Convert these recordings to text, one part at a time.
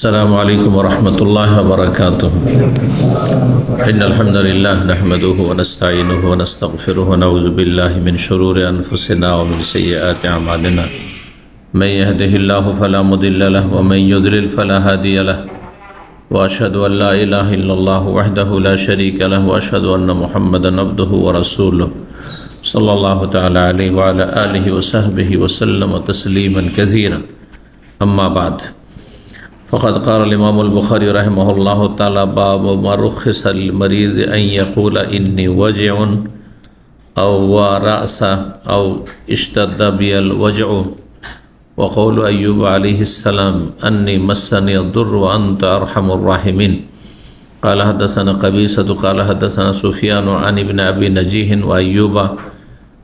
السلام عليكم ورحمة الله وبركاته. إن الحمد لله نحمده ونستعينه ونستغفره ونعوذ بالله من شرور أنفسنا ومن سيئات أعمالنا. من يهده الله فلا مضل له ومن يضلل فلا هادي له. وأشهد أن لا إله إلا الله وحده لا شريك له وأشهد أن محمدا عبده ورسوله صلى الله تعالى عليه وعلى آله وصحبه وسلم تسليما كثيرا. أما بعد، فقد قال الإمام البخاري رحمه الله تعالى: باب ما رخص للمريض أن يقول إني وجع أو رأس أو اشتد بي الوجع، وقول أيوب عليه السلام: أني مسني الضر وأنت أرحم الراحمين. قال حدثنا قبيصة قال حدثنا سفيان عن ابن أبي نجيح وأيوب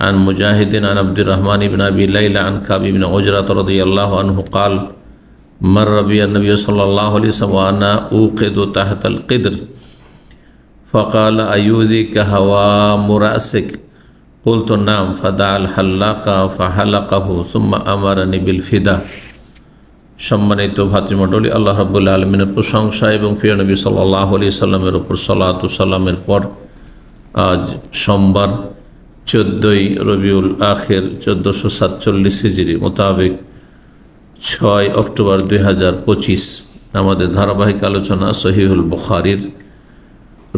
عن مجاهد عن عبد الرحمن بن أبي ليلى عن كعب بن عجرة رضي الله عنه قال: مر بي النبي صلى الله عليه وسلم وأنا أوقد تحت القدر فقال: أيؤذيك هوام رأسك؟ قلت: نعم. فدعا الحلاق فحلقه ثم أمرني بالفداء। সম্মানিত ভাতৃমণ্ডলী, আল্লাহ রাব্বুল আলামিনের প্রশংসা এবং প্রিয় নবী সাল্লাল্লাহু আলাইহি সাল্লামের উপর সালাত ও সালামের পর আজ সোমবার 14ই রবিউল আখির 1447 হিজরি মোতাবেক 6 অক্টোবর 2025 আমাদের ধারাবাহিক আলোচনা সহিহুল বুখারীর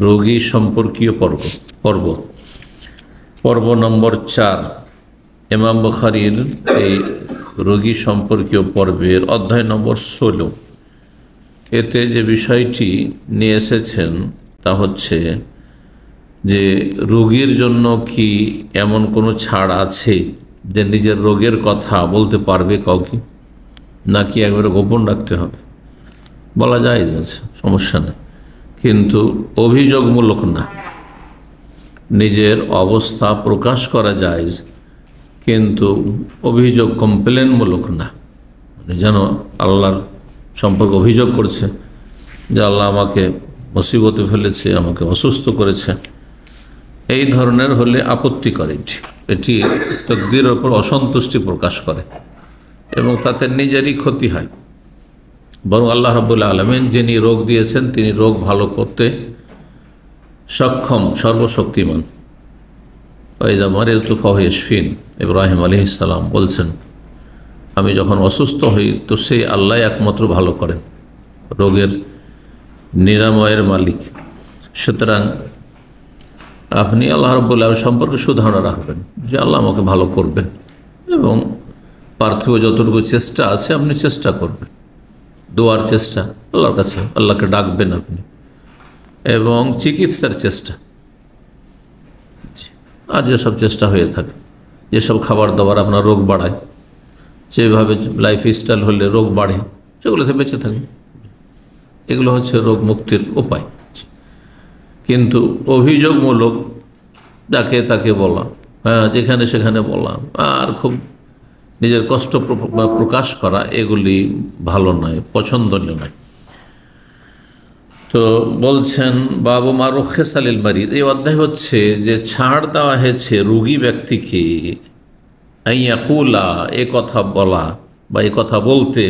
রোগী সম্পর্কীয় পর্ব নম্বর 4। ইমাম বুখারীর এই রোগী সম্পর্কীয় পর্বের অধ্যায় নম্বর 16। এতে যে বিষয়টি নিয়ে এসেছেন তা হচ্ছে যে রোগীর জন্য কি এমন কোনো ছাড় আছে যে নিজের রোগের কথা বলতে পারবে কাউকে, নাকি একবারে গোপন রাখতে হবে? বলা যায় আছে, সমস্যা নেই, কিন্তু অভিযোগমূলক না। নিজের অবস্থা প্রকাশ করা যায়, কিন্তু অভিযোগ কমপ্লেনমূলক না। যেন আল্লাহর সম্পর্কে অভিযোগ করছে যে আল্লাহ আমাকে মুসিবতে ফেলেছে, আমাকে অসুস্থ করেছে, এই ধরনের হলে আপত্তি করে। এটি তাকদীরের উপর অসন্তুষ্টি প্রকাশ করে এবং তাতে নিজেরই ক্ষতি হয়। বরং আল্লাহ রাব্বুল আলামিন যিনি রোগ দিয়েছেন তিনি রোগ ভালো করতে সক্ষম, সর্বশক্তিমান। ওয়াইযা মারিযতু ফাহুয়া ইয়াশফিন, ইব্রাহিম আলাইহিস সালাম বলছেন, আমি যখন অসুস্থ হই তো সেই আল্লাহ একমাত্র ভালো করেন, রোগের নিরাময়ের মালিক। সুতরাং আপনি আল্লাহ রাব্বুল আলামিন সম্পর্কে সুধারণা রাখবেন যে আল্লাহ আমাকে ভালো করবেন, এবং পার্থিব যতটুকু চেষ্টা আছে আপনি চেষ্টা করবেন, দোয়ার চেষ্টা আল্লাহর কাছে, আল্লাহকে ডাকবেন আপনি, এবং চিকিৎসার চেষ্টা। আর যেসব চেষ্টা হয়ে থাকে, যেসব খাবার দাবার আপনার রোগ বাড়ায়, যেভাবে লাইফ স্টাইল হলে রোগ বাড়ে, সেগুলোতে বেঁচে থাকবে। এগুলো হচ্ছে রোগ মুক্তির উপায়। কিন্তু অভিযোগমূলক যাকে তাকে বলা, যেখানে সেখানে বলা, আর খুব নিজের কষ্ট প্রকাশ করা, এগুলি ভালো নয়, পছন্দনীয় নয়। তো বলছেন বাবু মা রুখিসা লিল মারিদ, এই অধ্যায় হচ্ছে যে ছাড় দেওয়া হয়েছে রোগী ব্যক্তিকে আন ইয়াকুলা, এ কথা বলা বা এ কথা বলতে,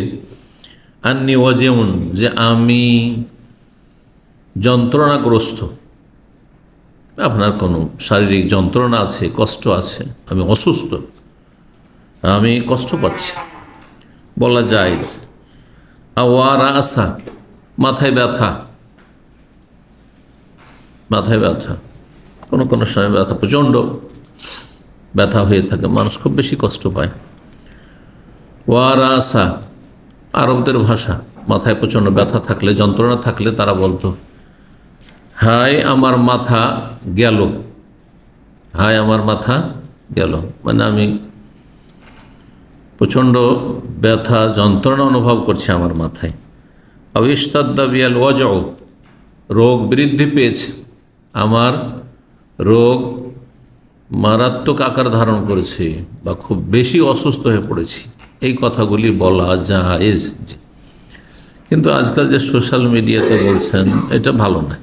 আন্নী ওয়াজিউন, যে আমি যন্ত্রণাগ্রস্ত, আপনার কোনো শারীরিক যন্ত্রণা আছে, কষ্ট আছে, আমি অসুস্থ, আমি কষ্ট পাচ্ছি, বলা যায়। আওয়ারা আসা, মাথায় ব্যথা, কোনো কোনো সময় ব্যথা, প্রচণ্ড ব্যথা হয়ে থাকে, মানুষ খুব বেশি কষ্ট পায়। ওয়ারা আসা আরবদের ভাষা, মাথায় প্রচণ্ড ব্যথা থাকলে, যন্ত্রণা থাকলে তারা বলতো, হায় আমার মাথা গেল, হায় আমার মাথা গেল, মানে আমি প্রচণ্ড ব্যথা যন্ত্রণা অনুভব করছে আমার মাথায়। আবিস্তাদ্দা বিয়াল ওয়াজউ, রোগ বৃদ্ধি পেয়েছে, আমার রোগ মারাত্মক আকার ধারণ করেছে বা খুব বেশি অসুস্থ হয়ে পড়েছি, এই কথাগুলি বলা জায়েজ। কিন্তু আজকাল যে সোশ্যাল মিডিয়াতে বলছেন এটা ভালো না।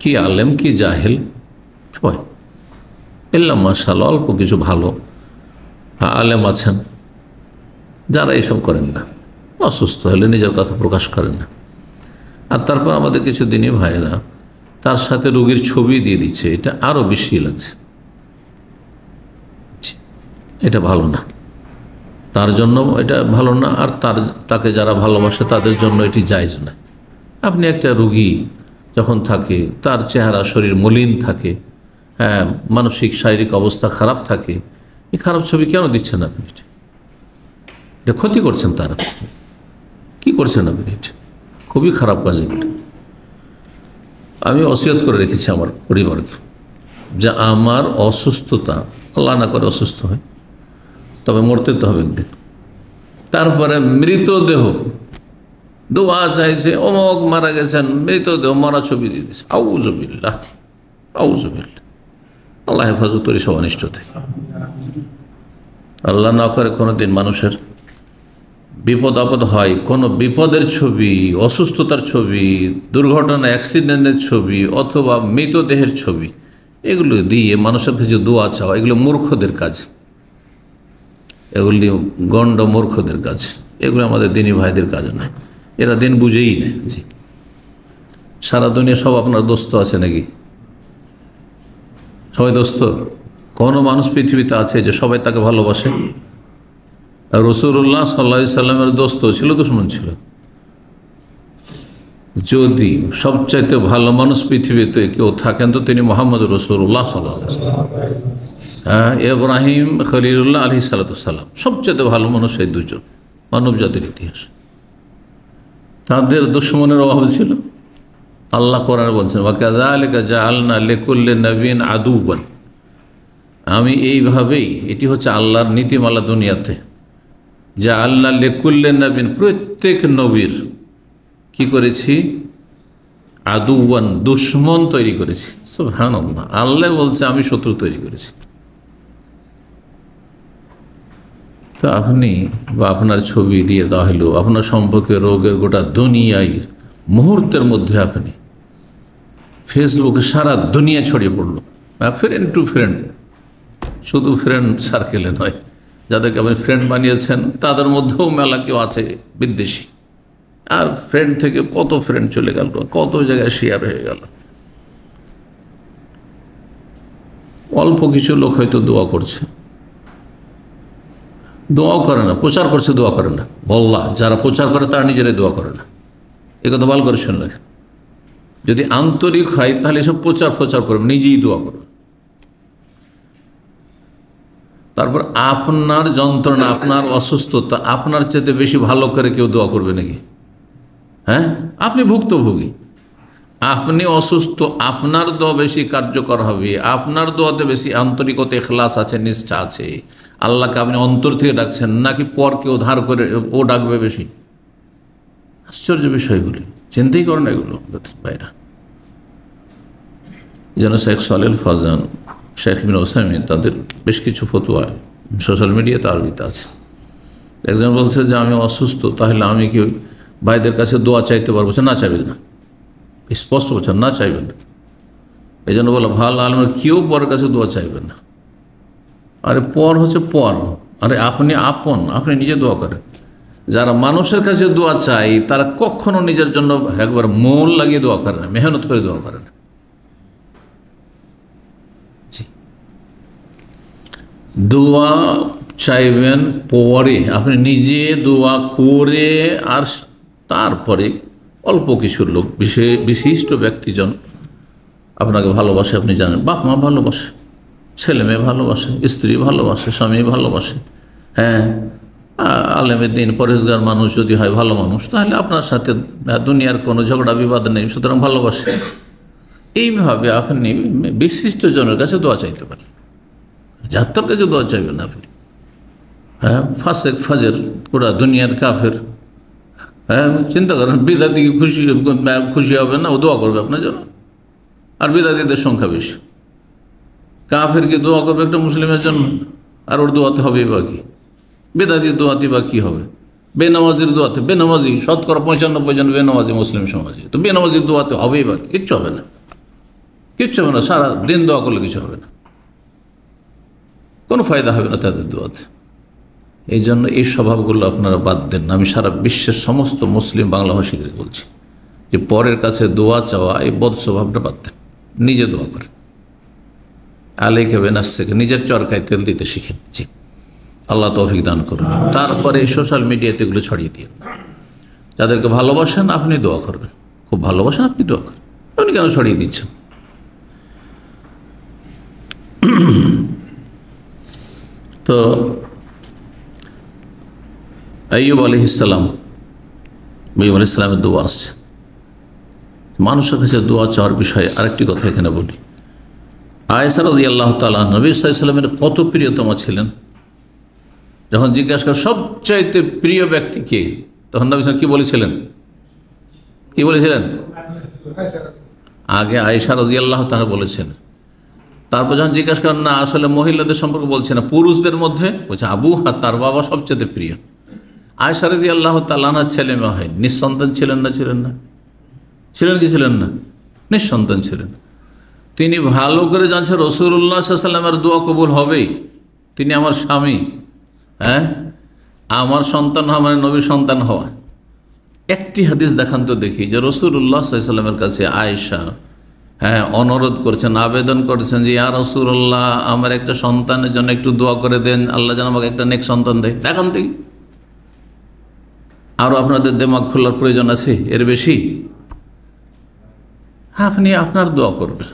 কি আলেম কি জাহেল সবাই, এল্লা মাশাআল্লাহ অল্প কিছু ভালো আলেম আছেন যারা এইসব করেন না, অসুস্থ হলে নিজের কথা প্রকাশ করে না। আর তারপর আমাদের কিছু দিনই ভাইয়েরা তার সাথে রোগীর ছবি দিয়ে দিচ্ছে, এটা আরও বেশি লাগছে। এটা ভালো না, তার জন্য এটা ভালো না, আর তাকে যারা ভালোবাসে তাদের জন্য এটি জায়েজ না। আপনি একটা রোগী যখন থাকে, তার চেহারা শরীর মলিন থাকে, হ্যাঁ, মানসিক শারীরিক অবস্থা খারাপ থাকে, এই খারাপ ছবি কেন দিচ্ছেন আপনি? এটা ক্ষতি করছেন, তার কি করছেন আপনি? এটা খুবই খারাপ কাজ। এগুলো আমি ওসিয়ত করে রেখেছি আমার পরিবারকে, যে আমার অসুস্থতা, আল্লাহ না করে অসুস্থ হয়, তবে মরতে তো হবে একদিন, তারপরে মৃতদেহ দোয়া চাইছে, অমুক মারা গেছেন, মৃতদেহ মরা ছবি দিয়ে দিয়েছে। আউযুবিল্লাহ, আউযুবিল্লাহ, আল্লাহ হেফাজত করি সব অনিষ্ট থেকে। আল্লাহ না করে কোনোদিন মানুষের বিপদ আপদ হয়, কোনো বিপদের ছবি, অসুস্থতার ছবি, দুর্ঘটনা অ্যাক্সিডেন্টের ছবি অথবা মৃতদেহের ছবি, এগুলো দিয়ে মানুষের কাছে দোয়া চাওয়া, এগুলো মূর্খদের কাজ, এগুলি গণ্ড মূর্খদের কাজ। এগুলো আমাদের দিনী ভাইদের কাজ নয়, এরা দিন বুঝেই নেই। জি, সারা দুনিয়া সব আপনার দোস্ত আছে নাকি? সবাই দোস্ত? কোনো মানুষ পৃথিবীতে আছে যে সবাই তাকে ভালোবাসে? রাসূলুল্লাহ সাল্লাল্লাহু আলাইহি সাল্লামের দোস্ত ছিল, দুশমন ছিল? যদি সবচাইতে ভালো মানুষ পৃথিবীতে কেউ থাকেন তো তিনি মুহাম্মদ রাসূলুল্লাহ সাল্লাল্লাহু আলাইহি ওয়াসাল্লাম। হ্যাঁ, ইব্রাহিম খলিলুল্লাহ আলাইহিস সালাম, সবচাইতে ভালো মানুষ এই দুজন মানব জাতির ইতিহাস। তাদের দুশমনের অভাব ছিল। আল্লাহ কোরআনে বলছেন, ওয়া কাযালিকা জাআলনা লিকুল্লি নাবিয়্যিন আদুওয়ান। আমি এইভাবেই, এটি হচ্ছে আল্লাহর নীতিমালা দুনিয়াতে, জাআলনা লিকুল্লি নাবিয়্যিন, প্রত্যেক নবীর কি করেছি? আদুওয়ান, দুশমন তৈরি করেছি। সুবহানাল্লাহ, আল্লাহ বলছে আমি শত্রু তৈরি করেছি। তো আপনি বা আপনার ছবি দিয়ে দেওয়া হলো, আপনার সম্পর্কে রোগের গোটা দুনিয়ায় মুহূর্তের মধ্যে আপনি ফেসবুকে সারা দুনিয়া ছড়িয়ে পড়লো, ফ্রেন্ড টু ফ্রেন্ড, শুধু ফ্রেন্ড সার্কেলে নয়, যাদেরকে আপনি ফ্রেন্ড বানিয়েছেন তাদের মধ্যেও মেলা কেউ আছে বিদ্বেষী, আর ফ্রেন্ড থেকে কত ফ্রেন্ড চলে গেল, কত জায়গায় শেয়ার হয়ে গেল। অল্প কিছু লোক হয়তো দোয়া করছে, দোয়াও করে না, প্রচার করছে, দোয়া করে না। বল্লা, যারা প্রচার করে তারা নিজেরাই দোয়া করে না। এ কথা ভালো করে শুনলেন। যদি আন্তরিক হয় তাহলে সব প্রচার করবে, নিজেই দোয়া করবে। তারপর আপনার যন্ত্রণা, আপনার অসুস্থতা আপনার চেয়ে বেশি ভালো করে কেউ দোয়া করবে নাকি? হ্যাঁ, আপনি ভুক্তভোগী, আপনি অসুস্থ, আপনার দোয়া বেশি কার্যকর হবে, আপনার দোয়াতে বেশি আন্তরিকতা, ইখলাস আছে, নিষ্ঠা আছে। আল্লাহকে আপনি অন্তর থেকে ডাকছেন, নাকি পর কেউ ধার করে ও ডাকবে বেশি? আশ্চর্য বিষয়গুলি চিন্তাই করেন এগুলো ভাইরা। যেন শেখ সালেহ ফাজান, শেখ বিন ওসাইমিন, তাদের বেশ কিছু ফতোয়া সোশ্যাল মিডিয়াতে আরবিতে আছে। একজন বলছে যে আমি অসুস্থ, তাহলে আমি কি ভাইদের কাছে দোয়া চাইতে পারবো? না, চাইবেন না, স্পষ্ট বলছেন, না চাইবেন না। এই জন্য বলো, ভালো আলমের কেউ পরের কাছে দোয়া চাইবেন না। আরে পর হচ্ছে পর, আরে আপনি আপন, আপনি নিজে দোয়া করেন। যারা মানুষের কাছে দোয়া চাই তারা কখনো নিজের জন্য একবার মন লাগিয়ে দোয়া করে না, মেহনত করে দোয়া করে না। দোয়া চাইবেন পরে, আপনি নিজে দোয়া করে, আর তারপরে অল্প কিছু লোক, বিশিষ্ট ব্যক্তিজন আপনাকে ভালোবাসে, আপনি জানেন, বাপ মা ভালোবাসে, ছেলে মেয়ে ভালোবাসে, স্ত্রী ভালোবাসে, স্বামী ভালোবাসে, হ্যাঁ, আলেমের দিন পরেশগার মানুষ যদি হয়, ভালো মানুষ, তাহলে আপনার সাথে দুনিয়ার কোনো ঝগড়া বিবাদ নেই, সুতরাং ভালোবাসে। এইভাবে আপনি বিশিষ্ট জনের কাছে দোয়া চাইতে পারেন, যাত্রার কাছে দোয়া চাইবেন আপনি। হ্যাঁ, ফাসেক ফাজের পুরা দুনিয়ার কাফের, হ্যাঁ, চিন্তা করেন, বিদাতিকে খুশি হবে না, ও দোয়া করবে আপনার জন্য? আর বিদাতিদের সংখ্যা বেশি। কাফেরকে দোয়া করবে একটা মুসলিমের জন্য, আর ওর দোয়াতে হবে বা কি? বেদাতির দোয়াতে বা কী হবে? বেনামাজির দোয়াতে, বেনামাজি 95% বেনামাজি মুসলিম সমাজে, তো বেনামাজির দোয়াতে হবেই বা কিচ্ছু হবে না, কিচ্ছু হবে না। সারা দিন দোয়া করলে কিছু হবে না, কোনো ফায়দা হবে না তাদের দোয়াতে। এই জন্য এই স্বভাবগুলো আপনারা বাদ দেন। আমি সারা বিশ্বের সমস্ত মুসলিম বাংলাভাষীদের বলছি যে পরের কাছে দোয়া চাওয়া এই বদ স্বভাবটা বাদ দেন, নিজে দোয়া করেন। আলেকে বেনাফসিকা, নিজের চরকায় তেল দিতে শিখেন। জি, আল্লাহ তৌফিক দান করুন। তারপরে সোশ্যাল মিডিয়াতে এগুলো ছড়িয়ে দিন। যাদেরকে ভালোবাসেন আপনি দোয়া করবেন, খুব ভালোবাসেন আপনি দোয়া করবেন, আপনি কেন ছড়িয়ে দিচ্ছেন? তো আইয়ুব আলাইহিসসালাম, আইয়ুব আলাইহিসসালামের দোয়া আসছে। মানুষের কাছে দোয়া চাওয়ার বিষয়ে আরেকটি কথা এখানে বলি। আয়েশা রাদিয়াল্লাহু তাআলা নবী সাল্লাল্লাহু আলাইহি ওয়াসাল্লামের কত প্রিয়তম ছিলেন। যখন জিজ্ঞাসা করেন সবচাইতে প্রিয় ব্যক্তি কে, তখন নবী সাল্লাল্লাহু কি বলেছিলেন? কি বলেছিলেন? আগে আয়েশা রাদিয়াল্লাহু তাআলা বলেছেন। তারপর যখন জিজ্ঞাসা করেন না আসলে মহিলাদের সম্পর্কে বলছে না, পুরুষদের মধ্যে বলছে আবু হা, তার বাবা সবচেয়ে প্রিয়। আয়েশা রাদিয়াল্লাহু তাআলা ছেলে মেয়ে হয়, নিঃসন্তান ছিলেন না? ছিলেন না? ছিলেন কি ছিলেন না? নিঃসন্তান ছিলেন। তিনি ভালো করে জানছেন রাসূলুল্লাহ সাল্লাল্লাহু আলাইহি ওয়াসাল্লামের দোয়া কবুল হবেই। তিনি আমার স্বামী, হ্যাঁ, আমার সন্তান হওয়া মানে নবীর সন্তান হওয়া। একটি হাদিস দেখান তো দেখি যে রাসূলুল্লাহ সাল্লাল্লাহু আলাইহি ওয়াসাল্লামের কাছে আয়েশা অনুরোধ করছেন, আবেদন করছেন যে ইয়া রাসূলুল্লাহ, আমার একটা সন্তানের জন্য একটু দোয়া করে দেন, আল্লাহ যেন আমাকে একটা নেক সন্তান দেয়। দেখান দেখি। আরও আপনাদের দিমাগ খোলার প্রয়োজন আছে এর বেশি? আপনি আপনার দোয়া করবেন,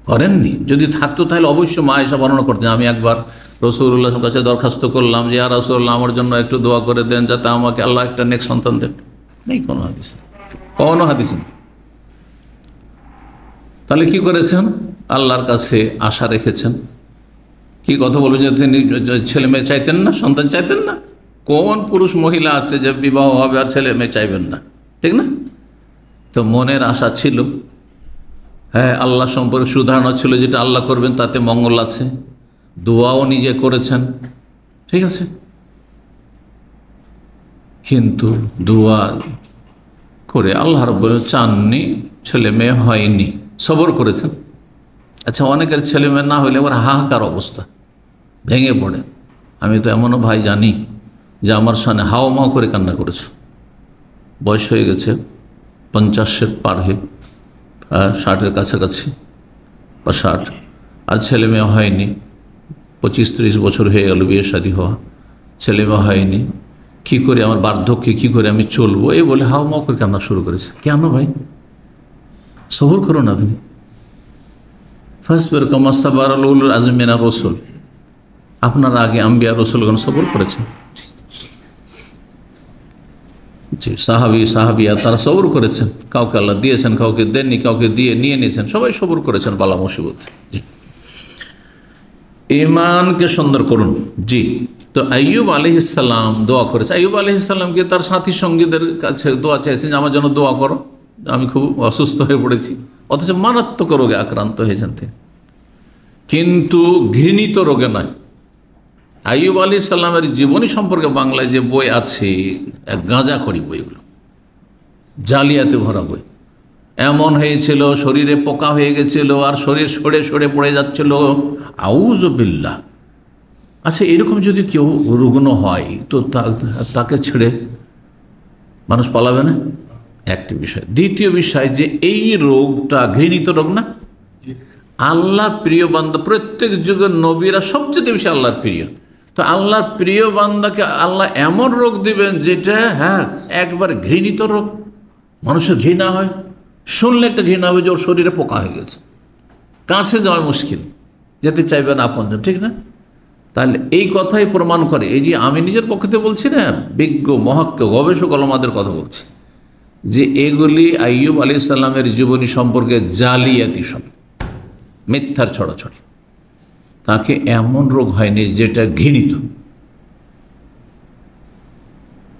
করেননি। যদি থাকতো তাহলে অবশ্যই মা আয়েশা বর্ণনা করতেন, আমি একবার রাসূলুল্লাহর কাছে দরখাস্ত করলাম যে ইয়া রাসূলুল্লাহ, আমার জন্য একটু দোয়া করে দেন যাতে আমাকে আল্লাহ একটা নেক সন্তান দেন। নেই কোনো হাদিস, কোনো হাদিস নেই। তাহলে কি করেছেন? আল্লাহর কাছে আশা রেখেছেন। কি কথা বলবেন যে তিনি ছেলে মেয়ে চাইতেন না, সন্তান চাইতেন না? কোন পুরুষ মহিলা আছে যে বিবাহ হবে আর ছেলে মেয়ে চাইবেন না? ঠিক না? তো মনের আশা ছিল, হ্যাঁ, আল্লাহ সম্পর্কে সুধারণা ছিল, যেটা আল্লাহ করবেন তাতে মঙ্গল আছে। দোয়াও নিজে করেছেন, ঠিক আছে। কিন্তু দোয়া করে আল্লাহ রাব্বুল চাননি, ছেলে মেয়ে হয়নি, সবর করেছেন। আচ্ছা, অনেকের ছেলে মেয়ে না হইলে আবার হাহাকার অবস্থা, ভেঙে পড়ে। আমি তো এমনও ভাই জানি যে আমার সামনে হাও মাও করে কান্না করেছে। বয়স হয়ে গেছে 50-এর পার হয়ে, 60-এর কাছাকাছি বা 60, আর ছেলে মেয়ে হয়নি। 25-30 বছর হয়ে গেল বিয়ে শাদী হওয়া, ছেলে মেয়ে হয়নি। কী করে আমার বার্ধক্যে কী করে আমি চলবো, এই বলে হাও মাও করে কান্না শুরু করেছে। কেন ভাই? সবর করুন আপনি। ফাসবির কামা সাবারাল উলুল আজমি মিনার রাসূল। আপনার আগে আম্বিয়া রাসূলগণ সবর করেছেন। জি, সাহাবিয়া তারা সবর করেছেন। কাউকে আল্লাহ দিয়েছেন, কাউকে দেননি, কাউকে দিয়ে নিয়ে নিয়েছেন, সবাই সবর করেছেন বালা মুসিবত। জি, ঈমানকে সুন্দর করুন। জি, তো আইয়ুব আলাইহিসসালাম দোয়া করেছে। আইয়ুব আলাইহিসসালামকে তার সাথী সঙ্গীদের কাছে দোয়া চাইছেন যে আমার জন্য দোয়া করো, আমি খুব অসুস্থ হয়ে পড়েছি। অথচ মারাত্মক রোগে আক্রান্ত হয়েছেন তিনি, কিন্তু ঘৃণিত রোগে নয়। আইয়ুব আলাইহিসসালামের জীবনী সম্পর্কে বাংলায় যে বই আছে, গাঁজাখড়ি বইগুলো, জালিয়াতে ভরা বই। এমন হয়েছিল শরীরে পোকা হয়ে গেছিল আর শরীর সরে সরে পড়ে যাচ্ছিল। আউযু বিল্লাহ। আচ্ছা, এরকম যদি কেউ রুগ্ন হয় তো তাকে ছেড়ে মানুষ পালাবে না? একটি বিষয়। দ্বিতীয় বিষয় যে এই রোগটা ঘৃণিত রোগ না? আল্লাহর প্রিয় বান্দা, প্রত্যেক যুগের নবীরা সবচেয়ে বেশি আল্লাহর প্রিয়। তো আল্লাহর প্রিয় বান্দাকে আল্লাহ এমন রোগ দিবেন যেটা একবার ঘৃণিত রোগ, মানুষের ঘৃণা হয়, শুনলে একটা ঘৃণা হবে যে ওর শরীরে পোকা হয়ে গেছে, কাছে যাওয়া মুশকিল, যেতে চাইবেন আপনজন, ঠিক না? তাহলে এই কথাই প্রমাণ করে, এই যে আমি নিজের পক্ষে বলছি না, বিজ্ঞ মহাক্ক গবেষক ওলামাদের কথা বলছি, যে এগুলি আইয়ুব আলাইহিসসালামের জীবনী সম্পর্কে জালিয়াতি সব, মিথ্যার ছড়াছড়ি। তাকে এমন রোগ হয়নি যেটা ঘৃণিত।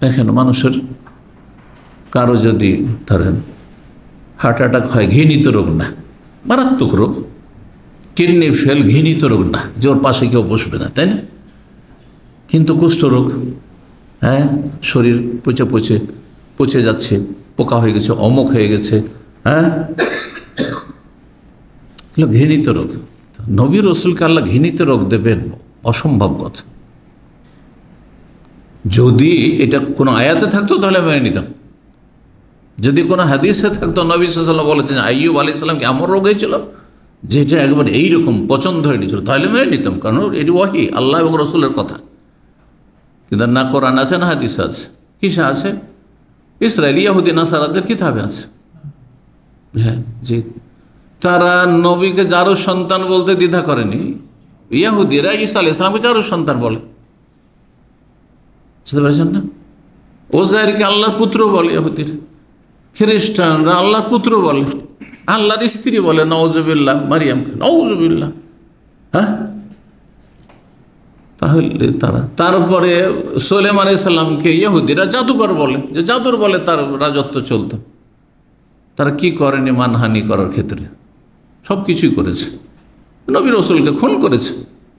দেখেন, মানুষের কারো যদি ধরেন হার্ট অ্যাটাক হয়, ঘৃণিত রোগ না, মারাত্মক রোগ। কিডনি ফেল, ঘৃণিত রোগ না, যে ওর পাশে কেউ বসবে না, তাই না? কিন্তু কুষ্ঠরোগ, শরীর পচে যাচ্ছে, পোকা হয়ে গেছে, অমুক হয়ে গেছে, ঘৃণিত রোগ। নবী রাসূলকে আল্লাহ ঘৃণিত রোগ দেবেন, অসম্ভব কথা। যদি এটা কোনো আয়াতে থাকতো তাহলে মেনে নিতাম, যদি কোনো হাদিসে থাকতো নবী সাল্লাল্লাহু আলাইহি ওয়াসাল্লাম বলেছেন আইয়ুব আলাইহিস সালামকে এমন রোগ হয়েছিল যেটা একবার এইরকম পছন্দ হয়ে নিয়েছিল, তাহলে মেনে নিতাম, কারণ এটি ওয়াহি, আল্লাহ এবং রসুলের কথা। কিন্তু না কোরআন আছে না হাদিস আছে, কিসে আছে? ইসরায়েলি ইহুদি নাসারাদের কিতাবে আছে। হ্যাঁ জি, তারা নবীকে যারও সন্তান বলতে দ্বিধা করেনি। ইহুদিরা ঈসা আলাইহিস সালামকে যারও সন্তান বলে, বুঝতে পারছেন না? ওজাইরকে আল্লাহর পুত্র বলে ইহুদিরা, খ্রিস্টানরা আল্লাহর পুত্র বলে, আল্লাহর স্ত্রী বলে নাউজুবিল্লাহ মারিয়ামকে, নাউজুবিল্লাহ। হ্যাঁ, তাহলে তারপরে সুলাইমান আলাইহিস সালামকে ইহুদিরা জাদুকর বলে, যে জাদুর বলে তার রাজত্ব চলত। তারা কি করেনি মানহানি করার ক্ষেত্রে? সব কিছুই করেছে। নবী রসুলকে খুন করেছে,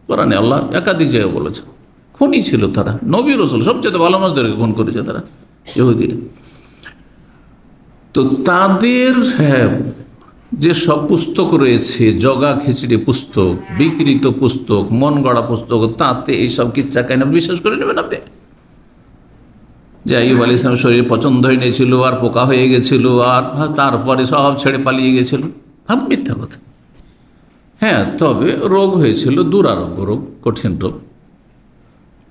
কোরআনে আল্লাহ একাধিক জায়গায় বলেছে। খুনই ছিল তারা, নবী রসুল সবচেয়ে ভালো মানুষদেরকে খুন করেছে তারা ইহুদিরা। তো তাদের যে সব পুস্তক রয়েছে, জগা খিচড়ি পুস্তক, বিকৃত পুস্তক, মন গড়া পুস্তক, তাতে এইসব কিচ্ছা কাহিনী বিশ্বাস করে নেবেন আপনি? যে আইয়ুব আলাইহিস সালামের শরীরে পছন্দ হয়ে নিয়েছিল, আর পোকা হয়ে গেছিল, আর তারপরে সব ছেড়ে পালিয়ে গেছিল, মিথ্যা কথা। হ্যাঁ, তবে রোগ হয়েছিল, দুরারোগ্য রোগ, কঠিন রোগ,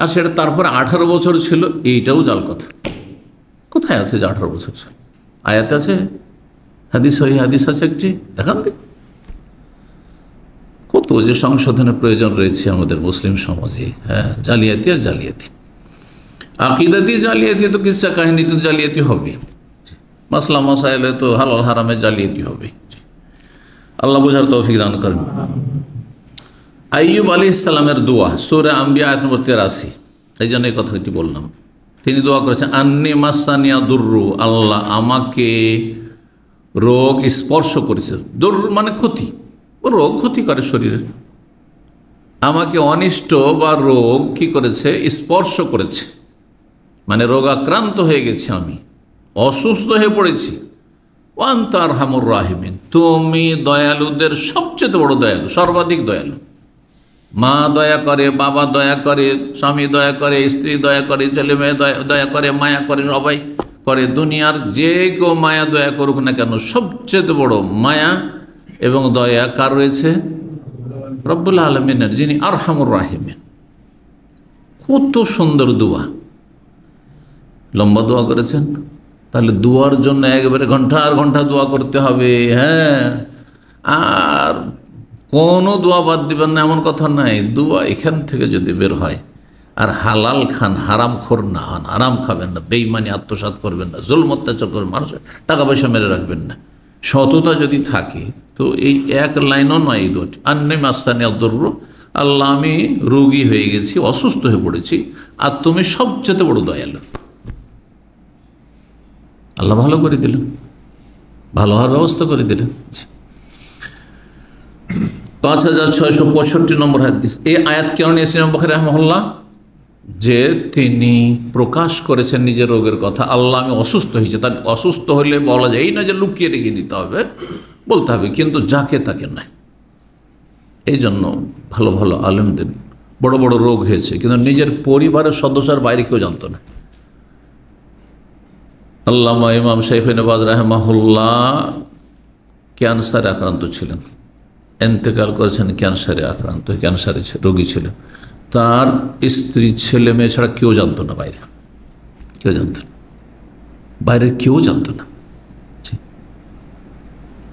আর সেটা তারপরে 18 বছর ছিল, এইটাও জাল কথা। কোথায় আছে যে 18 বছর ছিল? আয়াত আছে, হাদিস, ওই হাদিস আছে একটি, দেখান দিন। কত যে সংশোধনের প্রয়োজন রয়েছে আমাদের মুসলিম সমাজে। হ্যাঁ, জালিয়াতি আর জালিয়াতি, আকিদাতি জালিয়াতি, তো কিচ্ছা কাহিনী তো জালিয়াতি হবে, মাসলা মাসাইলে তো হালাল হারামে জালিয়াতি হবে। আল্লাহ বোঝার তৌফিক দান করেন। আইয়ুব আলাইহিস সালামের দোয়া, সূরা আম্বিয়া আয়াত নম্বর 83, এই জন্য এই কথাটি বললাম। তিনি দোয়া করেছেন আন্নি মাসানিয়া দুররু, আল্লাহ আমাকে রোগ স্পর্শ করেছে। দুর মানে ক্ষতি, রোগ ক্ষতি করে শরীরের। আমাকে অনিষ্ট বা রোগ কি করেছে? স্পর্শ করেছে, মানে রোগাক্রান্ত হয়ে গেছি, আমি অসুস্থ হয়ে পড়েছি। ওয়ান্তা আরহামুর রাহিমিন, তুমি দয়ালুদের সবচেয়ে বড় দয়ালু, সর্বাধিক দয়ালু। মা দয়া করে, বাবা দয়া করে, স্বামী দয়া করে, স্ত্রী দয়া করে, ছেলে মেয়ে দয়া করে, মায়া করে, সবাই করে। দুনিয়ার যে কেউ মায়া দয়া করুক না কেন, সবচেয়ে বড় মায়া এবং দয়া কার রয়েছে? রব্বুল আলামিনের, যিনি আরহামুর রাহিমিন। কত সুন্দর দোয়া, লম্বা দোয়া করেছেন। তাহলে দোয়ার জন্য একবারে ঘন্টার ঘন্টা দোয়া করতে হবে। হ্যাঁ, আর কোনো দোয়া বাদ দিবেন না এমন কথা নাই। দোয়া এখান থেকে যদি বের হয়, আর হালাল খান, হারামখোর না হন, হারাম খাবেন না, বেঈমানি আত্মসাৎ করবেন না, জুলম অত্যাচার করবেন, মানুষের টাকা পয়সা মেরে রাখবেন না, সততা যদি থাকে, তো এই এক লাইনও নয়, এই দোয়াটি আন্নি মাসানি আদুররু, আল্লাহ আমি রোগী হয়ে গেছি, অসুস্থ হয়ে পড়েছি, আর তুমি সবচেয়ে বড় দয়ালু। আল্লাহ ভালো করে দিলেন, ভালো হওয়ার ব্যবস্থা করে দিলেন। 5665 নম্বর হাদিস। এই আয়াত কেন নিয়েছেন ইমাম বুখারী রাহিমাহুল্লাহ? যে তিনি প্রকাশ করেছেন নিজের রোগের কথা, আল্লাহ আমি অসুস্থ হয়েছি। তার অসুস্থ হলে বলা যায়, এই না যে লুকিয়ে রেখে দিতে হবে, বলতে হবে, কিন্তু যাকে তাকে নয়। এই জন্য ভালো ভালো আলেমদের বড় বড় রোগ হয়েছে, কিন্তু নিজের পরিবারের সদস্যের বাইরে কেউ জানতো না। আল্লামা ইমাম শাইখুন বাজ রাহিমাহুল্লাহ ক্যান্সারে আক্রান্ত ছিলেন, ইন্তেকাল করেছেন ক্যান্সারে আক্রান্ত, ক্যান্সারে রোগী ছিলেন। তার স্ত্রী, ছেলে মেয়ে ছাড়া কেউ জানতো না, বাইরে কেউ জানতো না, বাইরের কেউ জানতো না।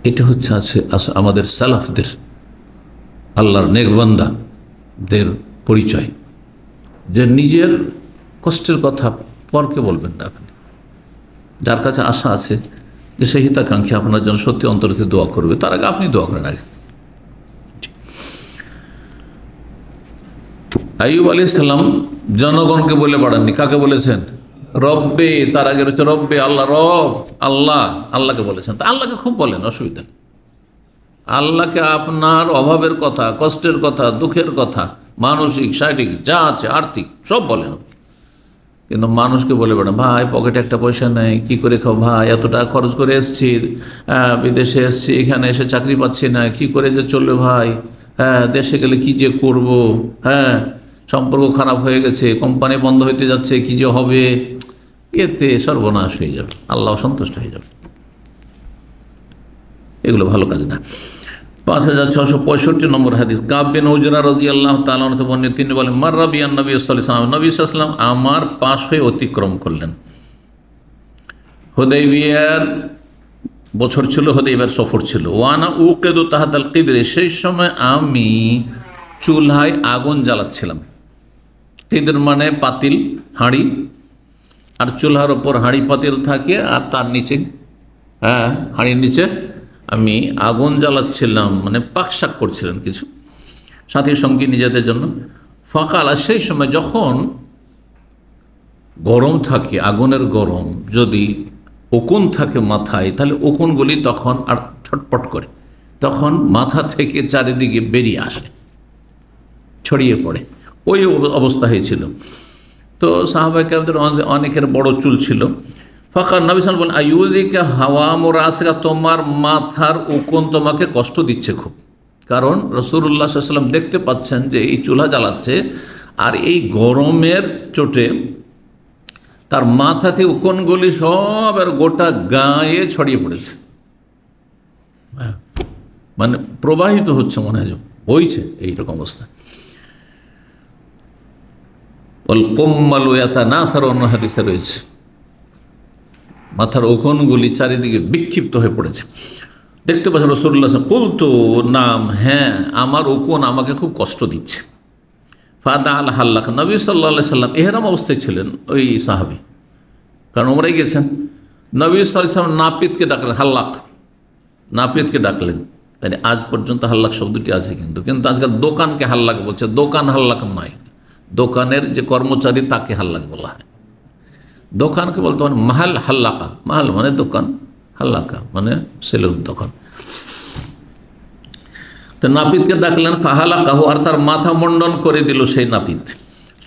এটা হচ্ছে আমাদের সালাফদের, আল্লাহর নেক বান্দাদের পরিচয়, যে নিজের কষ্টের কথা পরকে বলবেন না। আপনি যার কাছে আশা আছে যে সেই হিতাকাঙ্ক্ষী আপনার জন্য সত্যি অন্তরে দোয়া করবে, তার আগে আপনি দোয়া করেন আগে। আইয়ুব আলাইহিস সালাম জনগণকে বলে বাড়াননি, কাকে বলেছেন? রব্বে, তার আগে রয়েছে রব্বে, আল্লাহ, রব আল্লাহ, আল্লাহকে বলেছেন। তা আল্লাহকে খুব বলেন, অসুবিধা নেই। আল্লাহকে আপনার অভাবের কথা, কষ্টের কথা, দুঃখের কথা, মানসিক, শারীরিক যা আছে, আর্থিক সব বলেন। কিন্তু মানুষকে বলে বেড়া, ভাই পকেটে একটা পয়সা নেই, কি করে খাও ভাই, এত টাকা খরচ করে এসছি, বিদেশে এসছি, এখানে এসে চাকরি পাচ্ছি না, কি করে যে চলবে ভাই, হ্যাঁ দেশে গেলে কি যে করব, হ্যাঁ সম্পর্ক খারাপ হয়ে গেছে, কোম্পানি বন্ধ হইতে যাচ্ছে, কি যে হবে, এতে সর্বনাশ হয়ে যাবে, আল্লাহ সন্তুষ্ট হয়ে যাবে। এগুলো ভালো কাজ না। 5665 নম্বর হাদিস, কাব বিন উজরা রাদিয়াল্লাহু তাআলা আনহু বর্ণিত, তিনি বলেন, মাররা বিয়ান নবী সাল্লাল্লাহু আলাইহি ওয়াসাল্লাম, নবী সাল্লাল্লাহু আলাইহি ওয়াসাল্লাম আমার পাশ হয়ে অতিক্রম করলেন। হুদাইবিয়ার বছর ছিল, হুদাইবিয়ার সফর ছিল। ওয়ানা উকেদু তাহাতাল কিদরে, সেই সময় আমি চুলহায় আগুন জ্বালাচ্ছিলাম। কিদর মানে পাতিল, হাঁড়ি, আর চুলহার ওপর হাঁড়ি পাতিল থাকে, আর তার নিচে হাঁড়ির নিচে আমি আগুন জ্বালাচ্ছিলাম, মানে পাকশাক করছিলেন কিছু সাথী সঙ্গী নিজেদের জন্য। ফাকালা, সেই সময় যখন গরম থাকে, আগুনের গরম, যদি উকুন থাকে মাথায়, তাহলে উকুনগুলি তখন আর ছটপট করে, তখন মাথা থেকে চারিদিকে বেরিয়ে আসে, ছড়িয়ে পড়ে, ওই অবস্থা হয়েছিল। তো সাহাবায়ে কেরামদের অনেকের বড় চুল ছিল। ফাকার নবী সাল্লাল্লাহু আলাইহি ওয়াসাল্লাম, আইয়ুযিকা হাওয়ামু রাসিকা, তোমার মাথার উকুন তোমাকে কষ্ট দিচ্ছে খুব। কারণ রাসূলুল্লাহ সাল্লাল্লাহু আলাইহি ওয়াসাল্লাম দেখতে পাচ্ছেন যে এই চুলা জ্বালাচ্ছে, আর এই গরমের চোটে তার মাথা থেকে উকুনগুলি সব আর গোটা গায়ে ছড়িয়ে পড়েছে, মানে প্রবাহিত হচ্ছে, মনে হয় বইছে, এইরকম অবস্থা। কুম্মালু ইয়াতানাসারু, অন্য হাদিসে রয়েছে, মাথার উকুনগুলি চারিদিকে বিক্ষিপ্ত হয়ে পড়েছে। দেখতে পাচ্ছেন রাসূলুল্লাহ, কুলতু নাম, হ্যাঁ আমার উকুন আমাকে খুব কষ্ট দিচ্ছে। ফাদা আল হাল্লাক, নবী সাল্লাল্লাহু আলাইহি সাল্লাম ইহরাম অবস্থায় ছিলেন ওই সাহাবী, কারণ ওমরায় গেছেন। নবী সাল্লাল্লাহু আলাইহি সাল্লাম নাপিতকে ডাকলেন, হাল্লাক, নাপিতকে ডাকলেন। তাই আজ পর্যন্ত হাল্লাক শব্দটি আছে, কিন্তু আজকাল দোকানকে হাল্লাক বলছে, দোকান হাল্লাক নয়, দোকানের যে কর্মচারী তাকে হাল্লাক বলা হয়। দোকানকে বলতে মানে মাহাল হাল্লাকা, মাহাল মানে দোকান, হাল্লাকা মানে সেলুন। তখন তো নাপিতকে ডাকলেন, ফাহালাকাহু, আর তার মাথা মণ্ডন করে দিল সেই নাপিত।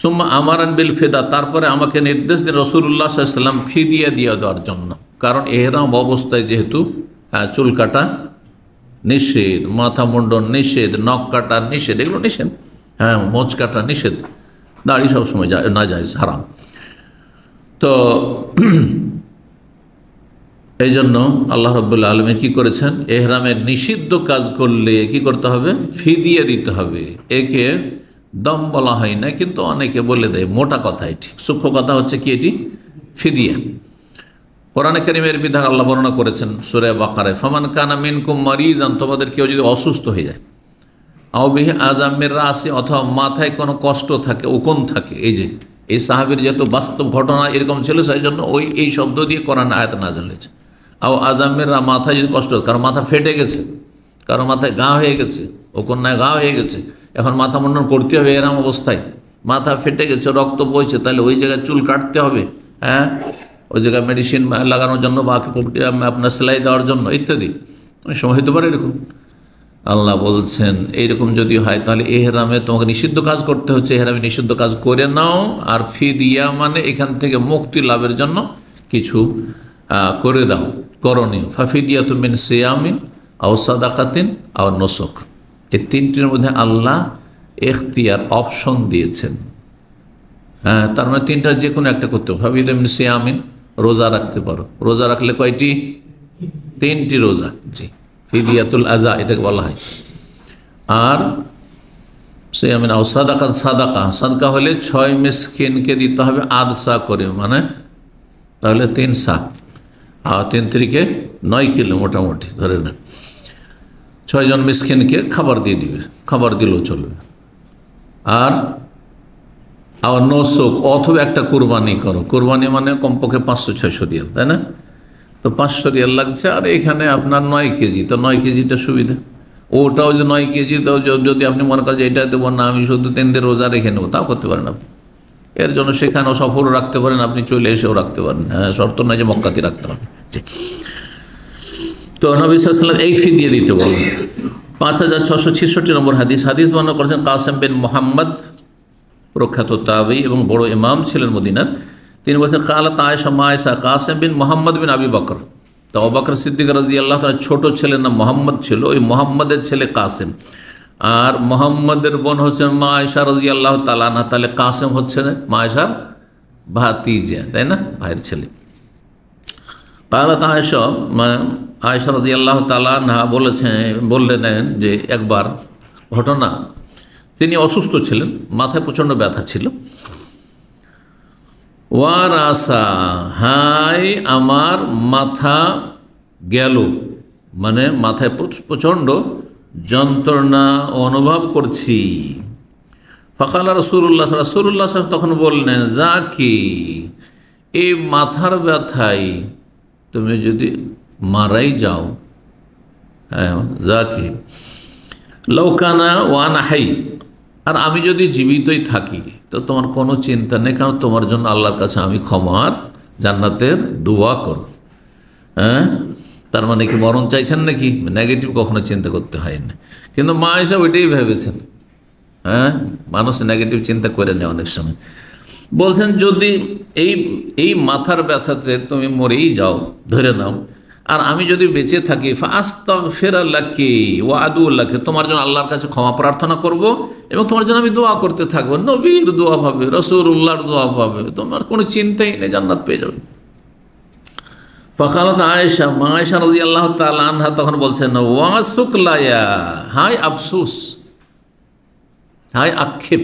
সুম্মা আমারান বিল ফিদা, তারপরে আমাকে নির্দেশ দিন রাসূলুল্লাহ সাল্লাল্লাহু আলাইহি ওয়াসাল্লাম ফিদিয়া দিয়ে দেওয়ার জন্য। কারণ ইহরাম অবস্থায় যেহেতু চুল কাটা নিষেধ, মাথা মুন্ডন নিষেধ, নখ কাটা নিষেধ, এগুলো নিষেধ, মোচ কাটা নিষেধ, দাড়ি সবসময় না যায়, হারাম। তো এই জন্য আল্লাহ রাব্বুল আলামিন কি করেছেন, এহরামের নিষিদ্ধ কাজ করলে কি করতে হবে, ফিদিয়া দিতে হবে। একে দম বলা হয় না, কিন্তু অনেকে বলে দেয়, মোটা কথা এটি, সূক্ষ্ম কথা হচ্ছে কি, এটি ফিদিয়া। কোরআনে কারীমের বিধান আল্লাহ বর্ণনা করেছেন সূরা বাকারায়, ফামান কানা মিনকুম মারিজান, তোমাদের কেউ যদি অসুস্থ হয়ে যায়, আও বিহি আযামির রাসি, অথবা মাথায় কোনো কষ্ট থাকে, উকুন থাকে। এই সাহাবীর যেহেতু বাস্তব ঘটনা এরকম ছিল, সেই জন্য এই শব্দ দিয়ে কোরআন আয়াত নাযিল হয়েছে। আও আযামির, মাথায় যদি কষ্ট, কারো মাথা ফেটে গেছে, কারো মাথায় ঘা হয়ে গেছে, উকুন নাই ঘা হয়ে গেছে, এখন মাথা মুন্ডন করতে হবে এরম অবস্থায়, মাথা ফেটে গেছে, রক্ত বইছে, তাহলে ওই জায়গায় চুল কাটতে হবে, ওই জায়গায় মেডিসিন লাগানোর জন্য বা আপনার সেলাই দেওয়ার জন্য ইত্যাদি। অনেক সময় হতে পারে এরকম। আল্লাহ বলছেন এইরকম যদি হয়, তাহলে এহরামে তোমাকে নিষিদ্ধ কাজ করতে হচ্ছে, এহরামে নিষিদ্ধ কাজ করে নাও। আর ফিদিয়া মানে এখান থেকে মুক্তি লাভের জন্য কিছু করে দাও, করণীয়। ফাফিদিয়াতুম মিন সিয়ামিন আও সাদাকাতিন আও নুসুক, এই তিনটির মধ্যে আল্লাহ এখতিয়ার, অপশন দিয়েছেন। তার মানে তিনটার যে কোনো একটা করতে হবে। ফাফিদিয়াতুম মিন সিয়ামিন, রোজা রাখতে পারো, রোজা রাখলে কয়টি, 3টি রোজা, জি, ফিদিয়াতুল আজা এটাকে বলা হয়। আর সিয়ামিন আও সাদাকা, সাদকা হলে 6 মিসকিনকে দিতে হবে আধসা করে, মানে তাহলে 3 সা, আর 3 3 9 কিলো মোটামুটি ধরে নেন। 6 জন মিসকিনকে খাবার দিয়ে দিবে, খাবার দিলেও চলবে। আর নসুক, অথবা একটা কোরবানি করো, কোরবানি মানে কমপক্ষে 500-600 রিয়াল, তাই না? তো 500 রিয়াল লাগছে, আর এখানে আপনার 9 কেজি, তো 9 কেজিটা সুবিধা। ওটাও যে 9 কেজি, তো যদি আপনি মনে করেন যে এটা দেবো না, আমি শুধু 3 দিন রোজা রেখে নেবো, তাও করতে পারেন আপনি। এর জন্য সেখানেও সফরও রাখতে পারেন, আপনি চলে এসেও রাখতে পারেন, শর্ত নয় যে মক্কাতে রাখতে হবে। তো নবী সাল্লাল্লাহু আলাইহি ওয়াসাল্লাম এই ফিদিয়া দিতে বলেন। 5666 নম্বর হাদিস বর্ণনা করেছেন কাসেম বিন মুহাম্মদ, প্রখ্যাত তাবী এবং বড় ইমাম ছিলেন মদিনার। তিনি বলছেন, কালাত আয়েশা, মা আয়েশা, কাসেম বিন মুহাম্মদ বিন আবি বকর, তো আবু বকর সিদ্দিক রাদিয়াল্লাহু তাআলা ছোট ছেলের নাম মুহাম্মদ ছিল, ওই মুহাম্মদের ছেলে কাসেম। আর মোহাম্মদের বোন হচ্ছেন মা আয়েশা রাদিয়াল্লাহু তাআলা আনহা, তাহলে কাসেম হচ্ছে মা আয়েশার ভাতিজা, তাই না, ভাইয়ের ছেলে। কালাত আয়েশা, আয়েশা রাদিয়াল্লাহু তাআলা আনহা বললেন যে একবার ঘটনা, তিনি অসুস্থ ছিলেন, মাথায় প্রচণ্ড ব্যথা ছিল। ওয়ারাসা, হাই আমার মাথা গেল, মানে মাথায় প্রচণ্ড যন্ত্রণা অনুভব করছি। ফাকালা রাসূলুল্লাহ তখন বললেন, যা কি এই মাথার ব্যথায় তুমি যদি মারাই যাও, হ্যাঁ যা কি লৌকানা ওয়ানা হাই, আর আমি যদি জীবিতই থাকি তো তোমার কোনো চিন্তা নেই, কারণ তোমার জন্য আল্লাহর কাছে আমি ক্ষমার জান্নাতের দোয়া করব। হ্যাঁ, তার মানে কি মরণ চাইছেন নাকি? নেগেটিভ কখনো চিন্তা করতে হয় না, কিন্তু মা এসে ওইটাই ভেবেছেন। হ্যাঁ, মানুষ নেগেটিভ চিন্তা করে নেয় অনেক সময়। বলছেন যদি এই মাথার ব্যথাতে তুমি মরেই যাও, ধরে নাও, আর আমি যদি বেঁচে থাকি, ফাস্তাগফিরুল্লাহি ওয়া আদুল্লাহি, তোমার জন্য আল্লাহর কাছে ক্ষমা প্রার্থনা করব এবং তোমার জন্য আমি দোয়া করতে থাকবো, নবীর দোয়া পাবে, রাসূলুল্লাহর দোয়া পাবে, তোমার কোনো চিন্তাই নেই, জান্নাত পেয়ে যাবে। ফাকালাত আয়েশা, মা আয়েশা রাদিয়াল্লাহু তাআলা আনহা তখন বলছেন, ওয়া সুকলায়া, হায় আফসোস, হায় আক্ষেপ,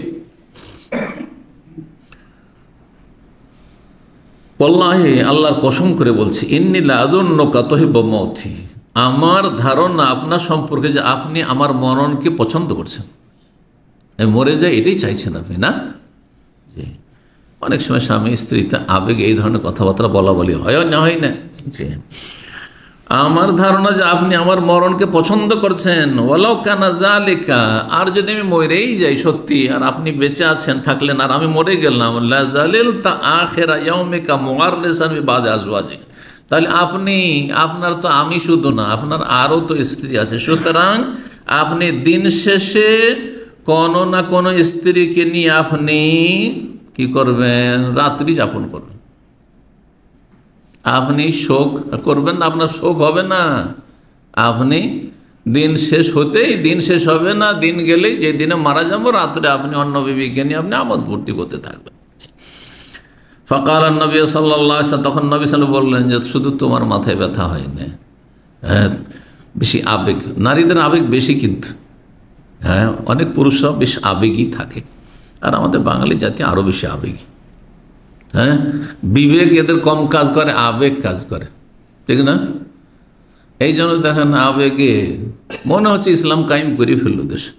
ওয়াল্লাহি আল্লাহর কসম করে বলছি, ইন্নী লা আযুন্নুকা তুহিব্বু মাউতি, আমার ধারণা আপনার সম্পর্কে যে আপনি আমার মরণকে পছন্দ করছেন, মরে যায় এটাই চাইছেন আপনি, না? জি, অনেক সময় স্বামী স্ত্রীতে আবেগে এই ধরনের কথাবার্তা বলা বলি হয় না, হয় না? জি, আমার ধারণা যে আপনি আমার মরণকে পছন্দ করছেন। ওয়ালাউ কানা যালিকা, আর যদি আমি মরেই যাই সত্যি, আর আপনি বেঁচে আছেন, থাকলেন, আর আমি মরে গেলাম, লা যালিলতা আখিরা ইয়াউমিকা মুআররিসান বিবাদ আজওয়াজি, তাহলে আপনার তো আমি শুধু না, আপনার আরও তো স্ত্রী আছে, সুতরাং আপনি দিন শেষে কোনো না কোনো স্ত্রীকে নিয়ে আপনি কি করবেন? রাত্রি যাপন করবেন। আপনি শোক করবেন না, আপনার শোক হবে না, আপনি দিন শেষ হতেই, দিন শেষ হবে না, দিন গেলেই, যে দিনে মারা যাবো, রাত্রে আপনি অন্য বিবিকে নিয়ে আপনি আমোদ ফুর্তি করতে থাকবেন। ফাকাল নবী সাল্লাল্লাহু আলাইহি ওয়াসাল্লাম, তখন নবী সাল্লাল্লাহু আলাইহি ওয়াসাল্লাম বললেন যে শুধু তোমার মাথায় ব্যথা হয় না, হ্যাঁ, বেশি আবেগ, নারীদের আবেগ বেশি, কিন্তু হ্যাঁ অনেক পুরুষরা বেশ আবেগী থাকে, আর আমাদের বাঙালি জাতি আরও বেশি আবেগী। হ্যাঁ, বিবেক এদের কম কাজ করে, আবেগ কাজ করে, ঠিক না? এই জন্য দেখেন আবেগে মনে হচ্ছে ইসলাম কায়েম করে ফেললো দেশে,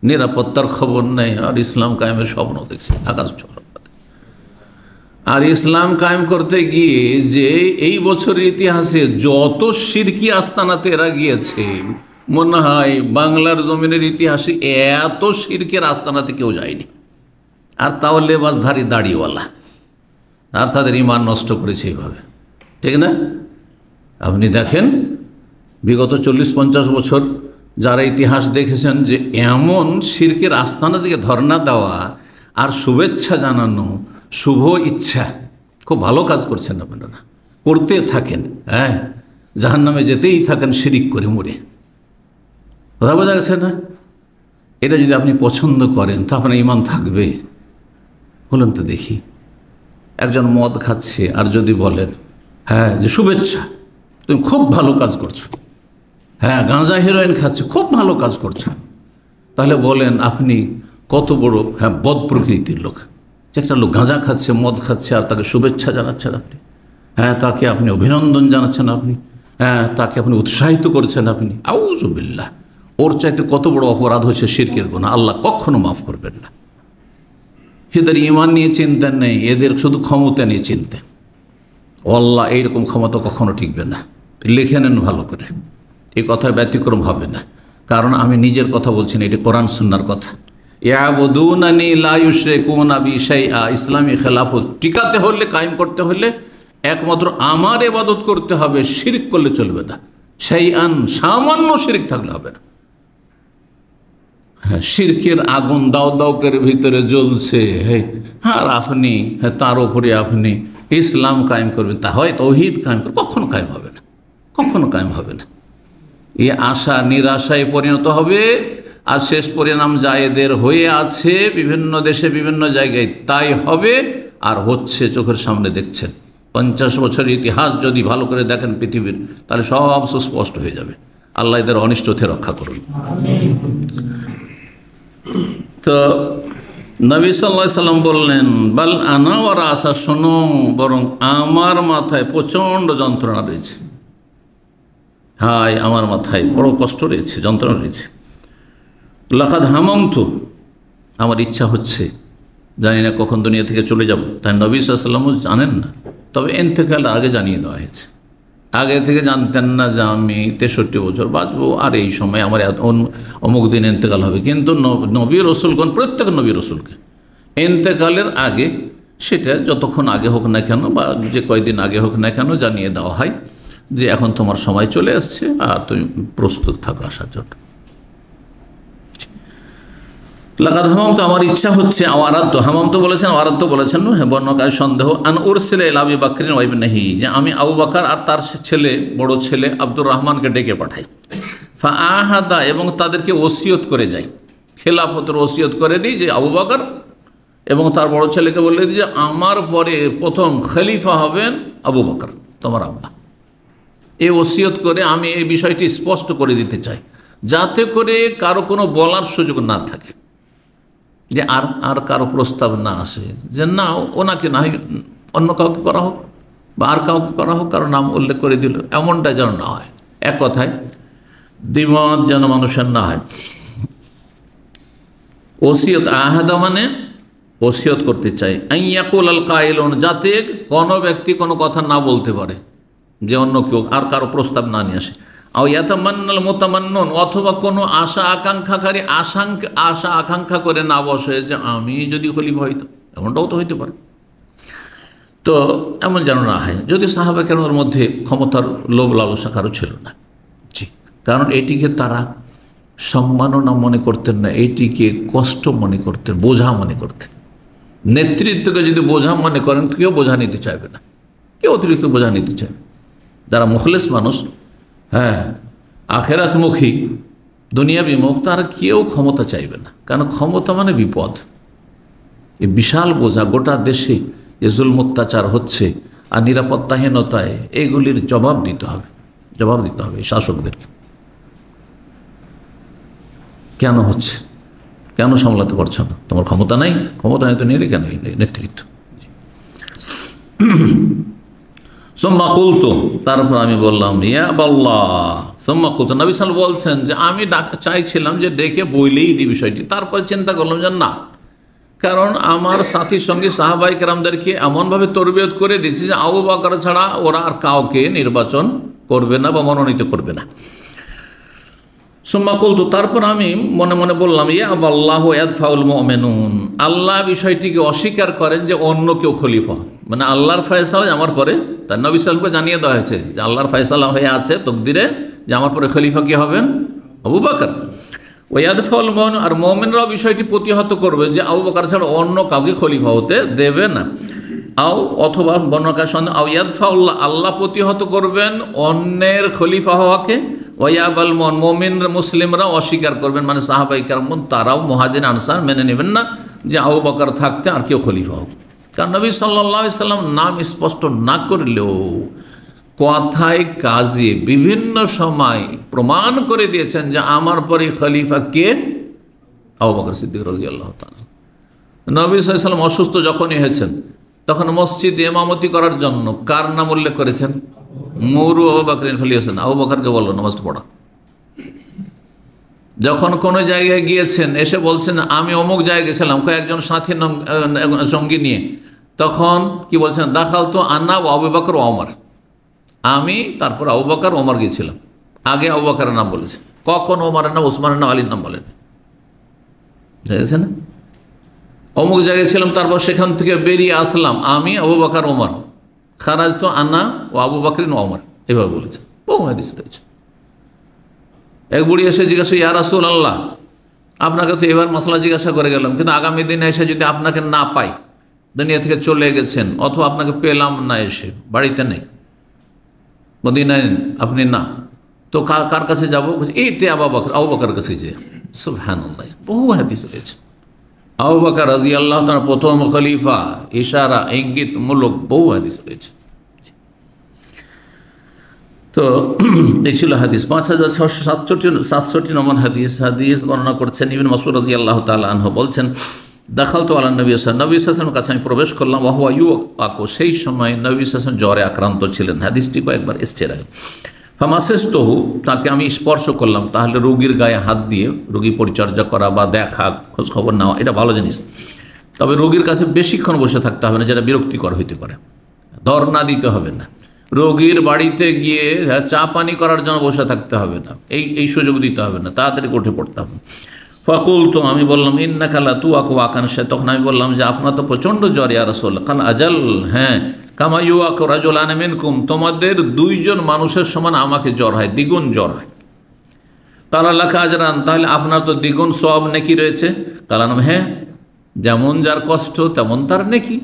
নিরাপত্তার খবর নেই, আর ইসলাম কায়েমের স্বপ্ন দেখছে আকাশ ছোঁয়া। আর ইসলাম কায়েম করতে গিয়ে যে এই বছরের ইতিহাসে যত শিরকি আস্তানাতে এরা গিয়েছে, মনে হয় বাংলার জমিনের ইতিহাসে এত শিরকের আস্তানাতে কেউ যায়নি, আর তাও লেবাসধারী দাড়িওয়ালা, আর তাদের ঈমান নষ্ট করেছে এইভাবে, ঠিক না? আপনি দেখেন বিগত 40-50 বছর যারা ইতিহাস দেখেছেন, যে এমন শিরকের আস্তানা থেকে ধর্ণা দেওয়া আর শুভেচ্ছা জানানো, শুভ ইচ্ছা, খুব ভালো কাজ করছেন আপনারা, করতে থাকেন, হ্যাঁ, জাহান্নামে যেতেই থাকেন শিরিক করে মরে। কথা বোঝা গেছে না? এটা যদি আপনি পছন্দ করেন তো আপনার ঈমান থাকবে? বলেন তো দেখি, একজন মদ খাচ্ছে আর যদি বলেন, হ্যাঁ যে শুভেচ্ছা, তুমি খুব ভালো কাজ করছো, হ্যাঁ গাঁজা হেরোইন খাচ্ছে, খুব ভালো কাজ করছো, তাহলে বলেন আপনি কত বড় বদ প্রকৃতির লোক, যে একটা লোক গাঁজা খাচ্ছে, মদ খাচ্ছে, আর তাকে শুভেচ্ছা জানাচ্ছেন আপনি, হ্যাঁ তাকে আপনি অভিনন্দন জানাচ্ছেন আপনি, হ্যাঁ তাকে আপনি উৎসাহিত করছেন আপনি। আউযু বিল্লাহ, ওর চাইতে কত বড় অপরাধ হচ্ছে শিরকের গুনাহ, আল্লাহ কখনো মাফ করবেন না। এদের ঈমান নিয়ে চিন্তা নেই, এদের শুধু ক্ষমতা নিয়ে চিন্তা। আল্লাহ এইরকম ক্ষমতা কখনো টিকবে না, লিখে নেন ভালো করে, এই কথার ব্যতিক্রম হবে না, কারণ আমি নিজের কথা বলছি না, এটা কোরআন সুন্নাহর কথা। ইয়াবুদুনানি লা ইউশরিকুনা বি শাইআ, ইসলামী খেলাফত টিকাতে হলে, কায়েম করতে হলে একমাত্র আমার ইবাদত করতে হবে, শিরক করলে চলবে না, শাইআন সামান্য শিরক থাকলে হবে না। হ্যাঁ, শিরকের আগুন দাও দাও করে ভিতরে জ্বলছে, আর আপনি তার উপরে আপনি ইসলাম কায়েম করবেন, তা হয় তাওহীদ কায়েম করবে, কখনো কায়েম হবে না, কখনো কায়েম হবে না। এই আশা নিরাশায় পরিণত হবে, আর শেষ পরিণাম জায়েদের হয়ে আছে বিভিন্ন দেশে বিভিন্ন জায়গায়, তাই হবে আর হচ্ছে, চোখের সামনে দেখছেন। 50 বছরের ইতিহাস যদি ভালো করে দেখেন পৃথিবীর, তাহলে সব সুস্পষ্ট হয়ে যাবে। আল্লাহ এদের অনিষ্ট থেকে রক্ষা করুন। তো নবী সাল্লাল্লাহু আলাইহি সাল্লাম বললেন, বাল আনা ওয়া রাসা, শোনো, বরং আমার মাথায় প্রচণ্ড যন্ত্রণা রয়েছে। হায়, আমার মাথায় বড় কষ্ট রয়েছে, যন্ত্রণা রয়েছে। লাকাদ হামামতু, আমার ইচ্ছা হচ্ছে, জানি না কখন দুনিয়া থেকে চলে যাব। তাই নবী সাল্লাল্লাহু আলাইহি সাল্লামও জানেন না, তবে ইন্তেকালের আগে জানিয়ে দেওয়া হয়েছে। আগে থেকে জানতেন না যে আমি 63 বছর বাঁচবো আর এই সময় আমার অমুক দিন ইন্তেকাল হবে, কিন্তু নবী রসুলগণ, প্রত্যেক নবী রসুলকে ইন্তেকালের আগে, সেটা যতক্ষণ আগে হোক না কেন বা যে কয়দিন আগে হোক না কেন, জানিয়ে দেওয়া হয় যে এখন তোমার সময় চলে আসছে আর তুমি প্রস্তুত থাকো আসার জন্য। লাকাদ হামামতু, আমার ইচ্ছা হচ্ছে, আওয়ারাদ্দু, হামামতু বলেছেন, আওয়ারাদ্দু বলেছেন, বর্ণকার সন্দেহ, আন উরসিলা ইলা আবি বকর ওয়া ইবনিহি, যে আমি আবু বকর আর তার ছেলে, বড় ছেলে আব্দুর রহমানকে ডেকে পাঠাই। ফাআহাদা, এবং তাদেরকে ওসিয়ত করে যাই, খেলাফতের ওসিয়ত করে দিই যে আবু বকর এবং তার বড় ছেলেকে বলে দিই যে আমার পরে প্রথম খলিফা হবেন আবু বকর, তোমার আব্বা। এই ওসিয়ত করে আমি এই বিষয়টি স্পষ্ট করে দিতে চাই, যাতে করে কারো কোনো বলার সুযোগ না থাকে, যে আর কারো প্রস্তাব না আসে যে না ওনাকে না হয় অন্য কাউকে করা হোক বা আর কাউকে করা হোক, কারো নাম উল্লেখ করে দিল, এমনটা যেন না হয়। এক কথায় দ্বিমত যেন মানুষের না হয়। ওসিয়ত, আহাদা মানে ওসিয়ত করতে চাই, আইয়াকুল আল কাইলুন, যাতে কোনো ব্যক্তি কোনো কথা না বলতে পারে, যে অন্য কেউ আর কারো প্রস্তাব না নিয়ে আসে। আও ইয়াতামান্নাল মুতামান্নুন, অথবা কোনো আশা আকাঙ্ক্ষাকারী আশা আকাঙ্ক্ষা করে না বসে যে আমি যদি খলিফা হইতাম, এমনটাও তো হইতে পারে। তো এমন যেন না হয়। যদি সাহাবা কেরামের মধ্যে ক্ষমতার লোভ লালসা কারো ছিল না, জি, কারণ এটিকে তারা সম্মাননা মনে করতেন না, এইটিকে কষ্ট মনে করতেন, বোঝা মনে করতেন। নেতৃত্বকে যদি বোঝা মনে করেন তো কেউ বোঝা নিতে চাইবে না, কেউ অতিরিক্ত বোঝা নিতে চাইবে। যারা মুখলেস মানুষ, হ্যাঁ, আখেরাতমুখী, দুনিয়া বিমুখ, তারা কেউ ক্ষমতা চাইবে না, কারণ ক্ষমতা মানে বিপদ। এই বিশাল বোঝা, গোটা দেশে যে জুলম অত্যাচার হচ্ছে আর নিরাপত্তাহীনতায়, এইগুলির জবাব দিতে হবে এই শাসকদেরকে। কেন হচ্ছে, কেন সামলাতে পারছো না? তোমার ক্ষমতা নাই, ক্ষমতা নেই তো নিলে কেন নেতৃত্ব? সুম্মা কুলতু, তারপর আমি বললাম, ইয়া আল্লাহ, সুম্মা কুলতু, নবী সাল্লাল্লাহু আলাইহি ওয়াসাল্লাম বলছেন যে আমি চাইছিলাম যে ডেকে বইলেই দিই বিষয়টি, তারপর চিন্তা করলাম যে না, কারণ আমার সাথী সঙ্গী সাহাবায়ে কেরামদেরকে এমনভাবে তরবিয়ত করে দিয়েছি যে আবু বকর ছাড়া ওরা আর কাউকে নির্বাচন করবে না বা মনোনীত করবে না। সুম্মা কুলতু, তারপর আমি মনে মনে বললাম, ইয়া আল্লাহু ইয়াদফাউল মুমিনুন, আল্লাহ বিষয়টিকে অস্বীকার করেন যে অন্য কেউ খলিফা, মানে আল্লাহর ফয়সালা আমার পরে, তার নবী সাল্লাল্লাহু আলাইহি ওয়াসাল্লামকে জানিয়ে দেওয়া হয়েছে যে আল্লাহর ফয়সালা হয়ে আছে তকদিরে যে আমার পরে খলিফা কি হবেন? আবু বকর। ওয়াদফাউল মুমিনুন, আর মুমিনরাও বিষয়টি প্রতিহত করবে যে আবু বকর ছাড়া অন্য কাউকে খলিফা হতে দেবে না। আও, অথবা বর্ণনাকার সন্দেহ, আও ইয়াদফাউল্লাহ, আল্লাহ প্রতিহত করবেন অন্যের খলিফা হওয়াকে। ওয়াবাল মুমিন, মুসলিমরা অস্বীকার করবেন, মানে সাহাবায়ে কেরাম তারাও মুহাজির আনসার মেনে নেবেন না যে আবু বকর থাকতে আর কেউ খলিফা হোক। কারণ নবী সাল্লাল্লাহু আলাইহি সাল্লাম নাম স্পষ্ট না করলেও কথায় কাজে বিভিন্ন সময় প্রমাণ করে দিয়েছেন যে আমার পরে খলিফা কে? আবু বকর সিদ্দিক রাদিয়াল্লাহু তাআলা। নবী সাল্লাল্লাহু আলাইহি সাল্লাম অসুস্থ যখনই হয়েছেন, তখন মসজিদে ইমামতি করার জন্য কার নাম উল্লেখ করেছেন? মুরু আবু বকর ফলিয়াছেন, আবু বকরকে বলল নামাজ পড়া। যখন কোনো জায়গায় গিয়েছেন, এসে বলছেন আমি অমুক জায়গায় গেছিলাম কয়েকজন সাথী সঙ্গী নিয়ে, তখন কি বলছেন? দাখাল তো আন্না ও আবু বকর ও ওমর, আমি তারপর আবু বকর ওমর গিয়েছিলাম। আগে আবু বকরের নাম বলেছে, কখন ওমরের নাম, ওসমানের নাম, আলীর নাম বলেন। দেখেছেন, অমুক জায়গায় ছিলাম, তারপর সেখান থেকে বেরিয়ে আসলাম, আমি আবু বকর ওমর, খারাজ তো আন্না ও আবু বকরিন ওমর, এভাবে বলেছে। বহু হাদিস রয়েছে। এক বুড়ি এসে জিজ্ঞাসা, ইয়া রাসূলুল্লাহ, আপনাকে তো এবার মশলা জিজ্ঞাসা করে গেলাম, কিন্তু আগামী দিনে এসে যদি আপনাকে না পাই, দুনিয়া থেকে চলে গেছেন, অথবা আপনাকে পেলাম না, এসে বাড়িতে নেই, মদিনায় আপনি না, তো কার কাছে যাবো? এই তে আবু বকর, আবু বকরের কাছে যে সুবহানাল্লাহ, বহু হাদিস রয়েছে। আবু বকর রাদিয়াল্লাহু তাআলা প্রথম খলিফা, ইশারা ইঙ্গিত মূলক বহু হাদিস রয়েছে। তো এই ছিল হাদিস। 5667 নম্বর হাদিস বর্ণনা করছেন ইবনে মাসউদ রাদিয়াল্লাহু তাআলা আনহু, বলছেন দাখালতু আলা নবী সাল্লাল্লাহু আলাইহি ওয়াসাল্লামের কাছে আমি প্রবেশ করলাম, ওয়া হুয়া ইউআকু, সেই সময় নবী সাল্লাল্লাহু আলাইহি ওয়াসাল্লাম জ্বরে আক্রান্ত ছিলেন। হাদিসটি কয়েকবার এসছে আগে। ফামাসেস্তহু, তাকে আমি স্পর্শ করলাম। তাহলে রোগীর গায়ে হাত দিয়ে রোগী পরিচর্যা করা বা দেখা, খোঁজ খবর নেওয়া, এটা ভালো জিনিস। তবে রোগীর কাছে বেশিক্ষণ বসে থাকতে হবে না, যেটা বিরক্তিকর হইতে পারে। ধর্ণা দিতে হবে না, রোগীর বাড়িতে গিয়ে চা পানি করার জন্য বসে থাকতে হবে না, এই সুযোগ দিতে হবে না, তাড়াতাড়ি উঠে পড়তে হবে। ফাকুলতু, আমি বললাম ইন্নাকা লা তুআকু ওয়াকান, তখন আমি বললাম যে আপনার তো প্রচণ্ড জ্বর ইয়া রাসূলুল্লাহ। কাল আজাল, হ্যাঁ, কামা ইউআকু রাজুলান মিনকুম, তোমাদের দুইজন মানুষের সমান আমাকে জ্বর হয়, দ্বিগুণ জ্বর হয়। কাল লাকা আজরান, তাহলে আপনার তো দ্বিগুণ সওয়াব নেকি রয়েছে। কালাম, হ্যাঁ, যেমন যার কষ্ট তেমন তার নেকি।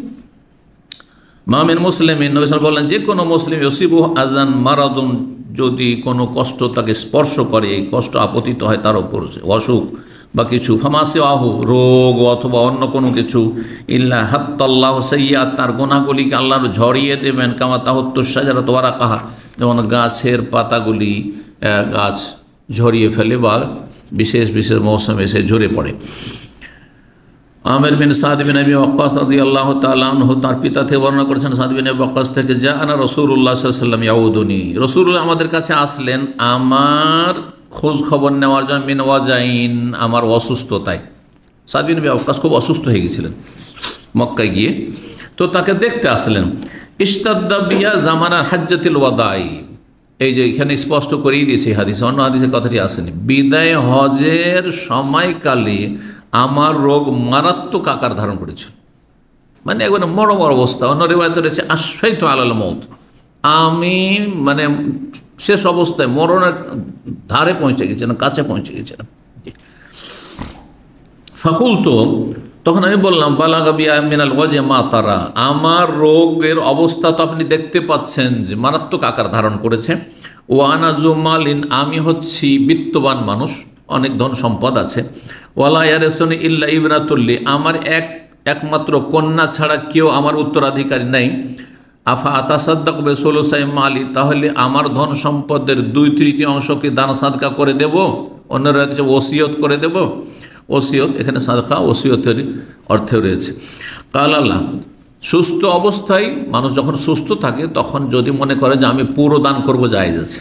মামিন মুসলিমিন, নবী সাল্লাল্লাহু আলাইহি ওয়াসাল্লাম বললেন যে কোনো মুসলিম ইউসিবু আযান মারাদুন, যদি কোনো কষ্ট তাকে স্পর্শ করে, এই কষ্ট আপতিত হয় তার উপর, অসুখ বা কিছু, ফামাসিয়াহু, রোগ অথবা অন্য কোনো কিছু, ইল্লা হাত্তাল্লাহু সাইয়্যাত, তার গুনাহগুলিকে আল্লাহ ঝরিয়ে দেবেন। কামা তাহুত্তুশ শাজারাতু ওয়ারাকাহা, যেমন গাছের পাতাগুলি গাছ ঝরিয়ে ফেলে বা বিশেষ বিশেষ মৌসুমে এসে ঝরে পড়ে। আমির বিন সাদ বিন আবি ওয়াক্কাস রাদিয়াল্লাহু তাআলা আনহু, তার পিতা থেকে বর্ণনা করেছেন সাদ বিন আবি ওয়াক্কাস থেকে, জাআনা রাসূলুল্লাহ সাল্লাল্লাহু আলাইহি ওয়াসাল্লাম ইয়াউদুনি, রাসূলুল্লাহ আমাদের কাছে আসলেন আমার খোঁজ খবর নেওয়ার জন্য, মিন ওয়াজাইন, আমার অসুস্থতায়। সাদ বিন আবি ওয়াক্কাস খুব অসুস্থ হয়ে গেছিলেন মক্কায় গিয়ে, তো তাকে দেখতে আসলেন। ইশতাদ্দা বিয়া জামানার হাজ্জাতুল ওয়াদাই, এই যে এখানে স্পষ্ট করেই দিয়েছে হাদিসে, অন্য হাদিসের কথাটি আসেনি। বিদায় হজের সময়কালে আমার রোগ মারাত্মক আকার ধারণ করেছিল, মানে একবারে মরমর অবস্থা। অন্য রিওয়ায়াতে রয়েছে আশফাইতু আলাল মউত, আমি মানে শেষ অবস্থায় মরণের ধারে পৌঁছে গেছিলাম, কাছে পৌঁছে গেছিলাম। ফাকুলতু, তখন আমি বললাম, বালাগা বিয়া মিনাল ওয়াজে মা তারা, আমার রোগের অবস্থা তো আপনি দেখতে পাচ্ছেন যে মারাত্মক আকার ধারণ করেছে। ওয়ানা জুমালিন, আমি হচ্ছি বিত্তবান মানুষ, অনেক ধন সম্পদ আছে। ওয়ালা ইয়ারিসুনি ইল্লা ইবনাতুল্লি, আমার একমাত্র কন্যা ছাড়া কেউ আমার উত্তরাধিকারী নাই। আফা আতাসাদ্দাকু বিসুলুসাই মালি, তাহলে আমার ধন সম্পদের 2/3 দান সাদকা করে দেব, অন্যরা ওসিয়ত করে দেব। ওসিয়ত এখানে সাদকা ওসিয়তের অর্থে রয়েছে। কাল আল্লাহ, সুস্থ অবস্থায় মানুষ যখন সুস্থ থাকে তখন যদি মনে করে যে আমি পুরো দান করবো, জায়েজ আছে,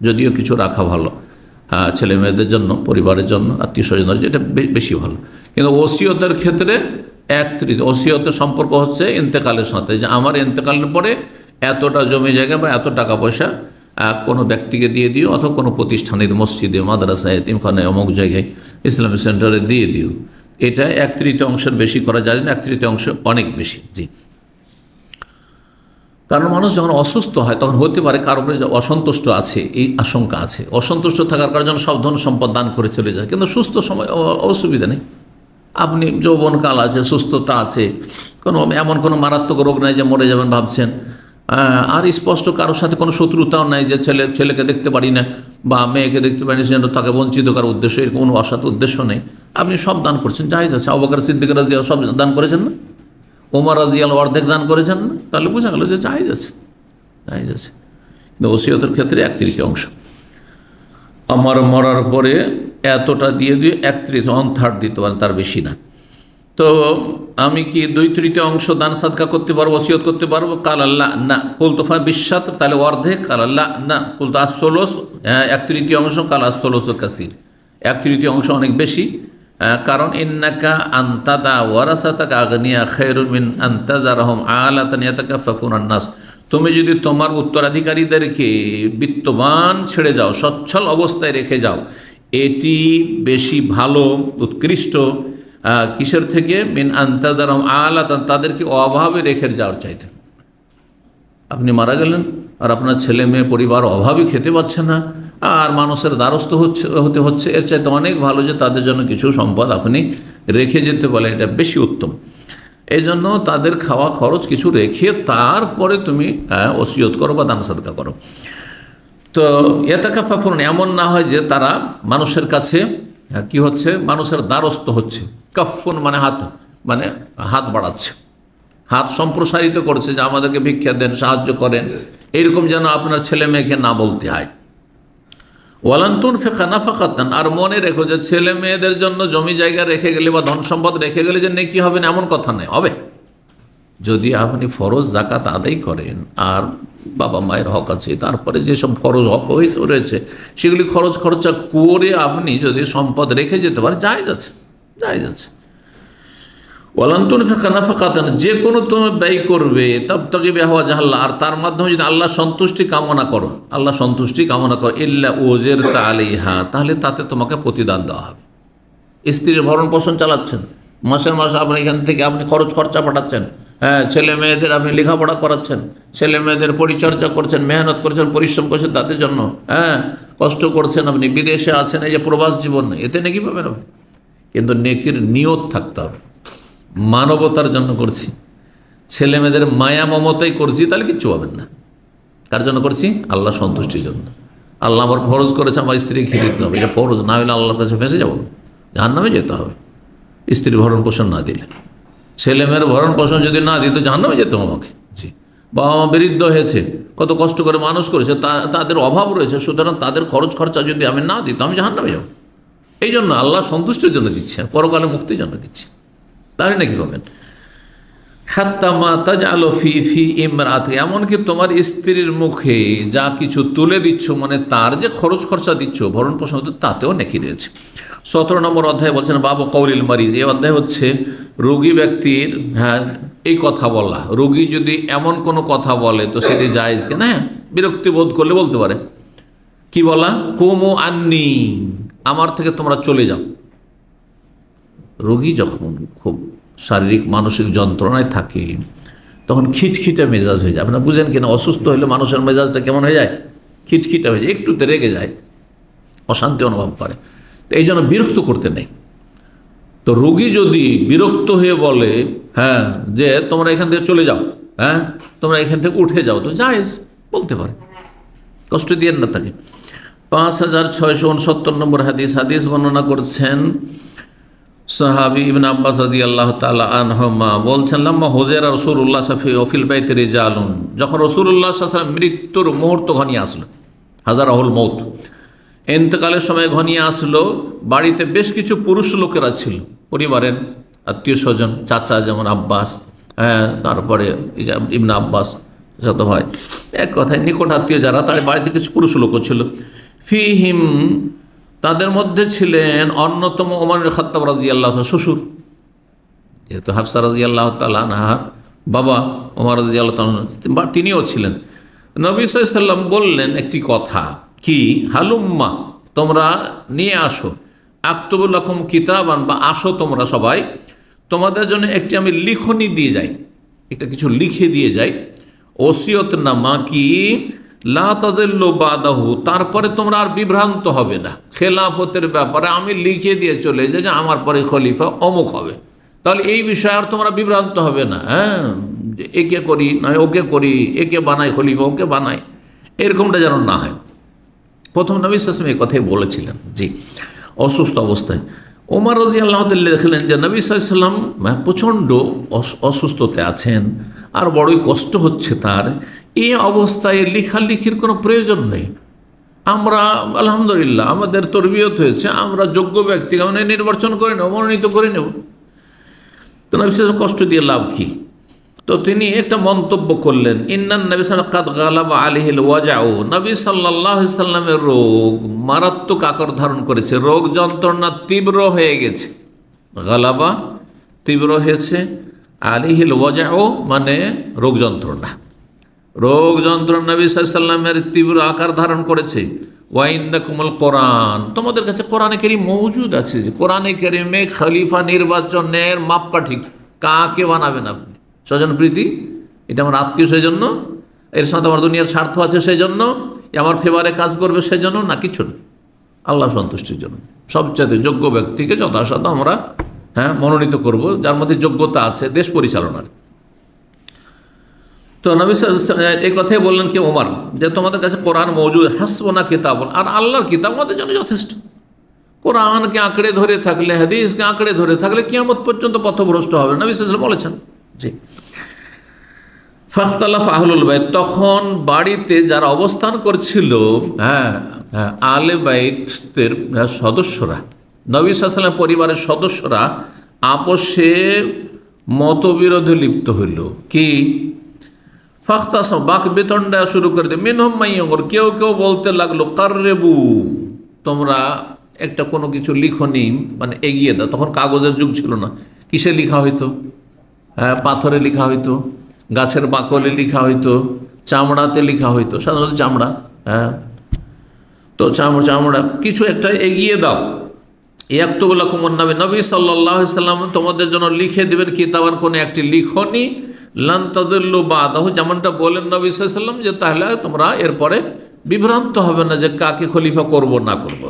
যদিও কিছু রাখা ভালো, ছেলে মেয়েদের জন্য, পরিবারের জন্য, আত্মীয় স্বজনের, যেটা বেশি ভালো। কিন্তু ওসিয়তের ক্ষেত্রে 1/3, ওসিয়তের সম্পর্ক হচ্ছে ইন্তেকালের সাথে, যে আমার ইন্তেকালের পরে এতটা জমি জায়গা বা এত টাকা পয়সা কোনো ব্যক্তিকে দিয়ে দিও, অথবা কোনো প্রতিষ্ঠানের, মসজিদে, মাদ্রাসায়, এতিমখানায়, অমুক জায়গায়, ইসলামিক সেন্টারে দিয়ে দিও। এটা 1/3 বেশি করা যায় না, 1/3 অনেক বেশি। জি, কারণ মানুষ যখন অসুস্থ হয় তখন হতে পারে কারোর উপরে অসন্তুষ্ট আছে, এই আশঙ্কা আছে। অসন্তুষ্ট থাকার কারণে সব ধন সম্পদ দান করে চলে যায়, কিন্তু সুস্থ সময় অসুবিধা নেই। আপনি যৌবনকাল আছে, সুস্থতা আছে, এমন কোনো মারাত্মক রোগ নাই যে মরে যাবেন ভাবছেন, আর স্পষ্ট কারোর সাথে কোনো শত্রুতাও নাই যে ছেলেকে দেখতে পারি না বা মেয়েকে দেখতে পারি না, যেন তাকে বঞ্চিত করার উদ্দেশ্য, এরকম কোনো অসৎ উদ্দেশ্য নেই। আপনি সব দান করছেন, জায়েজ আছে। আবু বকর সিদ্দিক রাদিয়াল্লাহু সব দান করেছেন না, ওমর রাদিয়াল্লাহু অর্ধেক দান করেছেন না, তাহলে বোঝা গেল যে জায়েজ আছে, জায়েজ আছে। কিন্তু ওসিয়তের ক্ষেত্রে 1/3। আমার মরার পরে এতটা দিয়ে 1/3, 1/3 দিতে পারেন, তার বেশি না। তো আমি কি 2/3 দান সাদকা করতে পারবো, ওসিয়ত করতে পারবো? কাল আল্লাহ না। কুলতফা বিশ্বাত, তাহলে অর্ধেক। কাল আল্লাহ না। কুলতো আসলস, 1/3। কাল আসলস কাসির, 1/3 অনেক বেশি। কারণ ইন্নাকা আনতাদা ওয়ারাসাতাকা আগনিয়া খায়রুন মিন আনতাজারহুম আলাতান ইয়াতাকাফফুনান নাস, তুমি যদি তোমার উত্তরাধিকারীদেরকে বিত্তবান ছেড়ে যাও, সচ্ছল অবস্থায় রেখে যাও, এটি বেশি ভালো, উৎকৃষ্ট কিসের থেকে? মিন আনতাজারহুম আলাতান, তাদেরকে অভাবে রেখে যাওয়ার চাইতে। আপনি মারা গেলেন আর আপনার ছেলে মেয়ে পরিবার অভাবে খেতে পাচ্ছে না, আর মানুষের দ্বারস্থ হতে হচ্ছে, এর চাইতে অনেক ভালো যে তাদের জন্য কিছু সম্পদ আপনি রেখে যেতে বলে, এটা বেশি উত্তম। এই জন্য তাদের খাওয়া খরচ কিছু রেখে তারপরে তুমি ওসিয়ত করো বা দান সাদকা করো। তো ইয়াতাকাফফুন, এমন না হয় যে তারা মানুষের কাছে কি হচ্ছে? মানুষের দ্বারস্থ হচ্ছে। কাফুন মানে হাত, মানে হাত বাড়াচ্ছে, হাত সম্প্রসারিত করছে যে আমাদেরকে ভিক্ষা দেন, সাহায্য করেন, এইরকম যেন আপনার ছেলে মেয়েকে না বলতে হয়। ওয়ালান্তুন ফেখা নাফাকাতান, আর মনে রেখো যে ছেলে মেয়েদের জন্য জমি জায়গা রেখে গেলে বা ধন সম্পদ রেখে গেলে যে নেকি হবে না, এমন কথা নেই। হবে যদি আপনি ফরজ জাকাত আদায় করেন, আর বাবা মায়ের হক আছে, তারপরে যেসব ফরজ হক রয়েছে সেগুলি খরচ খরচা করে আপনি যদি সম্পদ রেখে যেতে পারেন, জায়েজ আছে, জায়েজ আছে। ওয়ালান্তুন ফেখা নাফাকাতান, যে কোনো তুমি ব্যয় করবে তাবতাগি বিহা জাহাল্লাহ, আর তার মাধ্যমে যদি আল্লাহ সন্তুষ্টি কামনা করো, আল্লাহ সন্তুষ্টি কামনা করো, ইল্লা উজিরতা আলাইহা, তাহলে তাতে তোমাকে প্রতিদান দেওয়া হবে। স্ত্রীর ভরণ পোষণ চালাচ্ছেন, মাসের মাসে আপনি এখান থেকে আপনি খরচ খরচা পাঠাচ্ছেন, হ্যাঁ, ছেলে মেয়েদের আপনি লেখাপড়া করাচ্ছেন, ছেলে মেয়েদের পরিচর্যা করছেন, মেহনত করছেন, পরিশ্রম করছেন তাদের জন্য, হ্যাঁ, কষ্ট করছেন, আপনি বিদেশে আছেন, এই যে প্রবাস জীবন, এতে নেকি পাবেন আপনি। কিন্তু নেকির নিয়ত থাকতে হবে, মানবতার জন্য করছি, ছেলে মেয়েদের মায়া মমতাই করছি, তাহলে কিচ্ছু পাবেন না। কার জন্য করছি? আল্লাহ সন্তুষ্টির জন্য। আল্লাহ আমার ফরজ করেছে আমার স্ত্রী খেয়ে দিতে হবে, এটা ফরজ না হলে আল্লাহর কাছে ফেঁসে যাবো, জাহান্নামে যেতে হবে। স্ত্রীর ভরণ পোষণ না দিলে, ছেলে মেয়ের ভরণ পোষণ যদি না দিত, জাহান্নামে যেত আমাকে। জি, বাবা মা বৃদ্ধ হয়েছে, কত কষ্ট করে মানুষ করেছে, তাদের অভাব রয়েছে, সুতরাং তাদের খরচ খরচা যদি আমি না দিত, আমি জাহান্নামে যাব। এই জন্য আল্লাহ সন্তুষ্টির জন্য দিচ্ছে, পরকালে মুক্তির জন্য দিচ্ছে, তাই নাকি পাবেন। হাত্তা মা তাজআলু ফি ইমরাতি, এমনকি তোমার স্ত্রীর মুখে যা কিছু তুলে দিচ্ছ, মানে তার যে খরচ খরচা দিচ্ছ, ভরণ পোষণ, তাতেও নেকি রয়েছে। 17 নম্বর অধ্যায় বলছেন বাবু কৌলিল মারিজ, এই অধ্যায় হচ্ছে রোগী ব্যক্তির, হ্যাঁ, এই কথা বলা। রোগী যদি এমন কোনো কথা বলে তো সেটি জায়েজ কিনা, হ্যাঁ, বিরক্তি বোধ করলে বলতে পারে। কি বলা? কুমু আন্নি, আমার থেকে তোমরা চলে যাও। রোগী যখন খুব শারীরিক মানসিক যন্ত্রণায় থাকে তখন খিটখিটে মেজাজ হয়ে যায়। আপনারা বুঝেন কিনা, অসুস্থ হলে মানুষের মেজাজটা কেমন হয়ে যায়? খিটখিটে হয়ে যায়, একটুতে রেগে যায়, অশান্তি অনুভব করে। তো এই জন্য বিরক্ত করতে নেই। তো রোগী যদি বিরক্ত হয়ে বলে, হ্যাঁ, যে তোমরা এখান থেকে চলে যাও, হ্যাঁ, তোমরা এখান থেকে উঠে যাও, তো জায়েজ, বলতে পারে, কষ্ট দিয়ে না তাকে। 5669 নম্বর হাদিস, হাদিস বর্ণনা করছেন সাহাবী ইবনে আব্বাস রাদিয়াল্লাহু তাআলা আনহুমা, বলছেন লাম্মা হুযিরা রাসূলুল্লাহ সাল্লাল্লাহু আলাইহি ফিল বাইতি রিজালুন, যখন রাসূলুল্লাহ সাল্লাল্লাহু আলাইহি ওয়াসাল্লাম মৃত্যুর মুহূর্ত ঘনিয়ে আসলো, হাজারাহুল মউত, ইন্তেকালের সময় ঘনিয়ে আসলো, বাড়িতে বেশ কিছু পুরুষ লোকেরা ছিল, পরিবারের আত্মীয় স্বজন, চাচা যেমন আব্বাস, হ্যাঁ, তারপরে ইবনে আব্বাস যত ভাই, এক কথায় নিকট আত্মীয় যারা, তার বাড়িতে কিছু পুরুষ লোকও ছিল। ফিহিম, তাদের মধ্যে ছিলেন অন্যতম ওমর ইবনে খাত্তাব রাদিয়াল্লাহু তাআলা, শ্বশুর, যেহেতু হাফসা রাদিয়াল্লাহু তাআলা আনহার বাবা ওমর রাদিয়াল্লাহু তাআলা, তিনিও ছিলেন। নবী সাল্লাল্লাহু আলাইহি ওয়াসাল্লাম বললেন একটি কথা, কি? হালুম্মা, তোমরা নিয়ে আসো, আক্তুবু লাকুম কিতাবান, বা আসো তোমরা সবাই, তোমাদের জন্য একটি আমি লিখনি দিয়ে যাই, একটা কিছু লিখে দিয়ে যাই, ওসিয়তনামা, কি? লা তাযিল্লু বাদাহু, তারপরে তোমরা আর বিভ্রান্ত হবে না, খেলাফতের ব্যাপারে আমি লিখে দিয়ে চলে যাই যে আমার পরে খলিফা অমুক হবে, তাহলে এই বিষয়ে আর তোমরা বিভ্রান্ত হবে না, হ্যাঁ, যে একে করি না ওকে করি, একে বানাই খলিফা, ওকে বানাই, এরকমটা যেন না হয়। প্রথম নবী সাল্লাল্লাহু আলাইহি ওয়াসাল্লাম এই কথাই বলেছিলেন। জি, অসুস্থ অবস্থায় ওমর রাদিয়াল্লাহু তাআলা দেখলেন যে নবী সাল্লাল্লাহু আলাইহি ওয়াসাল্লাম প্রচণ্ড অসুস্থতে আছেন, আর বড়ই কষ্ট হচ্ছে তার, এই অবস্থায় লেখালেখির কোনো প্রয়োজন নেই। আমরা আলহামদুলিল্লাহ আমাদের তরবিয়ত হয়েছে, আমরা যোগ্য ব্যক্তিকে আমরা নির্বাচন করে নেব, মনোনীত করে নেব, তো নবী সাল্লাল্লাহু আলাইহি ওয়াসাল্লাম কষ্ট দিয়ে লাভ কী? তো তিনি একটা মন্তব্য করলেন, ইন্নান নবী সাল্লাল্লাহু আলাইহি ওয়াসাল্লাম কাদ গালাবা আলাইহিল ওয়াজাউ, নবী সাল্লাল্লাহু আলাইহি ওয়াসাল্লামের রোগ মারাত্মক আকার ধারণ করেছে, রোগ যন্ত্রণা তীব্র হয়ে গেছে। গালাবা তীব্র হয়েছে, আলাইহিল ওয়াজাউ মানে রোগ যন্ত্রণা, রোগ যন্ত্রণা নবী সাল্লাল্লাহু আলাইহি ওয়াসাল্লামের তীব্র আকার ধারণ করেছে। ওয়া ইনদাকুমুল কোরআন, তোমাদের কাছে কোরআনে কারীম মওজুদ আছে, যে কোরআনে কারীমে খলিফা নির্বাচনের মাপকাঠি, কাকে বানাবেন আপনি? স্বজনপ্রীতি, এটা আমার আত্মীয় সেই জন্য, এর সাথে আমার দুনিয়ার স্বার্থ আছে সেই জন্য, আমার ফেভারে কাজ করবে সেই জন্য না, কিছু না, আল্লাহ সন্তুষ্টির জন্য সবচেয়ে যোগ্য ব্যক্তিকে যথাসাধ্য আমরা, হ্যাঁ, মনোনীত করব, যার মধ্যে যোগ্যতা আছে দেশ পরিচালনার। তো নবী সাল্লাল্লাহু আলাইহি ওয়াসাল্লাম এই কথাই বললেন কি ওমর, যে তোমাদের কাছে কোরআন মওজুদ, হাসবুনা কিতাবুন, আর আল্লাহর কিতাব আমাদের জন্য যথেষ্ট। কোরআনকে আঁকড়ে ধরে থাকলে, হাদিসকে আঁকড়ে ধরে থাকলে কিয়ামত পর্যন্ত পথভ্রষ্ট হবে, নবী সাল্লাল্লাহু আলাইহি ওয়াসাল্লাম বলেছেন। জি, ফাখতালাফ আহলুল বাইত, তখন বাড়িতে যারা অবস্থান করছিল, আহলে বাইতের সদস্যরা, নবী সাল্লাল্লাহু আলাইহি ওয়াসাল্লাম পরিবারের সদস্যরা আপোষে মতবিরোধে লিপ্ত হইল। কি? ফাখতাসাম, বাক বেতনটা শুরু করে দিয়ে, মিনহুম মাইয়ুর, কেউ কেউ বলতে লাগলো কাররেবু, তোমরা একটা কোনো কিছু লিখনি, মানে এগিয়ে দাও। তখন কাগজের যুগ ছিল না, কিসে লিখা হইতো? পাথরে লিখা হইতো, গাছের বাকলে লিখা হইতো, চামড়াতে লিখা হইতো, সাধারণত চামড়া। তো চামড়া কিছু একটা এগিয়ে দাও। নবী সাল্লাল্লাহু আলাইহি ওয়াসাল্লাম তোমাদের জন্য লিখে দেবেন কিতাবান, কোনো একটি লিখনি, লান তাযিল্লু বাদাহু, যেমনটা বলেন নবী সাল্লাল্লাহু আলাইহি ওয়াসাল্লাম, যে তাহলে তোমরা এরপরে বিভ্রান্ত হবে না যে কাকে খলিফা করব না করব।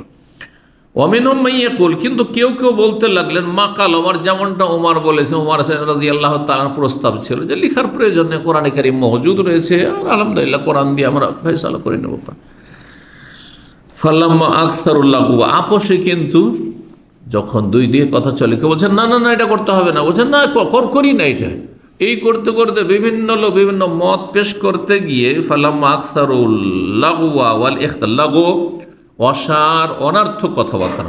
ওয়ামিনহুম মান ইয়াকুল, কিন্তু কেউ কেউ বলতে লাগলেন মা কাল ওমর, যেমনটা ওমর বলেছে। ওমর রাদিয়াল্লাহু তাআলার প্রস্তাব ছিল যে লিখার প্রয়োজন নেই, কোরআনে কারীম মওজুদ রয়েছে, আর আলহামদুলিল্লাহ কোরআন দিয়ে আমরা ফয়সালা করে নেব। ফালাম্মা আকসারুল লাগু, আপোষে কিন্তু যখন দুই দিকে কথা চলে, কেউ বলছেন না না না এটা করতে হবে না, বলছেন না করি না এটা, এই করতে করতে বিভিন্ন লোক বিভিন্ন মত পেশ করতে গিয়ে ফালাম্মা আকসারুল লাগু ওয়াল ইখতাল, লাগু অসার অনার্থক কথাবার্তা,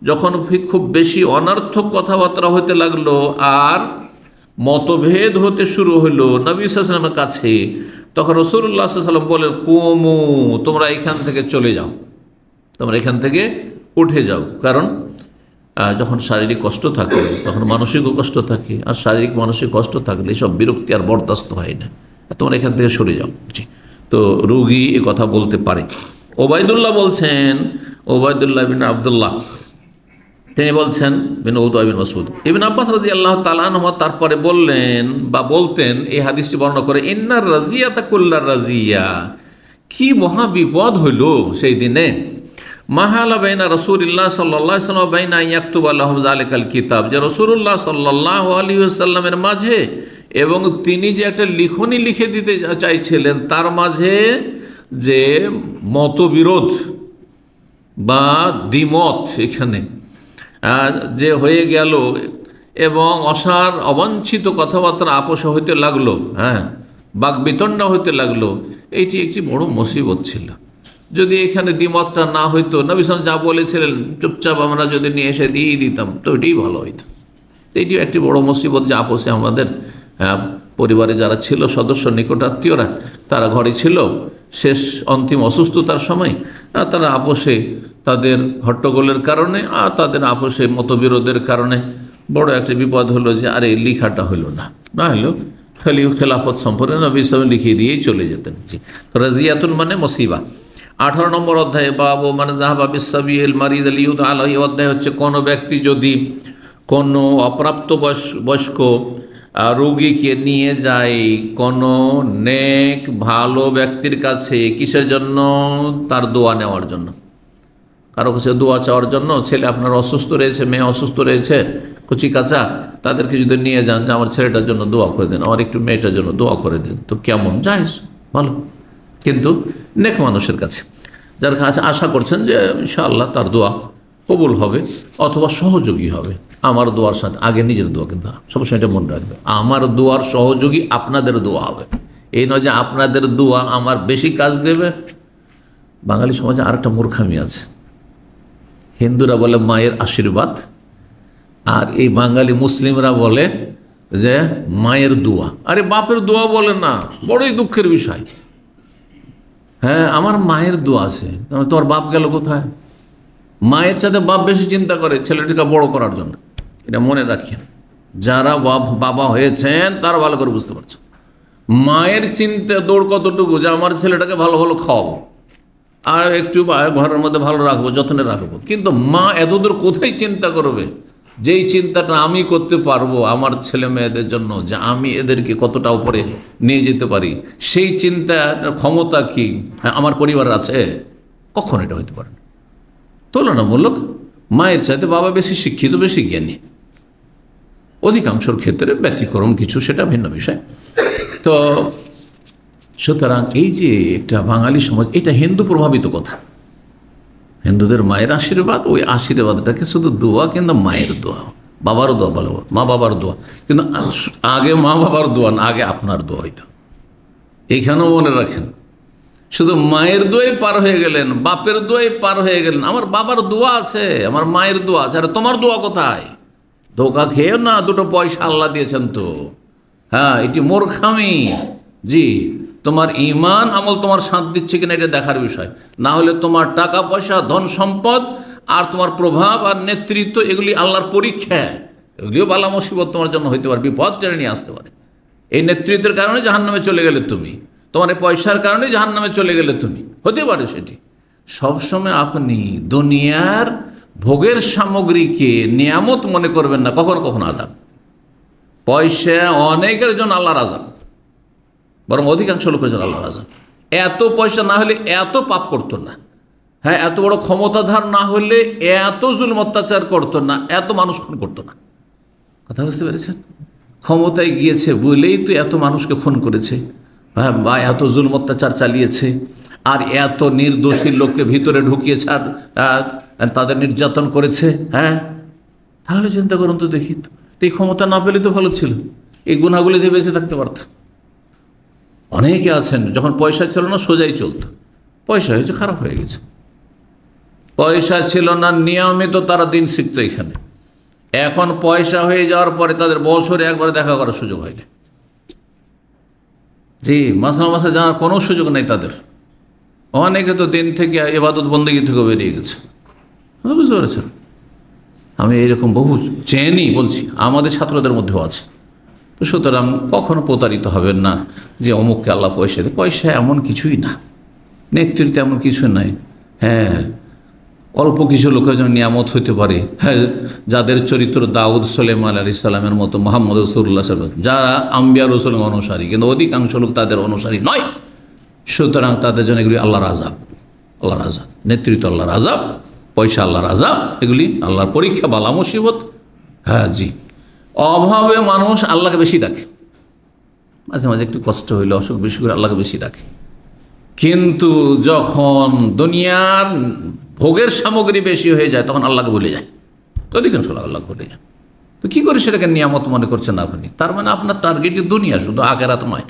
যখন খুব বেশি অনার্থক কথাবার্তা হতে লাগলো আর মতভেদ হতে শুরু হলো নবী সাল্লাল্লাহু আলাইহি ওয়াসাল্লামের কাছে, তখন রাসূলুল্লাহ সাল্লাল্লাহু আলাইহি ওয়াসাল্লাম বলেন কুমু, তোমরা এখান থেকে চলে যাও, তোমরা এখান থেকে উঠে যাও। কারণ যখন শারীরিক কষ্ট থাকে তখন মানসিকও কষ্ট থাকে, আর শারীরিক মানসিক কষ্ট থাকলে সব বিরক্তি আর বরদাস্ত হয় না, তোমরা এখান থেকে সরে যাও। জি, তো রোগী এ কথা বলতে পারে। ওবায়দুল্লাহ বলছেন, ওবায়দুল্লাহ বিন আব্দুল্লাহ, তিনি বলছেন বিন উতবা বিন মাসউদ, ইবনে আব্বাস রাদিয়াল্লাহু তাআলা আনহু তারপরে বললেন বা বলতেন, এই হাদিসটি বর্ণনা করে, ইন্নার রাজিয়াতা কুল্লার রাজিয়া, কি মহা বিপদ হইল সেই দিনে, মাহালা বাইনা রাসূলিল্লাহ সাল্লাল্লাহু আলাইহি ওয়াসাল্লাম বাইনা ইয়াকতুবা লাহুম যালিকাল কিতাব, যে রাসূলুল্লাহ সাল্লাল্লাহু আলাইহি ওয়াসাল্লামের মাঝে এবং তিনি যে একটা লিখনি লিখে দিতে চাইছিলেন তার মাঝে যে মতবিরোধ বা দ্বিমত এখানে যে হয়ে গেল এবং অসার অবাঞ্ছিত কথাবার্তা আপোষ হইতে লাগলো, বাকবিতণ্ডা হইতে লাগলো, এইটি একটি বড় মুসিবত ছিল। যদি এখানে দ্বিমতটা না হইতো, নবী সাল্লাল্লাহু আলাইহি ওয়াসাল্লাম যা বলেছিলেন চুপচাপ আমরা যদি নিয়ে এসে দিয়ে দিতাম তো এটাই ভালো হইতো। এইটিও একটি বড় মুসিবত যে আপোষে আমাদের পরিবারে যারা ছিল সদস্য নিকটাত্মীয়রা, তারা ঘরে ছিল শেষ অন্তিম অসুস্থতার সময়, তারা আপোষে তাদের হট্টগোলের কারণে আর তাদের আপোষে মতবিরোধের কারণে বড় একটা বিপদ হলো যে আরে লেখাটা হলো না, না হলো খালি খেলাফত সম্পর্কে নবী সাল্লাল্লাহু আলাইহি ওয়াসাল্লাম লিখিয়ে দিয়েই চলে যেতেন। জি, রাজিয়াতুন মানে মুসিবা। 18 নম্বর অধ্যায়ে বাবু মানে যাহাবা বিসাবিল মারিদ আলিউদ আলাহি, অধ্যায় হচ্ছে কোনো ব্যক্তি যদি কোনো অপ্রাপ্ত বয়স্ক রোগীকে নিয়ে যায় কোনো নেক ভালো ব্যক্তির কাছে, কিসের জন্য? তার দোয়া নেওয়ার জন্য, কারো কাছে দোয়া চাওয়ার জন্য। ছেলে আপনার অসুস্থ রয়েছে, মেয়ে অসুস্থ রয়েছে, কচি কাঁচা, তাদেরকে যদি নিয়ে যান যে আমার ছেলেটার জন্য দোয়া করে দেন, আমার একটু মেয়েটার জন্য দোয়া করে দেন, তো কেমন জায়েজ, ভালো। কিন্তু নেক মানুষের কাছে, যার কাছে আশা করছেন যে ইনশাআল্লাহ তার দোয়া কবুল হবে অথবা সহযোগী হবে আমার দোয়ার সাথে, আগে নিজের দোয়া, কিন্তু সবসময় এটা মনে রাখবে, আমার দোয়ার সহযোগী আপনাদের দোয়া হবে, এই নয় যে আপনাদের দোয়া আমার বেশি কাজ দেবে। বাঙালি সমাজে আরেকটা মূর্খামি আছে, হিন্দুরা বলে মায়ের আশীর্বাদ, আর এই বাঙালি মুসলিমরা বলে যে মায়ের দোয়া। আরে বাপের দোয়া বলে না, বড়ই দুঃখের বিষয়। আমার মায়ের দোয়া আছে, তোমার বাপ গেল কোথায়? মায়ের সাথে বাপ বেশি চিন্তা করে ছেলেটিকে বড় করার জন্য, এটা মনে রাখেন। যারা বাবা হয়েছেন তারা ভালো করে বুঝতে পারছেন মায়ের চিন্তা দৌড় কতটুকু, যে আমার ছেলেটাকে ভালো ভালো খাওয়াবো আর একটু ঘরের মধ্যে ভালো রাখবো, যত্নে রাখবো। কিন্তু মা এতদূর কোথায় চিন্তা করবে যেই চিন্তাটা আমি করতে পারবো আমার ছেলে মেয়েদের জন্য, যে আমি এদেরকে কতটা উপরে নিয়ে যেতে পারি, সেই চিন্তার ক্ষমতা কি আমার পরিবার আছে? কখন এটা হইতে পারে না। তুলনামূলক মায়ের চাইতে বাবা বেশি শিক্ষিত, বেশি জ্ঞানী, অধিকাংশের ক্ষেত্রে ব্যতিক্রম কিছু, সেটা ভিন্ন বিষয়। তো সুতরাং এই যে একটা বাঙালি সমাজ, এটা হিন্দু প্রভাবিত কথা, হিন্দুদের মায়ের আশীর্বাদ, ওই আশীর্বাদটাকে শুধু দোয়া, কিন্তু মায়ের দোয়া, বাবারও দোয়া, বলো মা বাবার দোয়া, কিন্তু আগে মা বাবার দোয়া না, আগে আপনার দোয়া হইতো। এইখানেও মনে রাখেন, শুধু মায়ের দোয়াই পার হয়ে গেলেন, বাপের দোয়াই পার হয়ে গেলেন, আমার বাবার দোয়া আছে, আমার মায়ের দোয়া আছে, আরে তোমার দোয়া কোথায়? ধোকা খেয়েও না, দুটো পয়সা আল্লাহ দিয়েছেন তো। হ্যাঁ, এটি মূর্খামি। জি, তোমার ঈমান আমল তোমার সাথ দিচ্ছে কিনা এটা দেখার বিষয়, না হলে তোমার টাকা পয়সা, ধন সম্পদ আর তোমার প্রভাব আর নেতৃত্ব, এগুলি আল্লাহর পরীক্ষা। এগুলিও বালা মুসিবত তোমার জন্য হইতে পারে, বিপদ টেনে নিয়ে আসতে পারে। এই নেতৃত্বের কারণে জাহান্নামে চলে গেলে তুমি, তোমার এই পয়সার কারণে জাহান্নামে চলে গেলে তুমি, হতে পারে সেটি। সবসময় আপনি দুনিয়ার ভোগের সামগ্রীকে নিয়ামত মনে করবেন না, কখনো কখনো আযাব। পয়সা অনেকের জন্য আল্লাহর আযাব, বরং অধিকাংশ লোকের জন্য আল্লাহর আযাব। এত পয়সা না হলে এত পাপ করতো না, হ্যাঁ, এত বড় ক্ষমতাধার না হলে এত জুলম অত্যাচার করতো না, এত মানুষ খুন করতো না। কথা বুঝতে পেরেছেন? ক্ষমতায় গিয়েছে বলেই তো এত মানুষকে খুন করেছে, হ্যাঁ, বা এত জুলম অত্যাচার চালিয়েছে, আর এত নির্দোষী লোককে ভিতরে ঢুকিয়েছে, আর তাদের নির্যাতন করেছে। হ্যাঁ, তাহলে চিন্তা করুন তো দেখি, তো এই ক্ষমতা না পেলে তো ভালো ছিল, এই গুনাহগুলি দিয়ে বেঁচে থাকতে পারত। অনেকে আছেন যখন পয়সা ছিল না সোজাই চলতো, পয়সা হয়েছে খারাপ হয়ে গেছে। পয়সা ছিল না নিয়মিত তারা দিন শিখতো এখানে, এখন পয়সা হয়ে যাওয়ার পরে তাদের বছরে একবার দেখা করার সুযোগ হয়নি। জি, মাসে মাসে জানার কোনো সুযোগ নেই তাদের। অনেকে তো দিন থেকে ইবাদত বন্দেগী থেকে বেরিয়ে গেছে, বুঝতে পেরেছেন? আমি এইরকম বহু চেনি, বলছি আমাদের ছাত্রদের মধ্যেও আছে। তো সুতরাং কখনো প্রতারিত হবেন না যে অমুককে আল্লাহ পয়সা দেয়। পয়সা এমন কিছুই না, নেতৃত্ব এমন কিছু নাই। হ্যাঁ, অল্প কিছু লোকের জন্য নিয়ামত হইতে পারে, হ্যাঁ, যাদের চরিত্র দাউদ সুলাইমান আলাইহিস সালামের মতো, মুহাম্মদ রাসূলুল্লাহ সাল্লাল্লাহু আলাইহি ওয়াসাল্লাম, যারা আম্বিয়া রাসূলের অনুসারী, কিন্তু অধিকাংশ লোক তাদের অনুসারী নয়। সুতরাং তাদের জন্য এগুলি আল্লাহর আযাব, আল্লাহর আযাব। নেতৃত্ব আল্লাহর আযাব, পয়সা আল্লাহর আযাব, এগুলি আল্লাহর পরীক্ষা, বালা মুসিবত। হ্যাঁ জি, অভাবে মানুষ আল্লাহকে বেশি ডাকে, মাঝে মাঝে একটু কষ্ট হইলে, অসুখ বেশি করে আল্লাহকে বেশি ডাকে। কিন্তু যখন দুনিয়ার ভোগের সামগ্রী বেশি হয়ে যায় তখন আল্লাহকে ভুলে যায়, তো অধিকাংশ আল্লাহকে ভুলে যায়। তো কী করে সেটাকে নিয়ামত মনে করছেন আপনি? তার মানে আপনার টার্গেটই দুনিয়া, শুধু আখিরাত নয়।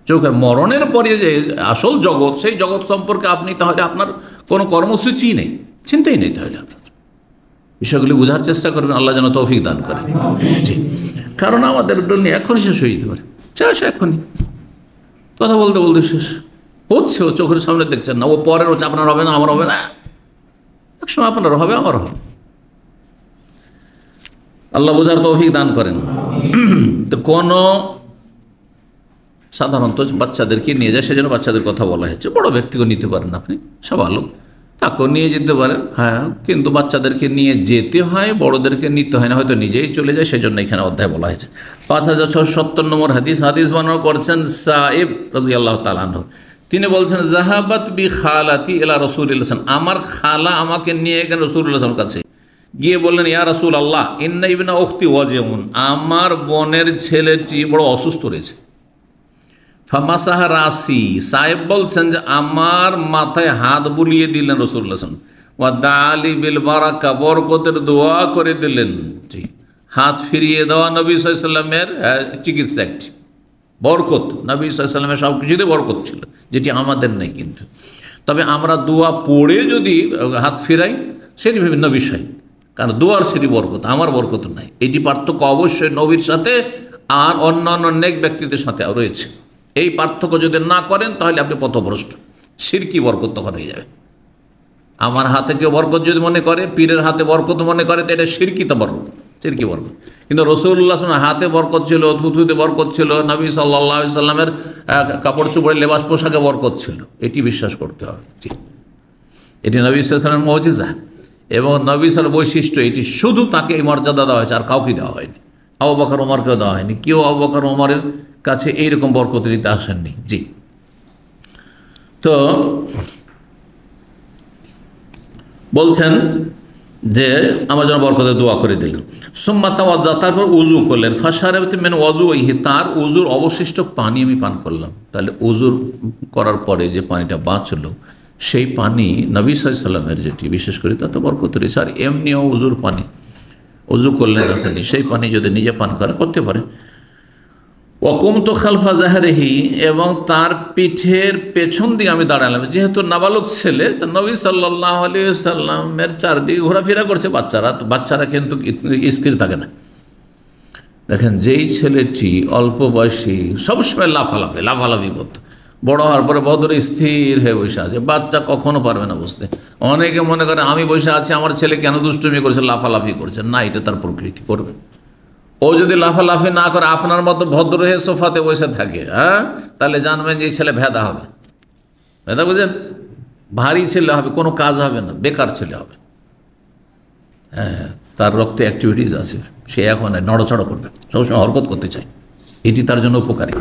চোখে মরণের পরে যে আসল জগৎ, সেই জগৎ সম্পর্কে আপনি তাহলে আপনার কোনো কর্মসূচি নেই, চিন্তাই নেই। তাহলে আপনার বিষয়গুলি বোঝার চেষ্টা করবেন, আল্লাহ যেন তৌফিক দান করেন। জি, কারণ আমাদের দুনিয়া এখনই শেষ হয়ে যেতে পারে, শেষ এখনই, কথা বলতে বলতে শেষ হচ্ছে। ও চোখের সামনে দেখছেন না, ও পরের হচ্ছে, আপনার হবে না, আমার হবে না, একসময় আপনার হবে, আমার হবে। আল্লাহ বোঝার তৌফিক দান করেন। তো কোনো সাধারণত বাচ্চাদেরকে নিয়ে যায়, সেজন্য বাচ্চাদের কথা বলা হয়েছে। বড় ব্যক্তিকে নিতে পারেন আপনি, স্বাভাবিক, তাকেও নিয়ে যেতে পারেন, হ্যাঁ, কিন্তু বাচ্চাদেরকে নিয়ে যেতে হয়, বড়দেরকে নিতে হয় না, হয়তো নিজেই চলে যায়, সেজন্য এখানে অধ্যায় বলা হয়েছে। 5670 নম্বর হাদিস বর্ণনা করছেন সাইব রাদিয়াল্লাহু তাআলা আনহু। তিনি বলছেন, জাহাবাত বি খালাতি ইলা রাসূলিল্লাহ, আমার খালা আমাকে নিয়ে গেলেন রাসূলুল্লাহ সাল্লাল্লাহু আলাইহি ওয়াসাল্লাম কাছে, গিয়ে বললেন, ইয়া রাসূলুল্লাহ, ইন্না ইবনা উখতি ওয়াজিউন, আমার বোনের ছেলেটি বড় অসুস্থ রয়েছে। ফামাসাহা রাসি, সাহেব বলছেন যে আমার মাথায় হাত বুলিয়ে দিলেন রাসূলুল্লাহ সাল্লাল্লাহু আলাইহি ওয়াসাল্লাম, ওয়া দাআলি বিল বারাকা, বরকতের দোয়া করে দিলেন। জি, হাত ফিরিয়ে দেওয়া নবী সাল্লাল্লাহু আলাইহি ওয়াসাল্লামের চিকিৎসা একটি বরকত। নবী সাল্লাল্লাহু আলাইহি ওয়াসাল্লামের সব কিছুতে বরকত ছিল, যেটি আমাদের নেই। কিন্তু তবে আমরা দোয়া পড়ে যদি হাত ফিরাই সেটি বিভিন্ন বিষয়, কারণ দোয়ার সেটি বরকত, আমার বরকত নাই। এটি পার্থক্য অবশ্যই নবীর সাথে আর অন্যান্য নেক ব্যক্তিদের সাথে রয়েছে। এই পার্থক্য যদি না করেন তাহলে আপনি পথভ্রষ্ট, শিরকি বরকত তখন হয়ে যাবে। আমার হাতে কেউ বরকত যদি মনে করে, পীরের হাতে বরকত মনে করে, তো এটা শিরকি, তো বরকত, শিরকি বরকত। কিন্তু রাসূলুল্লাহ সাল্লাল্লাহু আলাইহি ওয়াসাল্লামের হাতে বরকত ছিল, থুথুতে বরকত ছিল, নবী সাল্লাল্লাহু আলাইহি ওয়াসাল্লামের কাপড় চোপড়ে, লেবাস পোশাকে বরকত ছিল, এটি বিশ্বাস করতে হবে। জি, এটি নবী সাল্লাল্লাহু আলাইহি ওয়াসাল্লামের মুজিজা এবং নবী সাল্লাল্লাহু বৈশিষ্ট্য। এটি শুধু তাকে এই মর্যাদা দেওয়া হয়েছে, আর কাউকে দেওয়া হয়নি। আবু বকর ওমরকেও দেওয়া হয়নি, কেউ আবু বকর ওমরের কাছে এইরকম বরকত নিতে আসেননি। জি, তো বলছেন যে আমার জন্য বরকতের দোয়া করে দিলেন। সুম্মা তাওয়াজ্জা, তারপর উজু করলেন। ফাশারাবতু মিন ওয়াজুইহি, তার উজুর অবশিষ্ট পানি আমি পান করলাম। তাহলে উজুর করার পরে যে পানিটা বাঁচলো সেই পানি নবী সাল্লাল্লাহু আলাইহি সাল্লামের যেটি বিশেষ করে তাতে বরকত রয়েছে। আর এমনিও উজুর পানি, উজু করলেন আপনি, সেই পানি যদি নিজে পান করতে পারে। ওয়াকুমতু খালফা জাহরিহি, এবং তার পিঠের পেছন দিকে আমি দাঁড়ালাম। যেহেতু নাবালক ছেলে, তো নবী সাল্লাল্লাহু আলাইহি সাল্লামের চারদিকে ঘোরাফেরা করছে বাচ্চারা, তো বাচ্চারা কিন্তু স্থির থাকে না। দেখেন, যেই ছেলেটি অল্প বয়সী সবসময় লাফালাফি করতো, বড় হওয়ার পরে বদরে স্থির হয়ে বসে আছে। বাচ্চা কখনো পারবে না বুঝতে। অনেকে মনে করে আমি বসে আছি, আমার ছেলে কেন দুষ্টুমি করছে, লাফালাফি করছে। না, এটা তার প্রকৃতি, করবে। ও যদি লাফালাফি না করে আপনার মতো ভদ্র হয়ে সোফাতে বসে থাকে, তাহলে জানবেন যে এই ছেলে ভেদা হবে। ভেদা বুঝেন, ভারী ছেলে হবে, কোনো কাজ হবে না, বেকার ছেলে হবে। তার রক্তে অ্যাক্টিভিটিস আছে, সে এখন নড়াচড়া করবে, সবসময় হরকত করতে চায়, এটি তার জন্য উপকারী।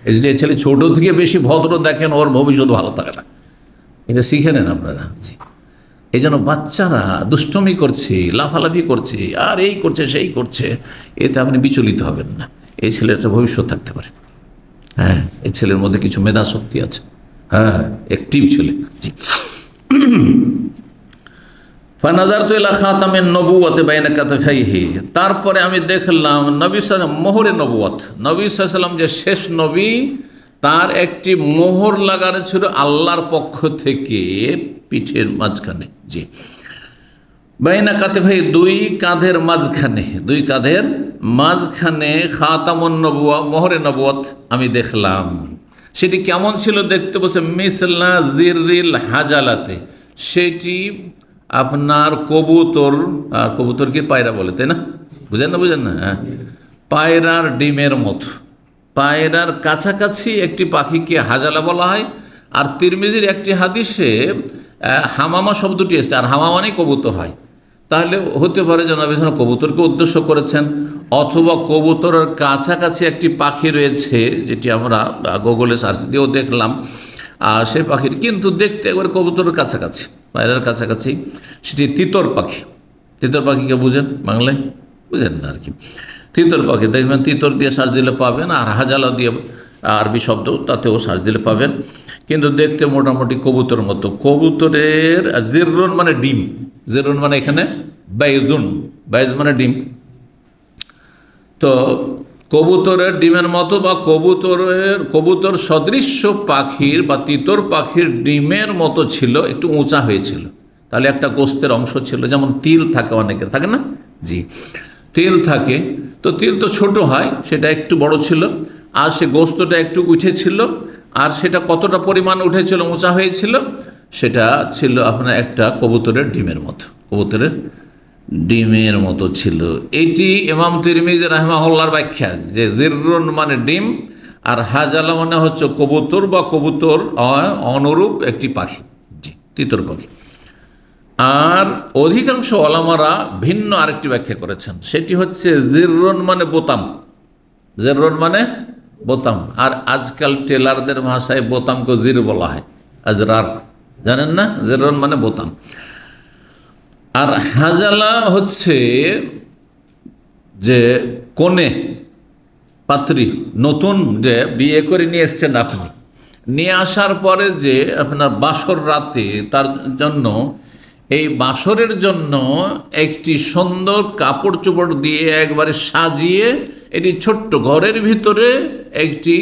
এই যে ছেলে ছোট থেকে বেশি ভদ্র দেখেন, ওর ভবিষ্যৎ ভালো থাকে না, এটা শিখে নেন আপনারা। এই জন্য বাচ্চারা দুষ্টমি করছে, লাফালাফি করছে, আর এই করছে সেই করছে, এতে আপনি বিচলিত হবেন না। এই ছেলেটা ভবিষ্যৎ থাকতে পারে। এই ছেলের মধ্যে কিছু মেধা শক্তি আছে, অ্যাক্টিভ ছেলে। জি। ফানাজারতু ইলা খাতামিন নবুওয়াতি বাইনা কাতাফাইহি, তারপরে আমি দেখলাম নবী সাল্লাল্লাহু মোহরে নবুয়ত, নবী সাল্লাল্লাহু যে শেষ নবী, তার একটি মোহর লাগানো ছিল আল্লাহর পক্ষ থেকে পিঠের মাঝখানে। জি, বাইনা কাতাফাই, দুই কাঁধের মাঝখানে খাতামুন নবুয়া, মোহরে নবুয়ত আমি দেখলাম। সেটি কেমন ছিল দেখতে? বসে মিসলা জিরিল হাজালাতে, সেটি আপনার কবুতর কি পায়রা বলে, তাই না? বুঝেন না? পায়রার ডিমের মতো, পায়রার কাছাকাছি একটি পাখিকে হাজালা বলা হয়। আর তিরমিজির একটি হাদিসে হামামা শব্দটি এসেছে, আর হামামা মানে কবুতর হয়। তাহলে হতে পারে যে নবী সাল্লাল্লাহু কবুতরকে উদ্দেশ্য করেছেন, অথবা কবুতরের কাছাকাছি একটি পাখি রয়েছে, যেটি আমরা গুগলে সার্চ দিয়েও দেখলাম। আর সেই পাখির কিন্তু দেখতে একবার কবুতরের কাছাকাছি, পায়রার কাছাকাছি। সেটি তিতর পাখি। তিতর পাখিকে বুঝেন? বাংলায় বুঝেন না আর কি। তিতর পাখি দেখবেন, তিতর দিয়ে সার্চ দিলে পাবেন, আর হাজালা দিয়ে আরবি শব্দ, তাতেও সার্চ দিলে পাবেন। কিন্তু দেখতে মোটামুটি কবুতর মতো। কবুতরের জিররুন মানে ডিম, জিররুন মানে এখানে বাইজ মানে ডিম। তো কবুতরের ডিমের মতো বা কবুতর সদৃশ্য পাখির বা তিতর পাখির ডিমের মতো ছিল, একটু উঁচা হয়েছিল। তাহলে একটা গোস্তের অংশ ছিল, যেমন তিল থাকে, অনেকের থাকে না? জি, তিল থাকে। তো তিল তো ছোট হয়, সেটা একটু বড় ছিল, আর সে গোস্তটা একটু উঠেছিল। আর সেটা কতটা পরিমাণ উঠেছিল, উঁচা হয়েছিল, সেটা ছিল আপনার একটা কবুতরের ডিমের মতো ছিল। এইটি ইমাম তিরমিজি রাহিমাহুল্লাহর ব্যাখ্যা, যে জিররুন মানে ডিম, আর হাজালা মানে হচ্ছে কবুতর বা কবুতর অনুরূপ একটি পাখি, জি, তিতর পাখি। আর অধিকাংশ ওলামারা ভিন্ন আরেকটি ব্যাখ্যা করেছেন, সেটি হচ্ছে জিররুন মানে বোতাম, জিররুন মানে বোতাম। আর আজকাল টেলারদের ভাষায় বোতামকে জির বলা হয়, আজরার, জানেন না? জিররুন মানে বোতাম। আর হাজালা হচ্ছে যে কনে, পাত্রী, নতুন যে বিয়ে করে নিয়ে এসছেন আপনি, নিয়ে আসার পরে যে আপনার বাসর রাতে, তার জন্য, এই বাসরের জন্য একটি সুন্দর কাপড় চোপড় দিয়ে একবারে সাজিয়ে এটি ছোট্ট ঘরের ভিতরে একটি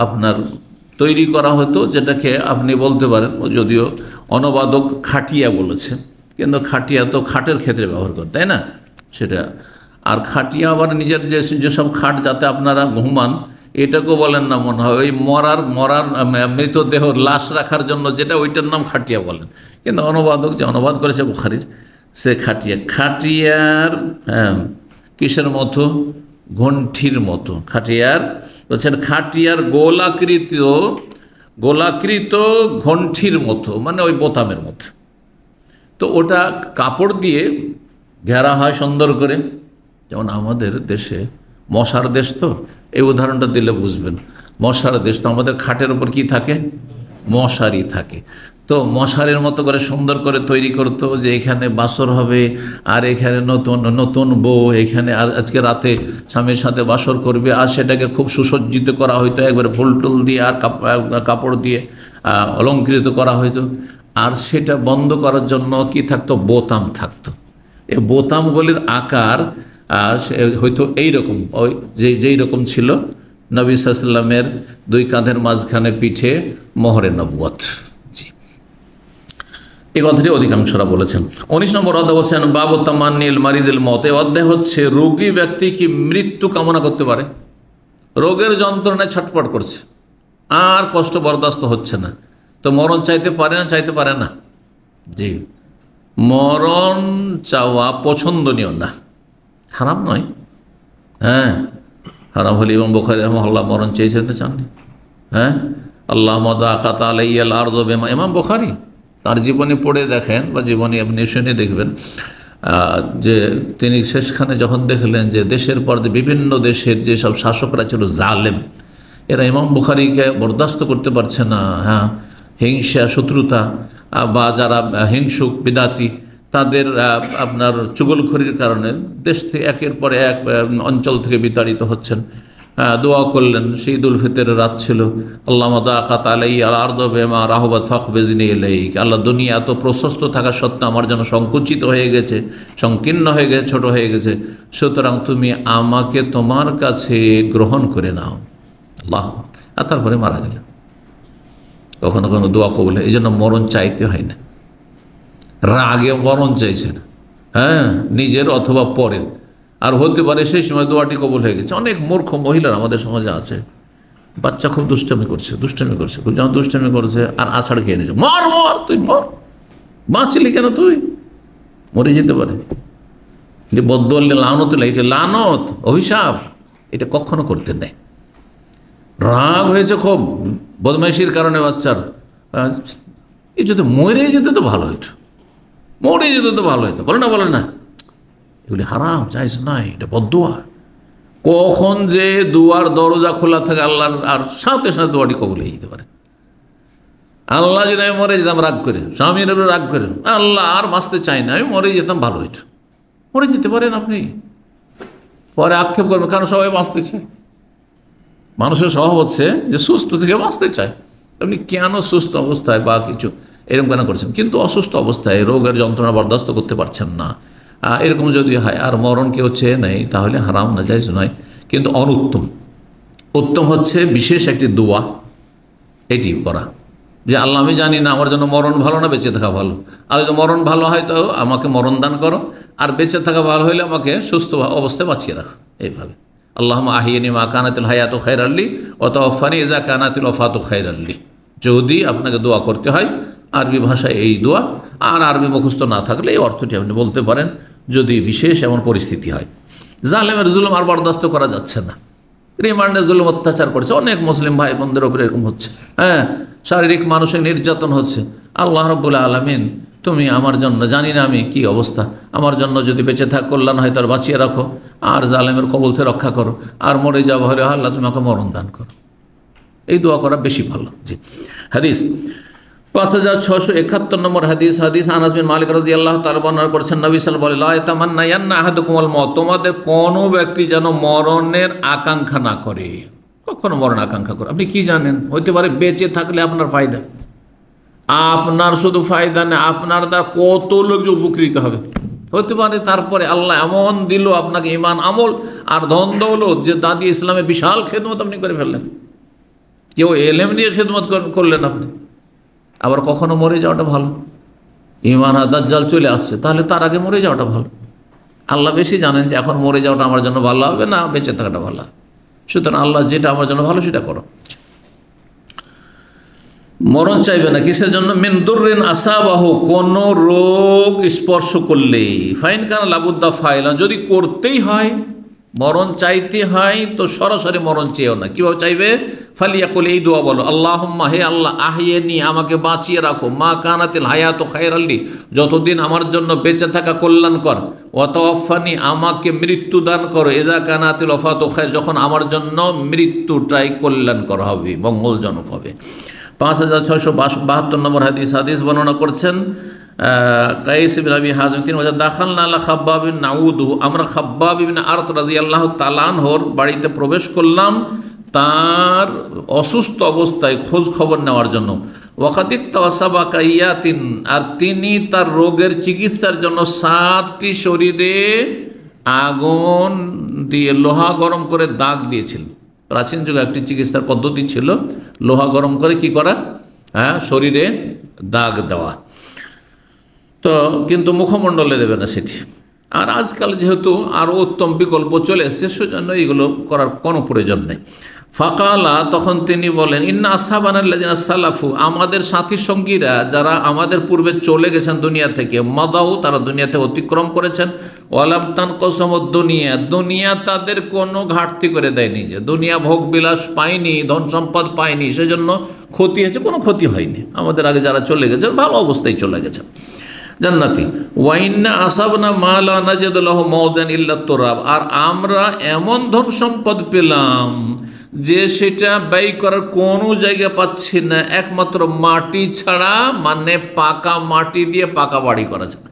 আপনার তৈরি করা হতো, যেটাকে আপনি বলতে পারেন, যদিও অনুবাদক খাটিয়া বলেছে, কিন্তু খাটিয়া তো খাটের ক্ষেত্রে ব্যবহার করে, তাই না? সেটা। আর খাটিয়া আবার নিজের যেসব খাট যাতে আপনারা ঘুমান, এটাকেও বলেন না মনে হয়, ওই মরার মৃতদেহ লাশ রাখার জন্য যেটা, ওইটার নাম খাটিয়া বলেন। কিন্তু অনুবাদক যে অনুবাদ করেছে বুখারীর, সে খাটিয়ার কিসের মতো? ঘণ্টির মতো। বলছেন খাটিয়ার গোলাকৃত ঘণ্টির মতো, মানে ওই বোতামের মতো। তো ওটা কাপড় দিয়ে ঘেরা হয় সুন্দর করে। যেমন আমাদের দেশে মশার দেশ, তো এই উদাহরণটা দিলে বুঝবেন। মশার দেশ, তো আমাদের খাটের উপর কি থাকে? মশারি থাকে। তো মশারির মতো করে সুন্দর করে তৈরি করতো, যে এখানে বাসর হবে, আর এখানে নতুন বউ এখানে আর আজকে রাতে স্বামীর সাথে বাসর করবে, আর সেটাকে খুব সুসজ্জিত করা হইতো একবারে ফুল টুল দিয়ে আর কাপড় দিয়ে। অলঙ্কৃত করা হইতো। আর সেটা বন্ধ করার জন্য কি থাকতো, বোতাম থাকতো। এই বোতামগুলির আকার হয়তো এইরকম, ওই যেই রকম ছিল নবী সাল্লাল্লাহু আলাইহি ওয়াসাল্লামের দুই কাঁধের মাঝখানে পিঠে মোহরে নবুয়ত। জি, এই কথাটি অধিকাংশরা বলেছেন। 19 নম্বর অধ্যায় বলছেন বাবু তামান্নিল মারিদিল মত। এই অধ্যায় হচ্ছে রোগী ব্যক্তি কি মৃত্যু কামনা করতে পারে? রোগের যন্ত্রণায় ছটফট করছে, আর কষ্ট বরদাস্ত হচ্ছে না, তো মরণ চাইতে পারে না? চাইতে পারে না। জি, মরণ চাওয়া পছন্দনীয় না, হারাম নয়। হ্যাঁ, হারাম হলে ইমাম বুখারী রাহিমাহুল্লাহ মরণ চেয়েছেন না, চাননি? হ্যাঁ, আল্লাহ মাদাকাত আলাইয়াল আরদ বিমা, ইমাম বুখারী তার জীবনী পড়ে দেখেন বা জীবনী আপনি শুনে দেখবেন যে তিনি শেষখানে যখন দেখলেন যে দেশের পর বিভিন্ন দেশের যেসব শাসকরা ছিল জালেম, এরা ইমাম বুখারীকে বরদাস্ত করতে পারছে না। হ্যাঁ, হিংসা, শত্রুতা বা যারা হিংসুক বিদাতি, তাদের আপনার চুগলখড়ির কারণে দেশ থেকে একের পর এক অঞ্চল থেকে বিতাড়িত হচ্ছেন। দোয়া করলেন, সেই ঈদুল ফিতরের রাত ছিল, আল্লাহ মাদাকাত আলাইয়া আল আরদ বিমা রাহাবাত ফাকবিজনি ইলাইক, আল্লাহ দুনিয়া এত প্রশস্ত থাকা সত্ত্বেও আমার জন্য সংকুচিত হয়ে গেছে, সংকীর্ণ হয়ে গেছে, ছোট হয়ে গেছে, সুতরাং তুমি আমাকে তোমার কাছে গ্রহণ করে নাও আল্লাহ। আর তারপরে মারা গেলেন। কখনো কখনো দোয়া কবুল হয়, এই জন্য মরণ চাইতে হয় না। রাগে মরণ চাইছেন, হ্যাঁ, নিজের অথবা পরের, আর হতে পারে সেই সময় দোয়াটি কবুল হয়ে গেছে। অনেক মূর্খ মহিলার আমাদের সমাজে আছে, বাচ্চা খুব দুষ্টামি করছে, খুব যখন দুষ্টামি করছে আর আছাড় খেয়ে নিয়েছে, মর মর, তুই মর, বাঁচলি কেন, তুই মরে যেতে পারে। যে বদল লানত, এটা লানত, অভিশাপ, এটা কখনো করতে নেই। রাগ হয়েছে খুব বদমাইশির কারণে বাচ্চার, এই যদি মরে যেতে তো ভালো হইতো, মরে যেতে তো ভালো হইতো, বলে না, এগুলি হারাম, জায়েজ নাই, এটা বদদুয়া। কখন যে দুয়ার দরজা খোলা থাকে আল্লাহর, আর সাথে সাথে দোয়াটি কবুল হয়ে যেতে পারে। আল্লাহ যদি আমি মরে যেতাম রাগ করে, স্বামীর রাগ করে, আল্লাহ আর বাঁচতে চাই না, আমি মরে যেতাম ভালো হইতো, মরে যেতে পারেন আপনি। পরে আক্ষেপ করবেন, কারণ সবাই বাঁচতে চায়, মানুষের স্বভাব হচ্ছে যে সুস্থ থেকে বাঁচতে চায়। আপনি কেন সুস্থ অবস্থায় বা কিছু এরকম কেন করছেন, কিন্তু অসুস্থ অবস্থায় রোগের যন্ত্রণা বরদাস্ত করতে পারছেন না, এরকম যদি হয় আর মরণ কেউ চেয়ে নেই, তাহলে হারাম না, জায়েজ নয়, কিন্তু অনুত্তম। উত্তম হচ্ছে বিশেষ একটি দোয়া এটি করা, যে আল্লাহ আমি জানি না আমার জন্য মরণ ভালো না বেঁচে থাকা ভালো, আর যদি মরণ ভালো হয় তো আমাকে মরণ দান করো, আর বেঁচে থাকা ভালো হলে আমাকে সুস্থ অবস্থায় বাঁচিয়ে রাখো। এইভাবে আল্লাহুম্মা আহিয়িনি মা কানাতিল হায়াতু খায়রাল লি ওয়া তাওফানি ইযা কানাতিল ওয়াফাতু খায়রাল লি। যদি আপনাকে দোয়া করতে হয় আরবি ভাষায় এই দোয়া, আর আরবি মুখস্থ না থাকলে এই অর্থটি আপনি বলতে পারেন, যদি বিশেষ এমন পরিস্থিতি হয়। জালেমের জুলুম আর বরদাস্ত করা যাচ্ছে না, রিমান্ডে জুলুম অত্যাচার করছে, অনেক মুসলিম ভাই বোনদের উপরে এরকম হচ্ছে, হ্যাঁ, শারীরিক মানসিক নির্যাতন হচ্ছে। আল্লাহ রাব্বুল আলামিন, তুমি আমার জন্য, জানি না আমি কি অবস্থা, আমার জন্য যদি বেঁচে থাক কল্যাণ হয় তার বাঁচিয়ে রাখো, আর জালেমের কবল থেকে রক্ষা করো, আর মরে যাওয়া হলে আল্লাহ তুমি আমাকে মরণ দান করো। এই দোয়া করা বেশি ভালো। জি, হাদিস 5671 নম্বর হাদিস আনাস বিন মালিক রাদিয়াল্লাহু তাআলা বর্ণনা করেছেন, নবী সাল্লাল্লাহু আলাইহি ওয়াসাল্লাম বলেন, লা ইয়াতামান্নায়ান্না আহাদুকুমুল মউত, তোমাদের কোনো ব্যক্তি যেন মরণের আকাঙ্ক্ষা না করে। কখনো মরণ আকাঙ্ক্ষা করে, আপনি কি জানেন, হইতে পারে বেঁচে থাকলে আপনার ফায়দা, আপনার শুধু ফায়দা না, আপনার দ্বারা কত লোক যে উপকৃত হবে হতে পারে। তারপরে আল্লাহ এমন দিল আপনাকে ঈমান, আমল আর ধন দৌলত, যে দাদি ইসলামের বিশাল খেদমত আপনি করে ফেললেন, কেউ এলেম দিয়ে খেদমত করলেন আপনি। আবার কখনো মরে যাওয়াটা ভালো, ঈমান আর দাজ্জাল চলে আসছে, তাহলে তার আগে মরে যাওয়াটা ভালো। আল্লাহ বেশি জানেন যে এখন মরে যাওয়াটা আমার জন্য ভালো হবে না বেঁচে থাকাটা ভালো হবে, সুতরাং আল্লাহ যেটা আমার জন্য ভালো সেটা করো। মরণ চাইবে না কিসের জন্য, মিন দুররিন আসাবাহু, কোন রোগ স্পর্শ করলে, ফাইন কানা লাবুদ্দা ফাইলান, যদি করতেই হয়, মরণ চাইতে হয়, তো সরাসরি মরণ চেয়েও না। কীভাবে চাইবে, ফালিয়াকুল, এই দোয়া বলো, আল্লাহুম্মা, হে আল্লাহ, আহিয়েনি, আমাকে বাঁচিয়ে রাখো, মা কানাতিল হায়াতু খায়রাল লি, যতদিন আমার জন্য বেঁচে থাকা কল্যাণকর, ওয়া তাওয়াফানি, আমাকে মৃত্যু দান করো, ইযা কানাতিল ওয়াফাতু খায়র, যখন আমার জন্য মৃত্যুটাই কল্যাণকর হবে, মঙ্গলজনক হবে। 5672 নম্বর হাদিস বর্ণনা করছেন কাইস ইবনে আবি হাজিম, তিনি বলেন, দাখালনা আলা খাব্বাব বিন নাউদু, আমরা খাব্বাব ইবনে আরত রাদিয়াল্লাহু তাআলা আনহুর বাড়িতে প্রবেশ করলাম তার অসুস্থ অবস্থায় খোঁজ খবর নেওয়ার জন্য। ওয়াকাদিক তাওয়াসাবাকা ইয়াতিন, আর তিনি তার রোগের চিকিৎসার জন্য 7টি শরীরে আগুন দিয়ে লোহা গরম করে দাগ দিয়েছিলেন। প্রাচীন যুগে একটি চিকিৎসার পদ্ধতি ছিল লোহা গরম করে কি করা, শরীরে দাগ দেওয়া। তো কিন্তু মুখমণ্ডলে দেবে না সেটি। আর আজকাল যেহেতু আরও উত্তম বিকল্প চলে এসছে, সেজন্য এইগুলো করার কোনো প্রয়োজন নেই। ফাকালা, তখন তিনি বলেন, ইন্না আসহাবানাল্লাযিনা সালাফু, আমাদের সাথী সঙ্গীরা যারা আমাদের পূর্বে চলে গেছেন দুনিয়া থেকে, মাদাউ, তারা দুনিয়াতে অতিক্রম করেছেন, ওয়ালাম তানকাসমুদ দুনিয়া, দুনিয়া তাদের কোনো ঘাটতি করে দেয়নি, যে দুনিয়া ভোগ বিলাস পায়নি, ধন সম্পদ পায়নি, সেজন্য ক্ষতি হয়েছে, কোনো ক্ষতি হয়নি। আমাদের আগে যারা চলে গেছেন ভালো অবস্থায় চলে গেছেন জান্নাতি। ওয়াইন্না আসাবনা মালা নাজিদু লাহু মাওদান ইল্লা তুরাব, আর আমরা এমন ধন সম্পদ পেলাম যে সেটা ব্যয় করার কোনো জায়গা পাচ্ছি না, একমাত্র মাটি ছাড়া, মানে পাকা মাটি দিয়ে পাকা বাড়ি করা যাবে।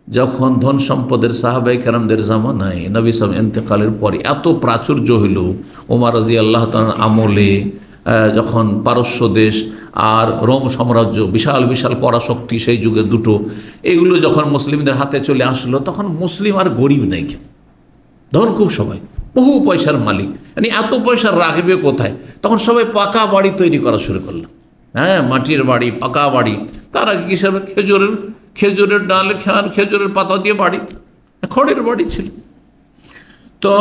যখন ধন সম্পদের সাহাবায়ে কেরামদের জামানায় নবী সাল্লাল্লাহু আলাইহি ইন্তেকালের পরে এত প্রাচুর্য হইল, ওমর রাদিয়াল্লাহু তাআলার আমলে যখন পারস্য দেশ আর রোম সাম্রাজ্য, বিশাল বিশাল পরাশক্তি সেই যুগে দুটো, এগুলো যখন মুসলিমদের হাতে চলে আসলো, তখন মুসলিম আর গরিব নেই কেউ, ধন খুব সবাই, বহু পয়সার মালিক। মানে এত পয়সা রাখবে কোথায়? তখন সবাই পাকা বাড়ি তৈরি করা শুরু করলো। মাটির বাড়ি, পাকা বাড়ি। তার আগে কিসের? খেজুরের ডাল, খেজুরের পাতা দিয়ে বাড়ি, খড়ের বাড়ি ছিল। তো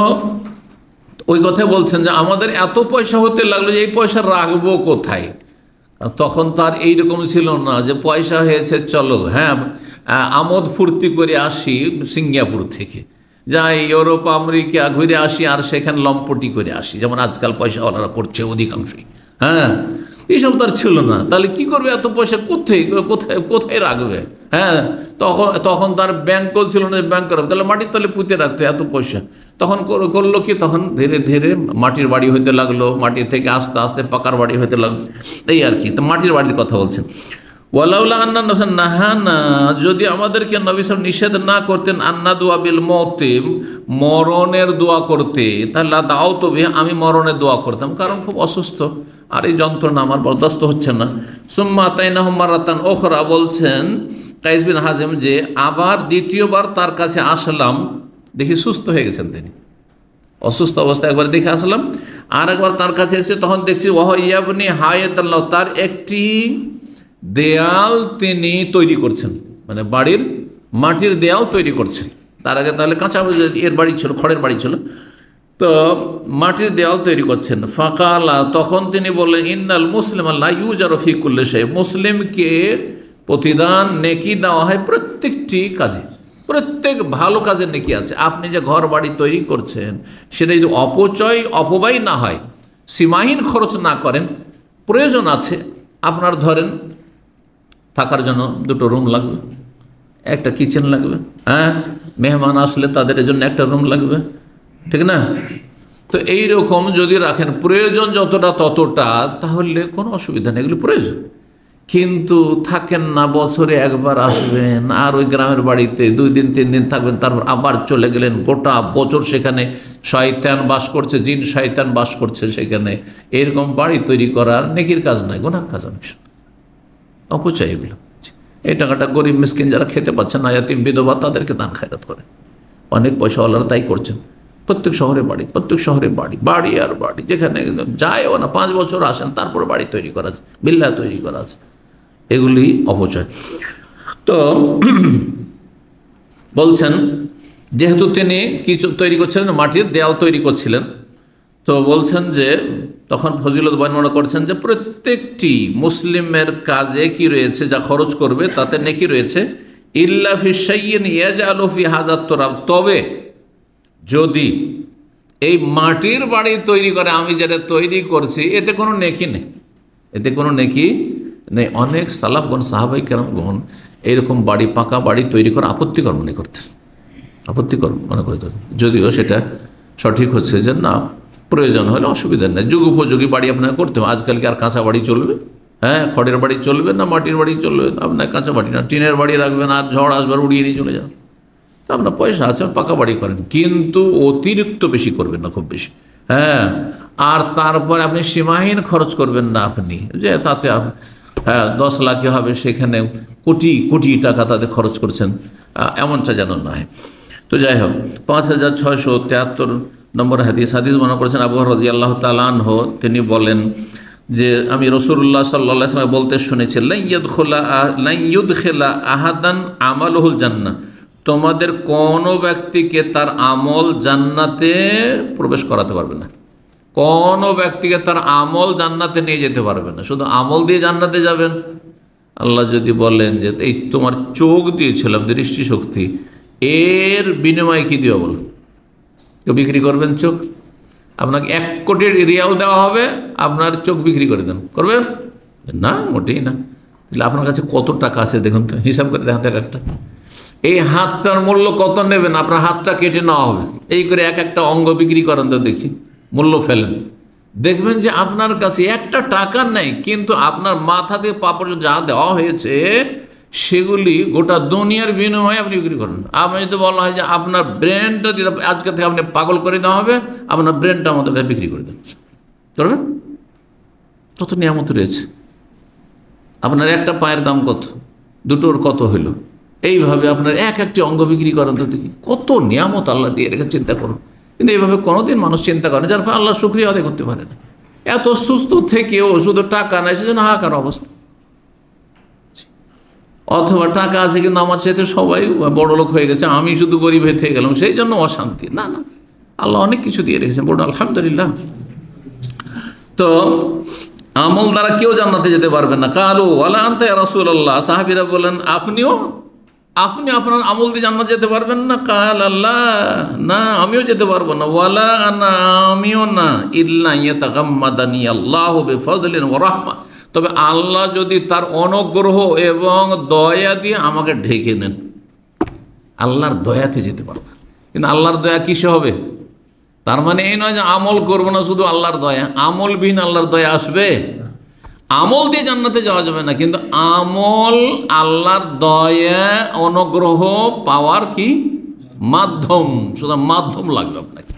ওই কথাই বলছেন যে আমাদের এত পয়সা হতে লাগলো যে এই পয়সা রাখবো কোথায়। তখন তার এইরকম ছিল না যে পয়সা হয়েছে চলো আমোদ ফুর্তি করে আসি সিঙ্গাপুর থেকে, যাই ইউরোপ আমেরিকা ঘুরে আসি আর সেখানে লম্পটি করে আসি, যেমন আজকাল পয়সাওয়ালারা করছে অধিকাংশই। এইসব তার ছিল না। তাহলে কি করবে? এত পয়সা কোথায় কোথায় কোথায় রাখবে? তখন তার ব্যাংকও ছিল না, ব্যাংক করবে, তাহলে মাটির তলে পুঁতে রাখতো এত পয়সা। তখন করলো কি, তখন ধীরে ধীরে মাটির বাড়ি হইতে লাগলো, মাটি থেকে আস্তে আস্তে পাকার বাড়ি হইতে লাগলো, এই আর কি। তো মাটির বাড়ির কথা বলছেন। ওয়ালাউলা আন্না নবী নাহানা, যদি আমাদেরকে নবী সাল্লাল্লাহু নিষেধ না করতেন, আন্না দোয়া বিল মওতে, মরণের দোয়া করতে, তাহলে দাও তবে আমি মরণের দোয়া করতাম, কারণ খুব অসুস্থ আর এই যন্ত্রণা আমার বরদাস্ত হচ্ছে না। সুম্মা আতাইনাহুম মারাতান উখরা, বলছেন কাইস বিন হাজিম যে আবার দ্বিতীয়বার তার কাছে আসলাম, দেখি সুস্থ হয়ে গেছেন তিনি, অসুস্থ অবস্থায় একবার দেখে আসলাম, আর একবার তার কাছে এসে তখন দেখছি ওয়াহ ইয়াবনি হায়াতাল্লাহ, তার একটি দেয়াল তিনি তৈরি করছেন, মানে বাড়ির মাটির দেয়াল তৈরি করছেন। তার আগে তাহলে কাঁচা এর বাড়ি ছিল, খড়ের বাড়ি ছিল, তো মাটির দেওয়াল তৈরি করছেন। ফাকালা, তখন তিনি বললেন, ইন্নাল মুসলিম আল্লাহ ইউজারু ফি কুল্লি শাই, মুসলিমকে প্রতিদান নেকি দেওয়া হয় প্রত্যেকটি কাজে, প্রত্যেক ভালো কাজের নেকি আছে। আপনি যে ঘর বাড়ি তৈরি করছেন সেটা যদি অপব্যয় না হয়, সীমাহীন খরচ না করেন, প্রয়োজন আছে আপনার, ধরেন থাকার জন্য 2টো রুম লাগবে, একটা কিচেন লাগবে, মেহমান আসলে তাদের জন্য একটা রুম লাগবে, ঠিক না? তো এইরকম যদি রাখেন প্রয়োজন যতটা ততটা, তাহলে কোনো অসুবিধা নেই, এগুলো প্রয়োজন। কিন্তু থাকেন না, বছরে একবার আসবেন আর ওই গ্রামের বাড়িতে 2 দিন 3 দিন থাকবেন, তারপর আবার চলে গেলেন, গোটা বছর সেখানে শয়তান বাস করছে, জিন শয়তান বাস করছে সেখানে, এরকম বাড়ি তৈরি করার নেকির কাজ নয়, গুনার কাজ, অনেক অপচয় এগুলো। এই টাকাটা গরিব মিসকিন যারা খেতে পাচ্ছেন না, ইয়াতিম বিধবা, তাদেরকে দান খায়রাত করে। অনেক পয়সাওয়ালারা তাই করছেন, প্রত্যেক শহরে বাড়ি, প্রত্যেক শহরে বাড়ি, বাড়ি আর বাড়ি, যেখানে যায়ও না 5 বছর আসেন তারপর বাড়ি তৈরি করা আছে, বিল্লা তৈরি করা আছে, এগুলি অপচয়। তো বলছেন যেহেতু তিনি কিছু তৈরি করছিলেন, মাটির দেয়াল তৈরি করছিলেন, তো বলছেন যে তখন ফজিলত বর্ণনা করছেন যে প্রত্যেকটি মুসলিমের কাজে কি রয়েছে, যা খরচ করবে তাতে নেকি রয়েছে, ইল্লা ফি শাইইন ইয়াজআলু ফি হাযাত তুরাব, তবে যদি এই মাটির বাড়ি তৈরি করে, আমি যেটা তৈরি করছি, এতে কোনো নেকি নেই, এতে কোনো নেকি নেই। অনেক সালাফগণ, সাহাবায়ে কেরামগণ এইরকম বাড়ি, পাকা বাড়ি তৈরি করে আপত্তিকর মনে করতেন, আপত্তিকর মনে করতেন, যদিও সেটা সঠিক হচ্ছে যে না, প্রয়োজন হলে অসুবিধা নেই, যুগ উপযোগী বাড়ি আপনার করতে হবে। আজকালকে আর কাঁচা বাড়ি চলবে? খড়ের বাড়ি চলবে না মাটির বাড়ি চলবে? আপনার কাঁচা বাড়ি না, টিনের বাড়ি রাখবেন, আর ঝড় আসবার উড়িয়ে নিয়ে চলে যান। তা আপনার পয়সা আছে, পাকা বাড়ি করেন, কিন্তু অতিরিক্ত বেশি করবেন না, খুব বেশি। আর তারপরে আপনি সীমাহীন খরচ করবেন না, আপনি যে তাতে 10 লাখই হবে, সেখানে কোটি কোটি টাকা তাতে খরচ করছেন, এমনটা যেন না হয়। তো যাই হোক, 5673 নম্বর হাদিস মনে করেছেন আবু হুরায়রা রাদিয়াল্লাহু তাআলা আনহু, তিনি বলেন যে আমি রাসূলুল্লাহ সাল্লাল্লাহু আলাইহি ওয়াসাল্লাম বলতে শুনেছি, লা ইউদখিলা আহাদান আমালুহুল জান্নাহ, তোমাদের কোনো ব্যক্তিকে তার আমল জান্নাতে প্রবেশ করাতে পারবে না। কোনো ব্যক্তিকে তার আমল জান্নাতে নিয়ে যেতে পারবে না। শুধু আমল দিয়ে জান্নাতে যাবেন? আল্লাহ যদি বলেন যে এই তোমার চোখ দিয়েছিলাম, দৃষ্টিশক্তি, এর বিনিময়ে কি দিও বলো? তো বিক্রি করবেন চোখ? আপনাকে 1 কোটি রিয়াল দেওয়া হবে, আপনার চোখ বিক্রি করে দেন, করবেন না? মোটেই না। তাহলে আপনার কাছে কত টাকা আছে দেখুন তো, হিসাব করে দেখেন তো। একটা এই হাতটার মূল্য কত নেবেন? আপনার হাতটা কেটে নেওয়া হবে, এই করে একটা অঙ্গ বিক্রি করেন তো দেখি, মূল্য ফেলেন, দেখবেন যে আপনার কাছে একটা টাকা নেই, কিন্তু আপনার মাথা থেকে পা পর্যন্ত যা দেওয়া হয়েছে সেগুলি গোটা দুনিয়ার বিনিময়ে আপনি বিক্রি করেন। আপনি যদি বলা হয় যে আপনার ব্রেনটা দিতে আজকে থেকে আপনি পাগল করে দেওয়া হবে, আপনার ব্রেনটা আমাদের কাছে বিক্রি করে দেন, করবেন? তত নিয়ামত রয়েছে। আপনার একটা পায়ের দাম কত, দুটোর কত হইল, এইভাবে আপনার একটি অঙ্গ বিক্রি করেন তো দেখি, কত নিয়ামত আল্লাহ দিয়ে রেখে, চিন্তা করুন। কিন্তু এইভাবে কোনোদিন মানুষ চিন্তা করে না, যার ফলে আল্লাহ শুকরিয়া আদায় করতে পারে না। এত সুস্থ থেকেও শুধু টাকা নেই, সেজন্য হাহাকার অবস্থা। অথবা টাকা আছে কিন্তু আমার সাথে সবাই বড় লোক হয়ে গেছে, আমি শুধু গরিব হয়ে থেকে গেলাম, সেই জন্য অশান্তি। না না, আল্লাহ অনেক কিছু দিয়ে রেখেছেন, বড় আলহামদুলিল্লাহ। তো আমল দ্বারা কেউ জান্নাতে যেতে পারবেন না। কালু ওয়ালা আনতা ইয়া রাসূলুল্লাহ, সাহাবীরা বলেন আপনি আপনার আমল দিয়ে জান্নাত যেতে পারবেন না? কাল আল্লাহ, না আমিও যেতে পারবো না। ওয়ালা আনা, আমিও না। ইল্লা ইয়াতাগাম্মাদানি আল্লাহু বিফাদলিন ওয়া রাহমা, তবে আল্লাহ যদি তার অনুগ্রহ এবং দয়া দিয়ে আমাকে ঢেকে নেন, আল্লাহর দয়াতে যেতে পারবো। কিন্তু আল্লাহর দয়া কিসে হবে? তার মানে এই নয় যে আমল করবো না, শুধু আল্লাহর দয়া। আমলবিহীন আল্লাহর দয়া আসবে? আমল দিয়ে জান্নাতে যাওয়া যাবে না, কিন্তু আমল আল্লাহর দয়া অনুগ্রহ পাওয়ার কি মাধ্যম, শুধু মাধ্যম লাগবে আপনাকে,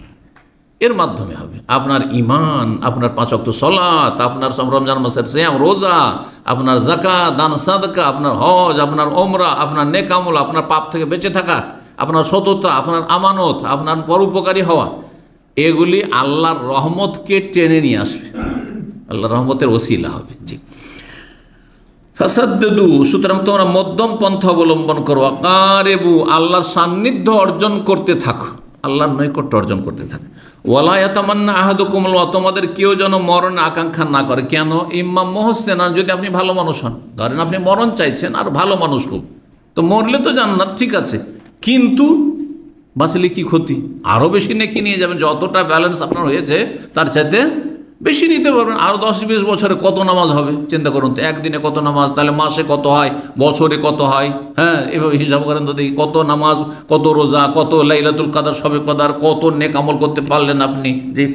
এর মাধ্যমে হবে। আপনার ঈমান, আপনার 5 ওয়াক্ত সালাত, আপনার রমজান মাসের সিয়াম রোজা, আপনার যাকাত দান সাদকা, আপনার হজ, আপনার ওমরা, আপনার নেক আমল, আপনার পাপ থেকে বেঁচে থাকা, আপনার সততা, আপনার আমানত, আপনার পরোপকারী হওয়া, এগুলি আল্লাহর রহমতকে টেনে নিয়ে আসবে, আল্লাহর রহমতের ওসিলা হবে। জি, ফাসাদ্দুদু, সুতরাং তোমরা মধ্যম পন্থা অবলম্বন করো। আকারেবু, আল্লাহর সান্নিধ্য অর্জন করতে থাকো, আল্লাহর নৈকট্য অর্জন করতে থাকো। ওয়ালা ইয়াতামান্না আহাদুকুমুল মাউত, তোমাদের কেউ যেন মরণ আকাঙ্ক্ষা না করে। কেন? ইম্মা মুহসিনান, যদি আপনি ভালো মানুষ হন, ধরেন আপনি মরণ চাইছেন আর ভালো মানুষ খুব, তো মরলে তো জান্নাত, ঠিক আছে, কিন্তু বাঁচলে কি ক্ষতি? আরও বেশি নেকি নিয়ে যাবেন, যতটা ব্যালেন্স আপনার হয়েছে তার চাইতে বেশি নিতে পারবেন। আরও 10-20 বছরে কত নামাজ হবে চিন্তা করুন তো, একদিনে কত নামাজ, তাহলে মাসে কত হয়, বছরে কত হয়, হ্যাঁ এভাবে হিসাব করেন তো দেখি, কত নামাজ, কত রোজা, কত লাইলাতুল কদর, শবে কদর, কত নেক আমল করতে পারলেন আপনি। জি,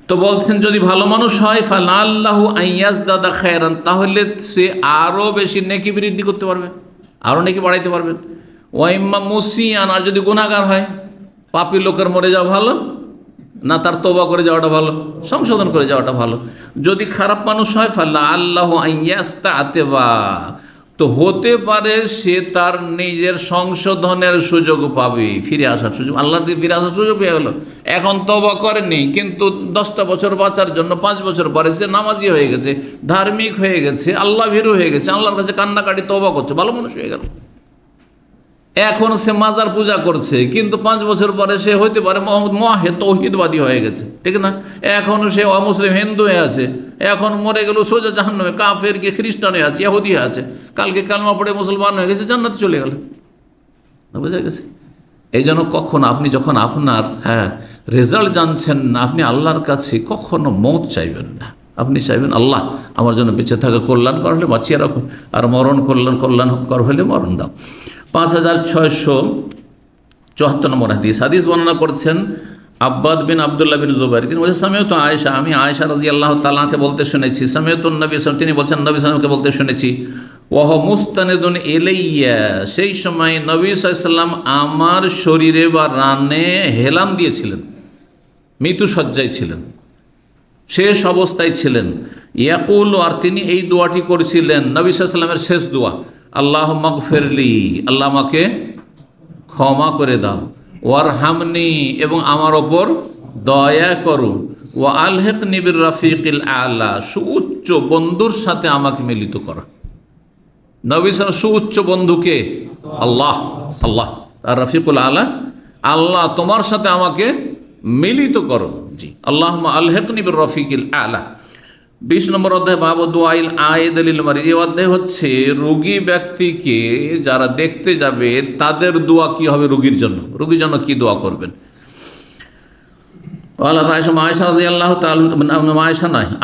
তো বলছেন যদি ভালো মানুষ হয়, ফালাল্লাহু আইয়াজদাদা খায়রান, তাহলে সে আরও বেশি নেকি বৃদ্ধি করতে পারবে, আরও নেকি বাড়াইতে পারবেন। ওয়াইম্মা মুসিয়ান, আর যদি গুনাহগার হয়, পাপী লোকের মরে যাওয়া ভালো না তার তওবা করে যাওয়াটা ভালো, সংশোধন করে যাওয়াটা ভালো। যদি খারাপ মানুষ হয়, ফাল্লা আল্লাহ আইয়াস্তাআতিবা, তো হতে পারে সে তার নিজের সংশোধনের সুযোগ পাবে, ফিরে আসার সুযোগ, আল্লাহর দিকে ফিরে আসার সুযোগ পেয়ে গেল। এখন তওবা করেনি, কিন্তু 10টা বছর বাঁচার জন্য 5 বছর পরে সে নামাজি হয়ে গেছে, ধার্মিক হয়ে গেছে, আল্লাহ ভীরু হয়ে গেছে, আল্লাহর কাছে কান্নাকাটি তওবা করছে, ভালো মানুষ হয়ে গেল। এখন সে মাজার পূজা করছে, কিন্তু 5 বছর পরে সে হইতে পারে তৌহিদবাদী হয়ে গেছে, ঠিক না? এখন সে অমুসলিম হিন্দু হয়ে আছে, এখন মরে গেল সোজা জাহান্নামে, কাফের কি খ্রিস্টান হয়ে আছে, ইহুদি হয়ে আছে, কালকে কালমা পড়ে মুসলমান হয়ে গেছে, জান্নাতে চলে গেল। বুঝা গেছে? এই জন্য কখনো আপনি যখন আপনার রেজাল্ট জানছেন না, আপনি আল্লাহর কাছে কখনো মওত চাইবেন না। আপনি চাইবেন আল্লাহ আমার জন্য বেঁচে থাকা কল্যাণকর হলে বাঁচিয়ে রাখুন, আর মরণ কল্যাণকর হলে মরণ দাও। 5674 নম্বর হাদিস বর্ণনা করছেন আব্বাদ বিন আব্দুল্লাহ বিন জুবাইর, তিনি বলছেন সামিয়তু আয়েশা, আমি আয়েশা রাদিয়াল্লাহু তাআলাকে বলতে শুনেছি, সামিয়তু নবী সাল্লাল্লাহু, তিনি বলছেন নবী সাল্লাল্লাহু বলতে শুনেছি, ওয়াহ মুস্তানিদুন ইলাইয়া, সেই সময় নবী সাল্লাল্লাহু আলাইহি সাল্লাম আমার শরীরে বা রানে হেলান দিয়েছিলেন, মৃত্যু শয্যায় ছিলেন। শেষ অবস্থায় ছিলেন। ইয়াকুল, আর তিনি এই দোয়াটি করেছিলেন, নবী সাল্লাল্লাহু আলাইহি ওয়াসাল্লামের শেষ দোয়া, আল্লাহ মাগফিরলি, আল্লাহ আমাকে ক্ষমা করে দাও, ওয়ারহামনি, এবং আমার ওপর দয়া করো, ওয়া আলহিকনি বির রাফিকিল আলা, সুউচ্চ বন্ধুর সাথে আমাকে মিলিত করো। নবী সাল্লাল্লাহু সুউচ্চ বন্ধুকে আল্লাহ, আল্লাহ আর রাফিকুল আলা, আল্লাহ তোমার সাথে আমাকে মিলিত করো। জি, আল্লাহুম্মা আলহিকনি বির রাফিকিল আলা। 20 নম্বর অধ্যায়, বাবু দুআইল আয়েদ লিল মারিদ। এই অধ্যায় হচ্ছে রোগী ব্যক্তিকে যারা দেখতে যাবে তাদের দোয়া কি হবে, রোগীর জন্য কি দোয়া করবেন।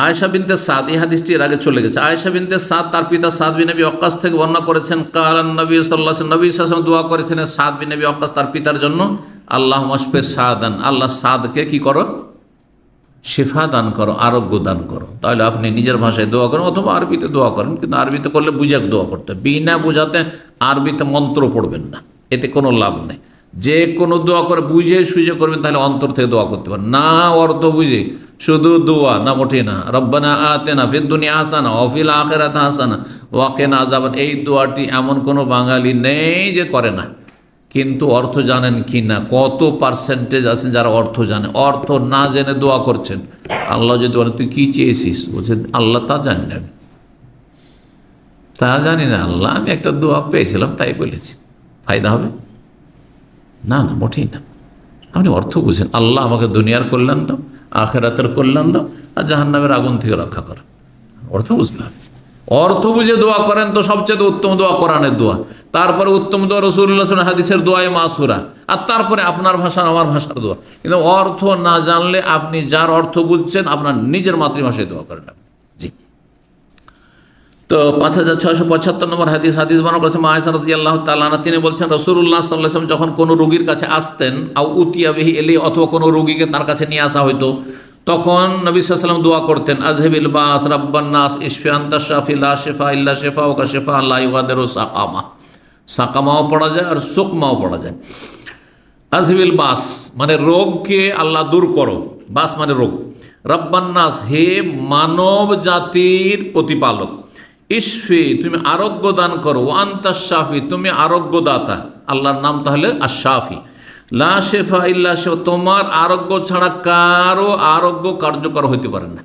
আয়েশা বিনতে সাদ, এই হাদিসটি এর আগে চলে গেছে। আয়েশা বিনতে সাদ তার পিতা সাদ বিন নবী ওয়াক্কাস থেকে বর্ণনা করেছেন, কালান নবী সাল্লাল্লাহু আলাইহি ওয়াসাল্লাম, নবী সাল্লাল্লাহু আলাইহি ওয়াসাল্লাম দোয়া করেছিলেন সাদ বিন নবী ওয়াক্কাস তার পিতার জন্য, আল্লাহুম্মা শফি সাদান, আল্লাহ সাদকে কি করো, শিফা দান করো, আরোগ্য দান করো। তাহলে আপনি নিজের ভাষায় দোয়া করেন অথবা আরবিতে দোয়া করেন, কিন্তু আরবিতে করলে বুঝে দোয়া করতে, বিনা বোঝাতে আরবিতে মন্ত্র পড়বেন না, এতে কোনো লাভ নেই। যে কোনো দোয়া করে বুঝে সুঝে করবেন, তাহলে অন্তর থেকে দোয়া করতে পারেন। না অর্থ বুঝে শুধু দোয়া, না মোটেই না। রব্বানা আতিনা ফিদ দুনিয়া হাসানা ওয়া ফিল আখিরাতি হাসানা ওয়া কিনা আযাবান, এই দোয়াটি এমন কোনো বাঙালি নেই যে করে না। কিন্তু অর্থ জানেন কি না? কত পার্সেন্টেজ আছেন যারা অর্থ জানে, অর্থ না জেনে দোয়া করছেন। আল্লাহ যদি বলেন তুই কী চেয়েছিস, বলছেন আল্লাহ তা জানি না, তা জানি না আল্লাহ, আমি একটা দোয়া পেয়েছিলাম তাই বলেছি, ফায়দা হবে না? না, মোটেই না। আপনি অর্থ বুঝেন, আল্লাহ আমাকে দুনিয়ার কল্যাণ দাও, আখিরাতের কল্যাণ দাও, আর জাহান্নামের আগুন থেকে রক্ষা করো। অর্থ বুঝতে হবে। অর্থ বুঝে দোয়া করেন তো সবচেয়ে উত্তম দোয়া কোরআনের দোয়া, তারপরে উত্তম দোয়া রাসূলুল্লাহ সাল্লাল্লাহু আলাইহি ওয়াসাল্লাম হাদিসের দোয়ায়ে মাসুরা, আর তারপরে আপনার ভাষা আমার ভাষার দোয়া। কিন্তু অর্থ না জানলে আপনি যার অর্থ বুঝছেন আপনার নিজের মাতৃভাষায় দোয়া করেন। জি, তো 5675 নম্বর হাদিস বর্ণনা করেছেন আয়েশা রাদিয়াল্লাহু তাআলা আনহা, তিনি বলছেন রাসূলুল্লাহ সাল্লাল্লাহু আলাইহি ওয়াসাল্লাম যখন কোনো রোগীর কাছে আসতেন, আও উতিয়া বিহি ইলাই, অথবা কোনো রোগীকে তার কাছে নিয়ে আসা হইতো, তখন নবী সাল্লাল্লাহু আলাইহি ওয়াসাল্লাম দোয়া করতেন, আযহিবিল বাস রাব্বান নাস ইশফি আনতা শাফি লা শিফা ইল্লা শিফাউকা শিফাআন লা ইউগাদিরু সাকামা। সাকামাও পড়া যায় আর সুকমাও পড়া যায়। আযহিবিল বাস মানে রোগকে আল্লাহ দূর করো, বাস মানে রোগ। রাব্বান নাস, হে মানব জাতির প্রতিপালক। ইশফি, তুমি আরোগ্য দান করো। আনতা শাফি, তুমি আরোগ্যদাতা। আল্লাহর নাম তাহলে আশ-শাফি। লা শিফা ইল্লা শিফা, তোমার আরোগ্য ছাড়া কারো আরোগ্য কার্যকর হইতে পারে না,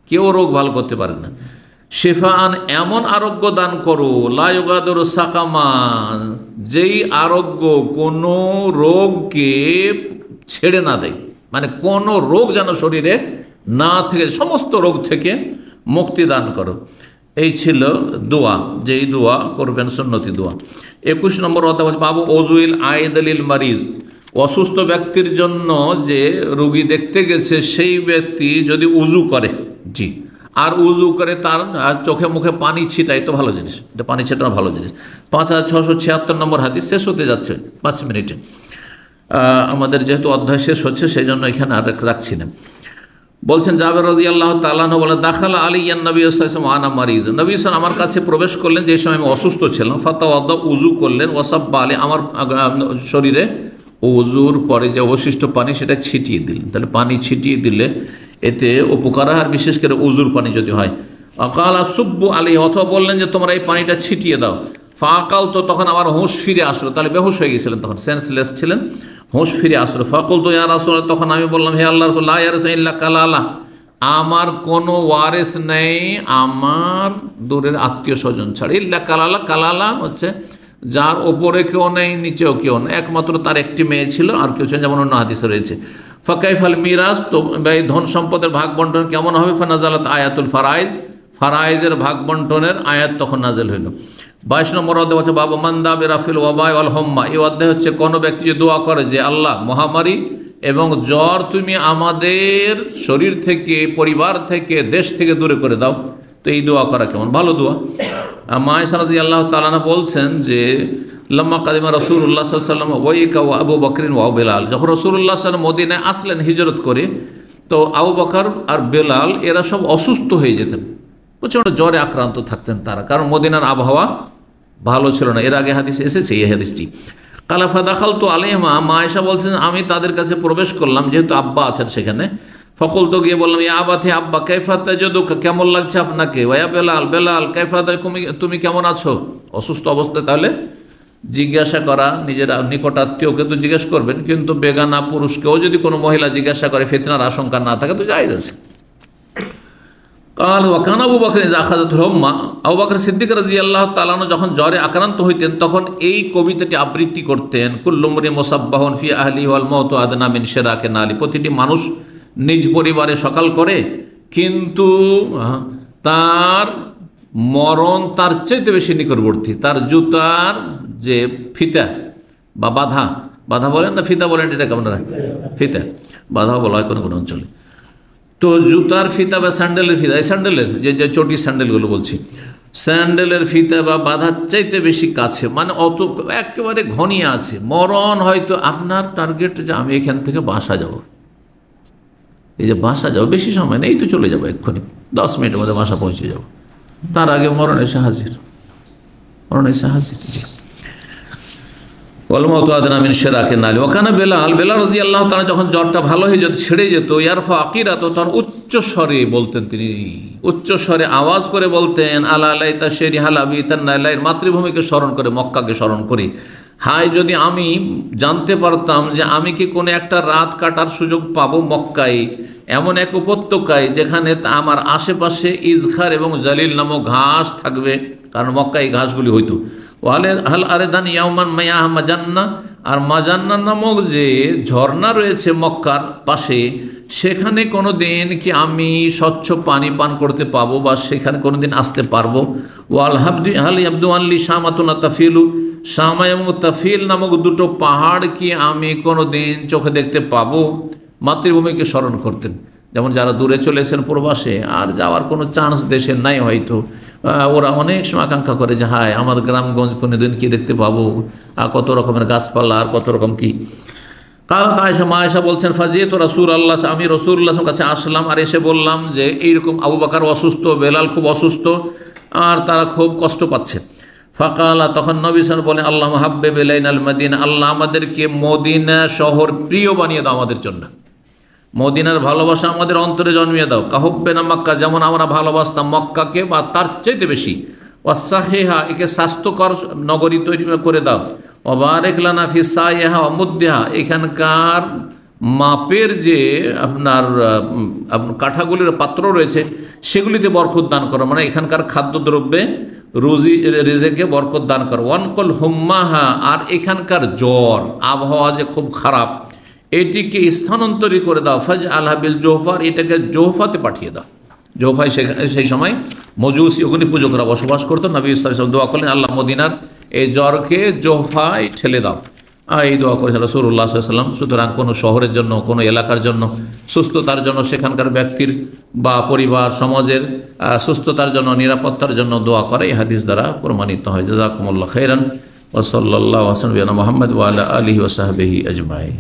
কেউ রোগ ভালো করতে পারে না। শিফাআন, এমন আরোগ্য দান করো, লা ইউগাদিরু সাকামা, যেই আরোগ্য কোনো রোগকে ছেড়ে না দেয়, মানে কোনো রোগ যেন শরীরে না থেকে, সমস্ত রোগ থেকে মুক্তি দান করো। এই ছিল দোয়া, যেই দোয়া করবেন সুন্নতি দোয়া। 21 নম্বর অধ্যায় বাবু ওযুইল আয়েদ লিল মারিজ, অসুস্থ ব্যক্তির জন্য যে রোগী দেখতে গেছে সেই ব্যক্তি যদি উজু করে, জি, আর উজু করে তার চোখে মুখে পানি ছিটায়, তো ভালো জিনিস, এটা পানি ছিটানো ভালো জিনিস। 5676 নম্বর হাদিস, শেষ হতে যাচ্ছে 5 মিনিটে, আমাদের যেহেতু অধ্যায় শেষ হচ্ছে সেই জন্য এখানে আর রাখছি না। বলছেন জাবের রাদিয়াল্লাহু তাআলা আনহু বলেন, দাখালা আলাইয়ান নবী সাল্লাল্লাহু আলাইহি ওয়াসাল্লাম আনা মারিজ, নবী সাল্লাল্লাহু আমার কাছে প্রবেশ করলেন যে সময় আমি অসুস্থ ছিলাম। ফাতাওয়াদা, উজু করলেন। ওয়াসাব্বা আলাইহি, আমার শরীরে উজুর পরে যে অবশিষ্ট পানি সেটা ছিটিয়ে দিলেন। তাহলে পানি ছিটিয়ে দিলে এতে উপকার হয়, আর বিশেষ করে উজুর পানি যদি হয়। আকালা সুব্বু আলাইহি, অথবা বললেন যে তোমরা এই পানিটা ছিটিয়ে দাও। ফাকাল, তো তখন আমার হুঁশ ফিরে আসলো, তাহলে বেহুশ হয়ে গেছিলেন, তখন সেন্সলেস ছিলেন, হুঁশ ফিরে আসলো। ফাকুল, তো ইয়া রাসূলুল্লাহ, তখন আমি বললাম হে আল্লাহর রাসূল, লা ইয়ারসু ইল্লা কালালা, আমার কোনো ওয়ারিস নেই আমার দূরের আত্মীয় স্বজন ছাড়া। ইল্লা কালালা, কালালা হচ্ছে যার ওপরে কেউ নেই নিচেও কেউ নেই, একমাত্র তার একটি মেয়ে ছিল, আর কেউ ছিল, যেমন অন্য হাদিসে রয়েছে। ফাকাইফাল মিরাজ, তো এই ধন সম্পদের ভাগ বন্টন কেমন হবে? ফানাজালাত আয়াতুল ফারাইজ, ফারাইজের ভাগ বন্টনের আয়াত তখন নাজেল হইল। 22 নম্বর অধ্যায় হচ্ছে বাবু মান্দা বিরাফিল ওয়াবাই ওয়াল হাম্মা, এই অধ্যায় হচ্ছে কোনো ব্যক্তি যে দোয়া করে যে আল্লাহ মহামারী এবং জ্বর তুমি আমাদের শরীর থেকে, পরিবার থেকে, দেশ থেকে দূরে করে দাও, তো এই দোয়া করা কেমন? ভালো দোয়া। আয়েশা রাদিয়াল্লাহু তাআলা আনহা বলছেন যে লাম্মা কাদিমা রাসূলুল্লাহ সাল্লাল্লাহু আলাইহি ওয়াসাল্লাম ওয়াইকা ওয়া আবু বকরিন ওয়া বেলাল, যখন রাসূলুল্লাহ সাল্লাল্লাহু আলাইহি ওয়াসাল্লাম মদিনায় আসলেন হিজরত করে, তো আবু বকর আর বেলাল এরা সব অসুস্থ হয়ে যেতেন, প্রচণ্ড জ্বরে আক্রান্ত থাকতেন তারা, কারণ মদিনার আবহাওয়া ভালো ছিল না। এর আগে হাদিস এসেছে এই হাদিসটি। কালাফা দাখাল তো আলাইহিমা, মা আয়েশা বলছেন আমি তাদের কাছে প্রবেশ করলাম, যেহেতু আব্বা আছেন সেখানে। ফকল তো গিয়ে বললাম, ইয়া আবাতে আব্বা কাইফা তাজিদুকা, কেমন লাগছে আপনাকে? ওয়া বেলাল বেলাল কাইফা তুমি কেমন আছো? অসুস্থ অবস্থায় তাহলে জিজ্ঞাসা করা, নিজের নিকটাত্মীয়কে তো জিজ্ঞেস করবেন, কিন্তু বেগানা পুরুষকেও যদি কোনো মহিলা জিজ্ঞাসা করে ফিতনার আশঙ্কা না থাকে তো জায়েজ আছে। কাল ওয়াকান আবু বকর ইযা আখাযাতুল হুম্মা, আবু বকর সিদ্দিক রাদিয়াল্লাহু তাআলা আনহু যখন জ্বরে আক্রান্ত হইতেন তখন এই কবিতাটি আবৃত্তি করতেন, কুল্লু মুরি মুসাব্বাহুন ফি আহলিহি ওয়াল মাউতু আদনা মিন শিরাকি নালি। প্রতিটি মানুষ নিজ পরিবারে সকাল করে, কিন্তু তার মরণ তার চাইতে বেশি নিকটবর্তী। তার জুতার যে ফিতা বা বাধা, বাধা বলেন না ফিতা বলেন, এটাকে আপনারা ফিতা বাধা বলা হয় কোনো কোনো অঞ্চলে। তো জুতার ফিতা বা স্যান্ডেলের ফিতা, এই স্যান্ডেলের যে চটি স্যান্ডেলগুলো বলছি, স্যান্ডেলের ফিতা বা বাধার চাইতে বেশি কাছে, মানে অত একেবারে ঘনিয়ে আছে। মরণ হয়তো আপনার টার্গেট যে আমি এখান থেকে বাসা যাব, এই যে বাসা যাবো, বেশি সময় নেই তো চলে যাবো, এক্ষুনি 10 মিনিটের মধ্যে বাসা পৌঁছে যাব, তার আগে মরণ এসে হাজির, মরণ এসে হাজির। জি, ওয়ালমাউতু আদনা মিন শিরাকি নালি। ওয়াকানা বেলাল, বেলাল রাদিয়াল্লাহু তাআলা যখন জ্বরটা ভালো হয়ে যেত, ছেড়ে যেত, ইয়ারফা আকিরাত, তখন উচ্চ স্বরে বলতেন, তিনি উচ্চ স্বরে আওয়াজ করে বলতেন, আলা লাইতা শেরি হালাবি তান্নাইলাইর, মাতৃভূমিকে স্মরণ করে, মক্কাকে স্মরণ করি, হায় যদি আমি জানতে পারতাম যে আমি কি কোনো একটা রাত কাটার সুযোগ পাবো মক্কায়, এমন এক উপত্যকায় যেখানে আমার আশেপাশে ইজখার এবং জালিল নামক ঘাস থাকবে, কারণ মক্কায় ঘাসগুলি হইতো। ওয়ালে হাল আরেদান ইয়াউমান মায়া মাজান্না, আর মাজান্না নামক যে ঝর্ণা রয়েছে মক্কার পাশে, সেখানে কোনো দিন কি আমি স্বচ্ছ পানি পান করতে পাবো বা সেখানে কোনো দিন আসতে পারবো? ওয়াল হাবদি হাল আব্দু আল্লি শামাতুনা তাফিলু, শামা এবং তাফিল নামক দুটো পাহাড় কি আমি কোনো দিন চোখে দেখতে পাবো? মাতৃভূমিকে স্মরণ করতেন। যেমন যারা দূরে চলেছেন প্রবাসে, আর যাওয়ার কোনো চান্স দেশের নাই হয়তো, ওরা অনেক সময় আকাঙ্ক্ষা করে যে হায় আমার গ্রামগঞ্জ কোনো দিন কি দেখতে পাবো, কত রকমের গাছপালা আর কত রকম কি। কারণ আয়েশা, মা আয়েশা বলছেন, ফাজিয়েত রাসূলুল্লাহ, আমি রাসূলুল্লাহর কাছে আসলাম আর এসে বললাম যে এইরকম আবু বকর অসুস্থ, বেলাল খুব অসুস্থ, আর তারা খুব কষ্ট পাচ্ছে। ফাকালা, তখন নবী সাল্লাল্লাহু আলাইহি ওয়াসাল্লাম বলেন, আল্লাহ হাব্বিব ইলাইনাল মাদিনা, আল্লাহ আমাদেরকে মদিনা শহর প্রিয় বানিয়ে দাও আমাদের জন্য, মদিনার ভালোবাসা আমাদের অন্তরে জন্মিয়ে দাও। কাহুব্বেনা মক্কা, যেমন আমরা ভালোবাসতাম মক্কাকে বা তার চাইতে বেশি। ওয়াসাহিহা, একে স্বাস্থ্যকর নগরী তৈরি করে দাও। ওবারিক লানা ফি সাইহা ওয়া মুদ্দিহা, এখানকার মাপের যে আপনার কাঠাগুলির পাত্র রয়েছে সেগুলিতে বরকত দান করো, মানে এখানকার খাদ্যদ্রব্যে রুজি রিজেকে বরকত দান করো। ওয়ানকল হুম্মাহা, আর এখানকার জ্বর আবহাওয়া যে খুব খারাপ, এটিকে স্থানান্তরিত করে দাও। ফাজ আলহাবিল জোহফার, এটাকে জোহফাতে পাঠিয়ে দাও। জোহফায় সেই সময় মজুসি অগ্নি পূজকরা বসবাস করতো। নবী সাল্লাল্লাহু আলাইহি ওয়াসাল্লাম দোয়া করলেন, আল্লাহ মদিনার এই জ্বরকে জোহফায় ঠেলে দাও, এই দোয়া করেছেন রাসূলুল্লাহ সাল্লাল্লাহু আলাইহি ওয়াসাল্লাম। সুতরাং কোনো শহরের জন্য, কোনো এলাকার জন্য, সুস্থতার জন্য, সেখানকার ব্যক্তির বা পরিবার সমাজের সুস্থতার জন্য, নিরাপত্তার জন্য দোয়া করে এই হাদিস দ্বারা প্রমাণিত হয়। জাযাকুমুল্লাহ খাইরান ওয়া সাল্লাল্লাহু আলা মুহাম্মদ ওয়া আলা আলিহি ওয়া সাহবিহি আজমাইন।